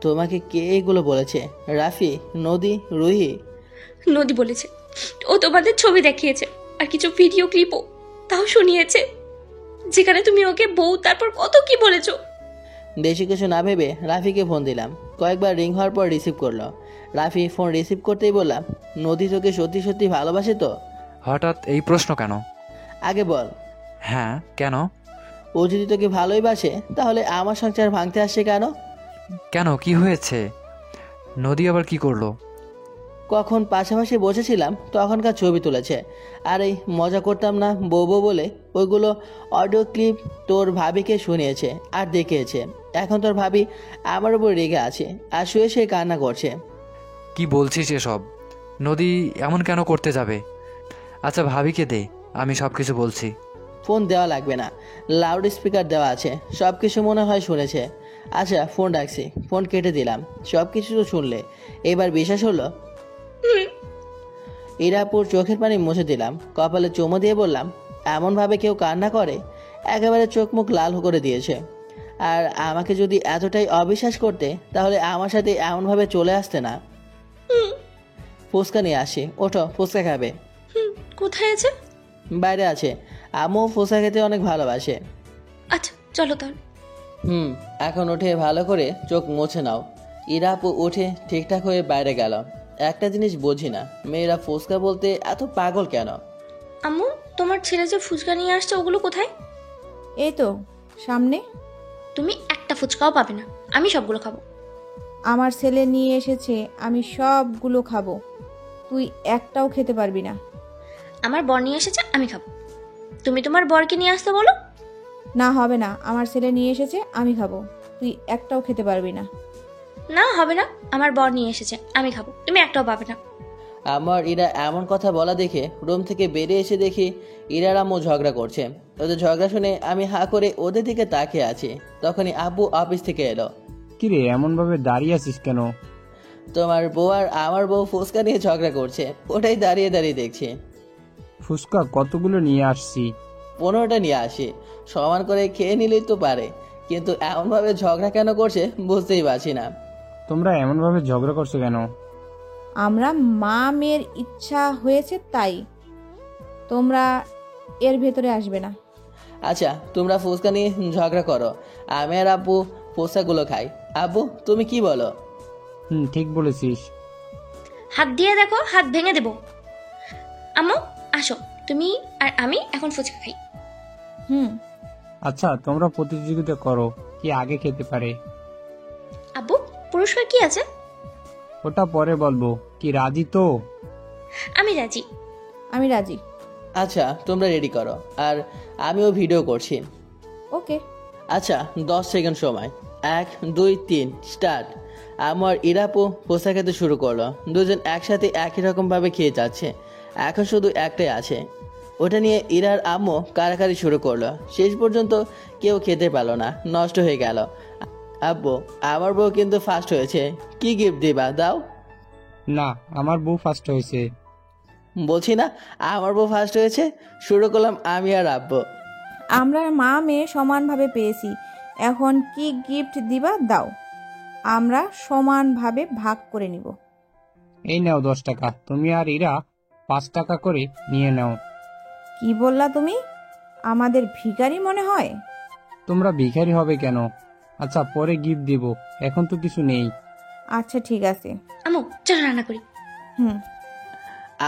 তোমাকে কে এগুলো বলেছে? রাফি, নদী, রুহি? নদী বলেছে। ও তোমাদের ছবি দেখিয়েছে আর কিছু ভিডিও ক্লিপও তাও শুনিয়েছে, যেখানে তুমি ওকে বউ তারপর কত কি বলেছো। বেশি কিছু না ভেবে রাফিকে ফোন দিলাম। কয়েকবার রিং হওয়ার পর রিসিভ করলো। রাফি ফোন রিসিভ করতেই বললাম, নদী তোকে সত্যি সত্যি ভালোবাসে তো? হঠাৎ এই প্রশ্ন কেন? আগে বল। হ্যাঁ, কেন? ও যদি তোকে ভালোই বাসে তাহলে আমার সংসার ভাঙতে আসছে কেন? কেন, কি হয়েছে? নদী আবার কি করলো? কখন পাশাপাশি বসেছিলাম তখনকার ছবি তুলেছে। আর এই মজা করতাম না বউ বউ বলে, ওইগুলো অডিও ক্লিপ তোর ভাবিকে শুনিয়েছে আর দেখিয়েছে। এখন তোর ভাবি আমার উপর রেগে আছে আর শুয়ে শুয়ে কান্না করছে। কি বলছিস এসব? নদী এমন কেন করতে যাবে? আচ্ছা ভাবিকে দে, আমি সব কিছু বলছি। ফোন দেওয়া লাগবে না, লাউড স্পিকার দেওয়া আছে, সব কিছু মনে হয় শুনেছে। আচ্ছা ফোন রাখছি। ফোন কেটে দিলাম। সব কিছু তো শুনলে, এবার বিশ্বাস হলো? ইরাপুর চোখের পানি মুছে দিলাম। কপালে চুমো দিয়ে বললাম, এমনভাবে কেউ কান্না করে? একেবারে চোখ মুখ লাল করে দিয়েছে। আর আমাকে যদি এতটাই অবিশ্বাস করতে তাহলে আমার সাথে এমনভাবে চলে আসতে না। ফুচকা নিয়ে আসি, ওঠো ফুচকা খাবে। কোথায় আছে? বাইরে আছে। আম্মু ফুচকা খেতে অনেক ভালোবাসে। আচ্ছা চলো তাহলে। এখন উঠে ভালো করে চোখ মুছে নাও। ইরাপু উঠে ঠিকঠাক হয়ে বাইরে গেল। একটা জিনিস বুঝি না, মেয়েরা ফুচকা বলতে এত পাগল কেন? আম্মু, তোমার ছেলে যে ফুচকা নিয়ে আসছে ওগুলো কোথায়? এই তো সামনে। তুমি একটা ফুচকাও পাবে না, আমি সবগুলো খাবো। আমার ছেলে নিয়ে এসেছে, আমি সবগুলো খাবো, তুই একটাও খেতে পারবি না। আমার বর নিয়ে এসেছে, আমি খাবো। তুমি তোমার বরকে নিয়ে আসতে বলো। না হবে না, আমার ছেলে নিয়ে এসেছে, আমি খাবো, তুই একটাও খেতে পারবি না। না হবে না, আমার বর নিয়ে এসেছে, আমি খাবো, তুমি একটাও পাবে না। আমার ইরা এমন কথা বলা দেখে রুম থেকে বেরিয়ে এসে দেখি ইরার আম্মু ঝগড়া করছে। ওদের ঝগড়া শুনে আমি হা করে ওদের দিকে তাকিয়ে আছি। তখনই আব্বু অফিস থেকে এলো। কিরে এমন ভাবে দাঁড়িয়ে আছিস কেন? তোমার বউ আর আমার বউ ফুচকা নিয়ে ঝগড়া করছে, ওটাই দাঁড়িয়ে দাঁড়িয়ে দেখছি। ফুচকা কতগুলো নিয়ে আসছি? 15টা নিয়ে আসি, সমান করে খেয়ে নিলেই তো পারে, কিন্তু এমনভাবে ঝগড়া কেন করছে বুঝতেই পারছি না। তোমরা এমন ভাবে ঝগড়া করছো কেন? আমরা মা মেয়ের ইচ্ছা হয়েছে তাই, তোমরা এর ভেতরে আসবে না। আচ্ছা তোমরা ফুচকা নিয়ে ঝগড়া করো, আমি আর আব্বু ফুচকাগুলো খাই। আব্বু তুমি কি বলো? ঠিক বলেছিস। হাত দিয়ে দেখো, হাত ভেঙে দেবো। আম্মু আসো, তুমি আর আমি এখন ফুচকা খাই। আচ্ছা তোমরা প্রতিযোগিতা করো, কি আগে খেতে পারে। আব্বু পুরস্কার কি আছে? ওটা পরে বলবো, কি রাজি তো? আমি রাজি। আমি রাজি। আচ্ছা তোমরা রেডি করো, আর আমিও ভিডিও করছি। ওকে। আচ্ছা 10 সেকেন্ড সময়। 1 2 3 স্টার্ট। আমার ইরাপু পোষা খেতে শুরু করলো। দুজন একসাথে একই রকম ভাবে খেয়ে যাচ্ছে। এখন শুধু একটাই আছে, ওটা নিয়ে ইরার আম্মু কারাকারি শুরু করলো। শেষ পর্যন্ত কেউ খেতে পারলো না, নষ্ট হয়ে গেল। আব্বু আমার বউ কিন্তু ফার্স্ট হয়েছে, কি গিফট দিবা দাও? না, আমার বউ ফার্স্ট হয়েছে। বলছি না আমার বউ ফার্স্ট হয়েছে। শুরু করলাম আমি আর আব্বু। আমরা মা মেয়ে সমানভাবে পেয়েছি, এখন কি গিফট দিবা দাও, আমরা সমানভাবে ভাগ করে নিব। এই নাও 10 টাকা, তুমি আর ইরা 5 টাকা করে নিয়ে নাও। কি বললা তুমি? আমাদের ভিখারি মনে হয়? তোমরা ভিখারি হবে কেন? আচ্ছা পরে গিফট দিব, এখন তো কিছু নেই। আচ্ছা ঠিক আছে। আম্মু চল রান্না করি। হুম।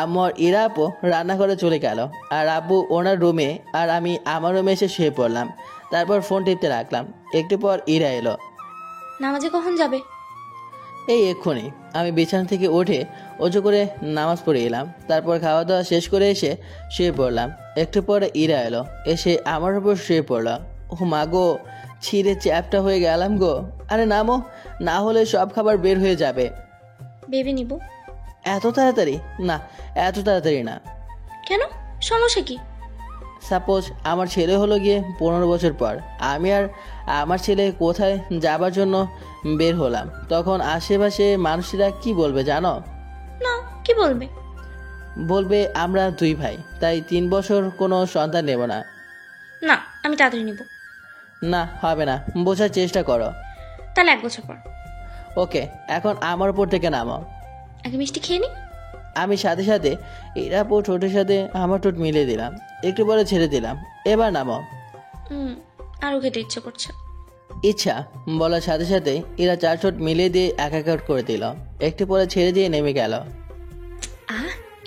আম্মু আর ইরা আপু রান্না করে চলে গেল, আর আব্বু ওনার রুমে আর আমি আমার রুমে এসে শুয়ে পড়লাম। তারপর ফোন টিপতে রাখলাম। একটু পর ইরা এলো। নামাজে কখন যাবে? এই এক্ষুনি। আমি বিছানা থেকে উঠে অজু করে নামাজ পড়ে এলাম। তারপর খাওয়া দাওয়া শেষ করে এসে শুয়ে পড়লাম। একটু পরে ইরা এলো, এসে আমার উপর শুয়ে পড়ল। ও মা গো, ছিঁড়ে চ্যাপটা হয়ে গেলাম গো। আরে নামো, না হলে সব খাবার বের হয়ে যাবে। বেবি নিব। এত তাড়াতাড়ি না, এত তাড়াতাড়ি না। কেন, সমস্যা কি? সাপোজ আমার ছেলে হলো গিয়ে 15 বছর পর, আমি আর আমার ছেলে কোথায় যাবার জন্য বের হলাম, তখন আশেপাশে মানুষেরা কি বলবে জানো? না, কি বলবে? বলবে আমরা 2 ভাই, তাই 3 বছর কোনো সন্তান নেব না। না, আমি তাড়াতাড়ি নিব। না হবে না, বোঝার চেষ্টা করো। তাহলে 1 বছর পর। ওকে, এখন আমার উপর থেকে নামো। আগে মিষ্টি খেয়ে নি। আমি সাথে সাথে এরা পো ঠোঁটের সাথে আমার ঠোঁট মিলিয়ে দিলাম। একটু পরে ছেড়ে দিলাম। এবার নামো। আরও খেতে ইচ্ছে করছে। ইচ্ছা বলার সাথে সাথে এরা 4 ঠোঁট মিলিয়ে দিয়ে একাকার করে দিল। একটু পরে ছেড়ে দিয়ে নেমে গেল।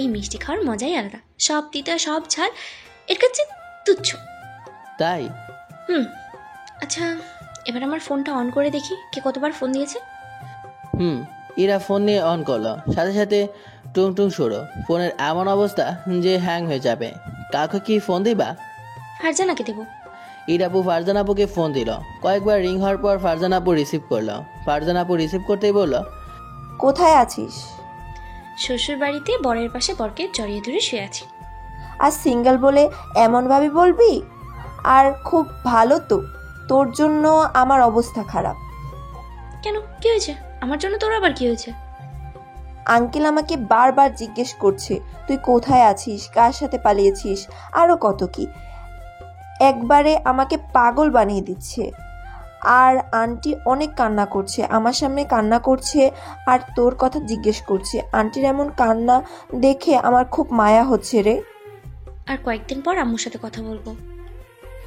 এই মিষ্টি খাওয়ার মজাই আলাদা, সব তিতা সব ঝাল এর কাছে তুচ্ছ। তাই? আচ্ছা, এবার আমার ফোনটা অন করে দেখি কে কতবার ফোন দিয়েছে। এরা ফোন নিয়ে অন করলো, সাথে সাথে টুং টুং শুরু। ফোনের এমন অবস্থা যে হ্যাং হয়ে যাবে। কাকে কি ফোন দিবা? ফারজানাকে দেবো। ইরাপু ফারজানা আপুকে ফোন দিল। কয়েকবার রিং হওয়ার পর ফারজানা আপু রিসিভ করলো। ফারজানা আপু রিসিভ করতেই বলল, কোথায় আছিস? শ্বশুর বাড়িতে বরের পাশে বরকে জড়িয়ে ধরে শুয়ে আছি। আর সিঙ্গেল বলে এমনভাবে বলবি? আর খুব ভালো তো, তোর জন্য আমার অবস্থা খারাপ। কেন, কি হয়েছে? আমার জন্য তোর আবার কি হয়েছে? আঙ্কেল আমাকে বারবার জিজ্ঞেস করছে তুই কোথায় আছিস, কার সাথে পালিয়েছিস, আরও কত কি। একবারে আমাকে পাগল বানিয়ে দিচ্ছে। আর আন্টি অনেক কান্না করছে, আমার সামনে কান্না করছে আর তোর কথা জিজ্ঞেস করছে। আন্টির এমন কান্না দেখে আমার খুব মায়া হচ্ছে রে। আর কয়েকদিন পর আম্মুর সাথে কথা বলবো।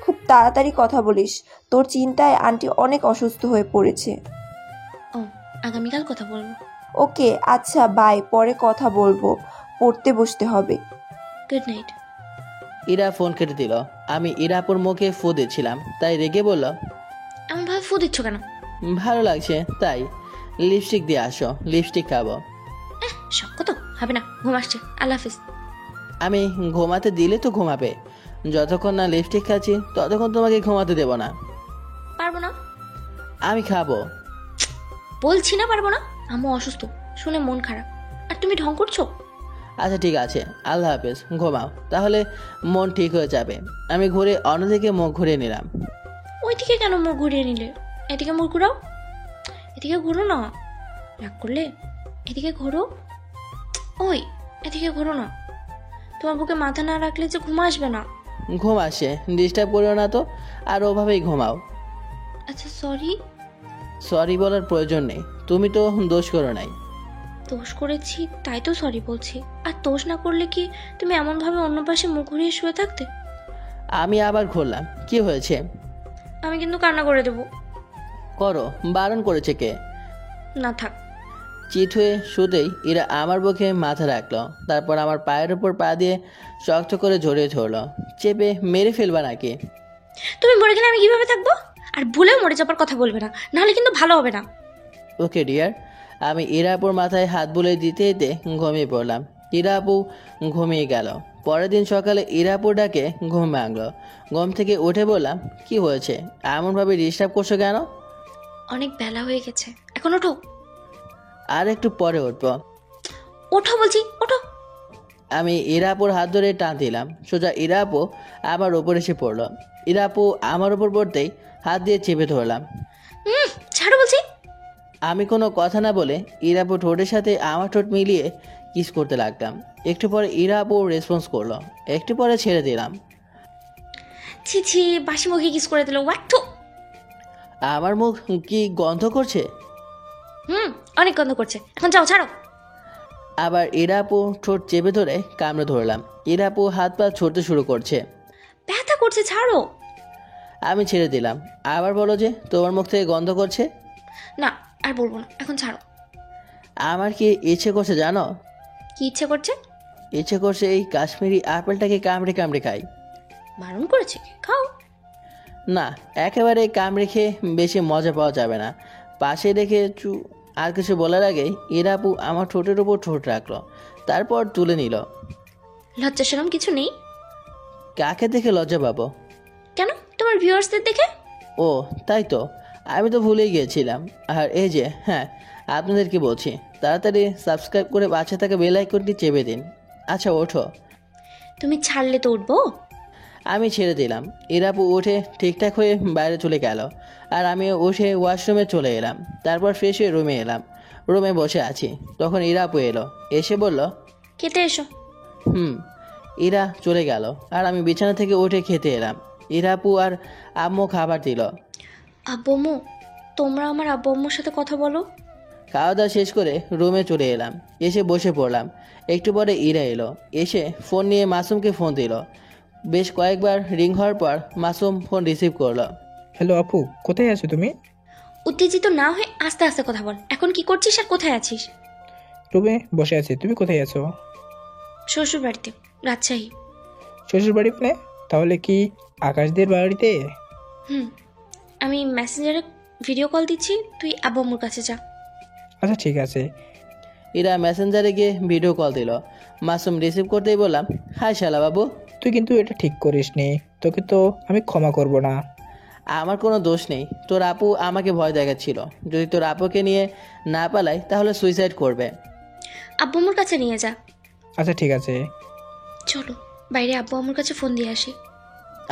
খুব তাড়াতাড়ি কথা বলিস, তোর চিন্তায় আন্টি অনেক অসুস্থ হয়ে পড়েছে। আগামীকাল কথা বলবো। ওকে আচ্ছা বাই, পরে কথা বলবো, পড়তে বসতে হবে। Good night. ইরা ফোন কেটে দিল। আমি ইরাপুর মুখে ফু দিচ্ছিলাম, তাই রেগে বলল, এমন ভাবে ফু দিচ্ছ কেন? ভালো লাগছে তাই। লিপস্টিক দিয়ে আসো, লিপস্টিক খাবো। শখ তো হবে না, ঘুম আসছে, আল্লাহ হাফিজ। আমি ঘুমাতে দিলে তো ঘুমাবে, যতক্ষণ না লিপস্টিক খাচ্ছি ততক্ষণ তোমাকে ঘুমাতে দেব না। পারবো না। আমি খাবো। বলছি না পারবো না, আম্মু অসুস্থ, শুনে মন খারাপ, আর তুমি ঢং করছো। আচ্ছা ঠিক আছে, আল্লাহ হাফেজ, ঘুমাও, তাহলে মন ঠিক হয়ে যাবে। আমি ঘুরে অন্যদিকে মুখ ঘুরিয়ে নিলাম। ওইদিকে কেন মুখ ঘুরিয়ে নিলে? এদিকে মুখ ঘুরাও, এদিকে ঘুরো না। রাগ করলে এদিকে ঘোরো। ওই এদিকে ঘোরো না, তোমার বুকে মাথা না রাখলে যে ঘুম আসবে না। ঘুম আসে, ডিস্টার্ব করো না তো, আর ওভাবেই ঘুমাও। আচ্ছা সরি। সরি বলার প্রয়োজন নেই, তুমি তো দোষ করো নাই। দোষ করেছি তাই তো সরি বলছি। আর দোষ না করলে কি তুমি এমনভাবে অন্য পাশে মুখ ঘুরিয়ে শুয়ে থাকতে? আমি আবার ঘুরলাম, কি হয়েছে? আমি কিন্তু কান্না করে দেবো। করো, বারণ করেছে কে? না থাক। চিত হয়ে শুতেই এরা আমার বুকে মাথা রাখলো। তারপর আমার পায়ের উপর পা দিয়ে শক্ত করে জড়িয়ে ধরলো। চেপে মেরে ফেলবা নাকি? তুমি মরে গেলে আমি কিভাবে থাকবো? আর ভুলেও মরে যাবার কথা বলবে না, নাহলে কিন্তু ভালো হবে না। Okay dear. আমি ইরাপুর মাথায় হাত বুলিয়ে দিতে দিতে ঘুমিয়ে পড়লাম। ইরাপু ঘুমিয়ে গেল। পরের দিন সকালে ইরাপুর ডাকে ঘুম ভাঙলো। ঘুম থেকে উঠে বললাম, কি হয়েছে, এমনভাবে ডিস্টার্ব করছো কেন? অনেক বেলা হয়ে গেছে, এখন ওঠো। আর একটু পরে উঠবো। ওঠো বলছি, ওঠো। আমি ইরাপুর হাত ধরে টান দিলাম। সোজা ইরাপু আমার ওপর এসে পড়লো। ইরাপু আমার ওপর পড়তেই হাত দিয়ে চেপে ধরলাম। ছাড়ো বলছি। আমি কোনো কথা না বলে ইরাপু ঠোঁটের সাথে আমার ঠোঁট মিলিয়ে কিস করতে লাগলাম। একটু পরে ইরা আপু রেসপন্স করলো, একটু পরে ছেড়ে দিলাম। ছি ছি, বাসি মুখে কিস করে দিল, ওয়াট্টু। আমার মুখ কি গন্ধ করছে? অনেক গন্ধ করছে, এখন যাও, ছাড়ো। আবার ইরা আপু ঠোঁট চেপে ধরে কামড়ে ধরলাম। ইরা আপু হাত পা ছুটতে শুরু করছে। ব্যথা করছে, ছাড়ো। আমি ছেড়ে দিলাম। আবার বলো যে তোমার মুখ থেকে গন্ধ করছে। না, আর বলবো না, এখন ছাড়ো। আমার কি ইচ্ছে করছে জানো? কি ইচ্ছে করছে? ইচ্ছে করছে এই কাশ্মীরি আপেলটাকে কামড়ে কামড়ে খাই। বারণ করেছে কি? খাও। না, একেবারে কামড়ে খেয়ে বেশি মজা পাওয়া যাবে না। পাশে রেখে আর কিছু বলার আগে ইরা আপু আমার ঠোঁটের উপর ঠোঁট রাখলো, তারপর তুলে নিল। লজ্জা শরম কিছু নেই? কাকে দেখে লজ্জা পাবো? কেন, তোমার ভিউয়ার্সদের দেখে? ও তাই তো, আমি তো ভুলেই গিয়েছিলাম। আর এই যে, হ্যাঁ, আপনাদেরকে বলছি, তাড়াতাড়ি সাবস্ক্রাইব করে পাশে থাকা বেল আইকনটি চেপে দিন। আচ্ছা ওঠো। তুমি ছাড়লে তো উঠবো। আমি ছেড়ে দিলাম। ইরাপু উঠে ঠিকঠাক হয়ে বাইরে চলে গেল, আর আমিও উঠে ওয়াশরুমে চলে এলাম। তারপর ফ্রেশ হয়ে রুমে এলাম। রুমে বসে আছি, তখন ইরাপু এলো, এসে বলল, খেতে এসো। ইরা চলে গেল, আর আমি বিছানা থেকে উঠে খেতে এলাম। ইরাপু আর আম্মু খাবার দিল। আব্বু আম্মু, তোমরা আমার আব্বু আম্মুর সাথে কথা বলো। খাওয়া দাওয়া শেষ করে রুমে চলে এলাম, এসে বসে পড়লাম। একটু পরে ইরা এলো, এসে ফোন নিয়ে মাসুমকে ফোন দিল। বেশ কয়েকবার রিং হওয়ার পর মাসুম ফোন রিসিভ করলো। হ্যালো আপু, কোথায় আছো তুমি? উত্তেজিত না হয়ে আস্তে আস্তে কথা বল। এখন কি করছিস আর কোথায় আছিস? রুমে বসে আছি, তুমি কোথায় আছো? শ্বশুর বাড়িতে, রাজশাহী। শ্বশুর বাড়ি মানে? তাহলে কি আকাশদের বাড়িতে? আমি মেসেঞ্জারে ভিডিও কল দিচ্ছি, তুই আব্বু আম্মুর কাছে যা। আচ্ছা ঠিক আছে। ইরা মেসেঞ্জারে গিয়ে ভিডিও কল দিল। মাসুম রিসিভ করতেই বললাম, হাই শালা বাবু। তুই কিন্তু এটা ঠিক করিসনি, তোকে তো আমি ক্ষমা করব না। আমার কোনো দোষ নেই, তোর আপু আমাকে ভয় দেখাচ্ছিল। যদি তোর আপুকে নিয়ে না পালাই তাহলে সুইসাইড করবে। আব্বু আম্মুর কাছে নিয়ে যা। আচ্ছা ঠিক আছে, চলো বাইরে আব্বু আম্মুর কাছে ফোন দিয়ে আসি।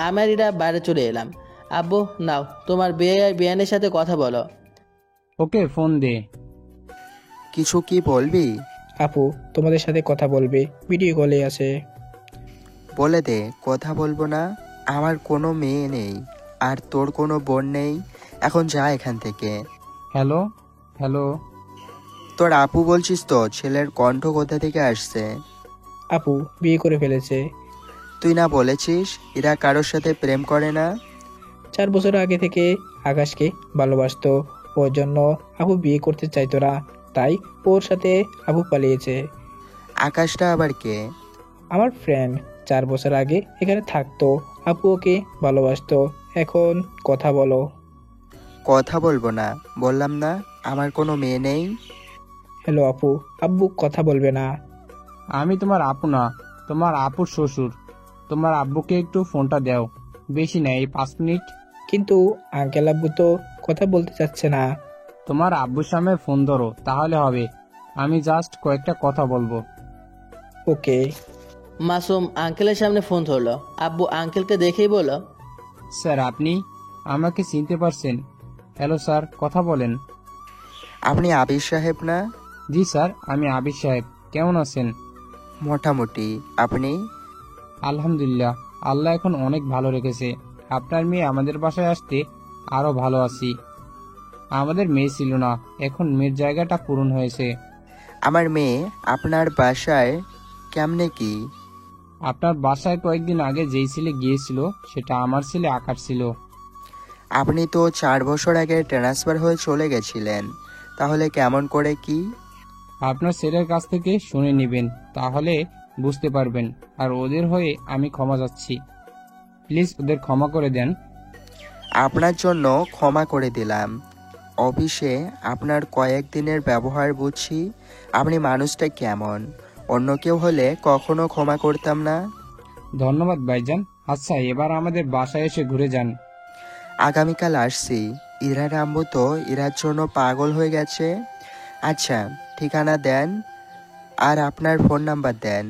আমার ইরা বাইরে চলে এলাম। আব্বু নাও, তোমার বিয়ানের সাথে কথা বলো। ওকে ফোন দে। কিছু কি বলবি? আপু তোমাদের সাথে কথা বলবে, ভিডিও কলে আছে। বলে দে, কথা বলবো না। আমার কোনো মেয়ে নেই, আর তোর কোনো বোন নেই। এখন যা এখান থেকে। হ্যালো হ্যালো, তোর আপু বলছিস তো? ছেলের কণ্ঠ কোথা থেকে আসছে? আপু বিয়ে করে ফেলেছে। তুই না বলেছিস এরা কারোর সাথে প্রেম করে না? 4 বছর আগে থেকে আকাশকে ভালোবাসতো, ওর জন্য আপু বিয়ে করতে চাইতো না, তাই ওর সাথে আপু পালিয়েছে। আকাশটা আবার কে? আমার ফ্রেন্ড, 4 বছর আগে এখানে থাকতো, আপু ওকে ভালোবাসতো। এখন কথা বলো। কথা বলবো না বললাম না? আমার কোনো মেয়ে নেই। হ্যালো আপু, আব্বু কথা বলবে না। আমি তোমার আপু না, তোমার আপুর শ্বশুর। তোমার আব্বুকে একটু ফোনটা দাও, বেশি নেই 5 মিনিট। কিন্তু আঙ্কেল আব্বু তো কথা বলতে চাচ্ছে না। তোমার আব্বুর সামনে ফোন ধরো, তাহলে হবে। আমি জাস্ট কয়েকটা কথা বলবো। ওকে। মাসুম আঙ্কেলের সামনে ফোন ধরলো। আব্বু আঙ্কেলকে দেখেই বলল, স্যার আপনি আমাকে চিনতে পারছেন? হ্যালো স্যার, কথা বলেন। আপনি আবির সাহেব না? জি স্যার, আমি আবির সাহেব। কেমন আছেন? মোটামুটি। আপনি? আলহামদুলিল্লাহ, আল্লাহ এখন অনেক ভালো রেখেছে। আপনার মেয়ে আমাদের বাসায় আসতে আরো ভালো আছি। আমাদের মেয়ে ছিল না, এখন মেয়ের জায়গাটা পূরণ হয়েছে। আমার মেয়ে আপনার বাসায় কেমনে কি? আপনার বাসায় কয়েকদিন আগে যেই ছেলে গিয়েছিল সেটা আমার ছেলে আকাশ ছিল। আপনি তো 4 বছর আগে ট্রান্সফার হয়ে চলে গেছিলেন, তাহলে কেমন করে কি? আপনার ছেলের কাছ থেকে শুনে নেবেন, তাহলে বুঝতে পারবেন। আর ওদের হয়ে আমি ক্ষমা চাচ্ছি, প্লিজ ওদের ক্ষমা করে দেন। আপনার জন্য ক্ষমা করে দিলাম। অফিসে আপনার কয়েকদিনের ব্যবহার বুঝছি, আপনি মানুষটা কেমন। অন্য কেউ হলে কখনো ক্ষমা করতাম না। ধন্যবাদ ভাইজান। আচ্ছা, এবার আমাদের বাসায় এসে ঘুরে যান। আগামীকাল আসছি। ইরার আম্মু তো ইরার জন্য পাগল হয়ে গেছে। আচ্ছা, ঠিকানা দেন আর আপনার ফোন নাম্বার দেন।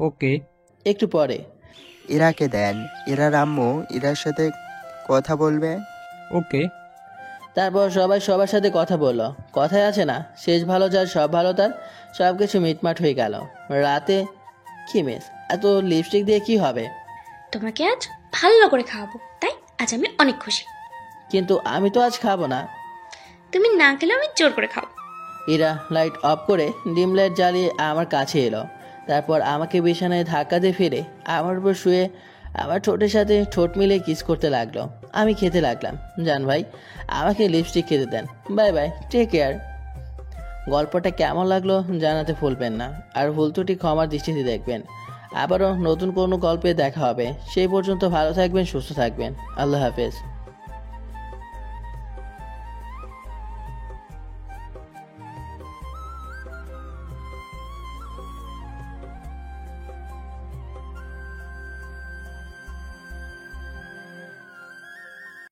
ওকে। একটু পরে, ইরাকে দেন। ইরার আম্মু ইরার সাথে কথা বলবে। ওকে। তারপর সবাই সবার সাথে কথা বললো। কথায় আছে না, শেষ ভালো যার সব ভালো তার। সব কিছু মিটমাট হয়ে গেল। রাতে কি মিস, এত লিপস্টিক দিয়ে কি হবে? তোমাকে আজ ভালো করে খাওয়াবো, তাই আজ আমি অনেক খুশি। কিন্তু আমি তো আজ খাবো না। তুমি না খেলে আমি জোর করে খাও। ইরা লাইট অফ করে ডিম লাইট জ্বালিয়ে আমার কাছে এলো। তারপর আমাকে বিছানায় ধাক্কা দিয়ে ফিরে আমার উপর শুয়ে আমার ঠোঁটের সাথে ঠোঁট মিলিয়ে কিস করতে লাগলো। আমি খেতে লাগলাম। জান ভাই, আমাকে লিপস্টিক খেতে দেন। Bye bye, take care. গল্পটা কেমন লাগলো জানাতে ভুলবেন না, আর ভুল ত্রুটি ক্ষমার দৃষ্টিতে দেখবেন। আবারও নতুন কোনো গল্পে দেখা হবে। সেই পর্যন্ত ভালো থাকবেন, সুস্থ থাকবেন। আল্লাহ হাফেজ।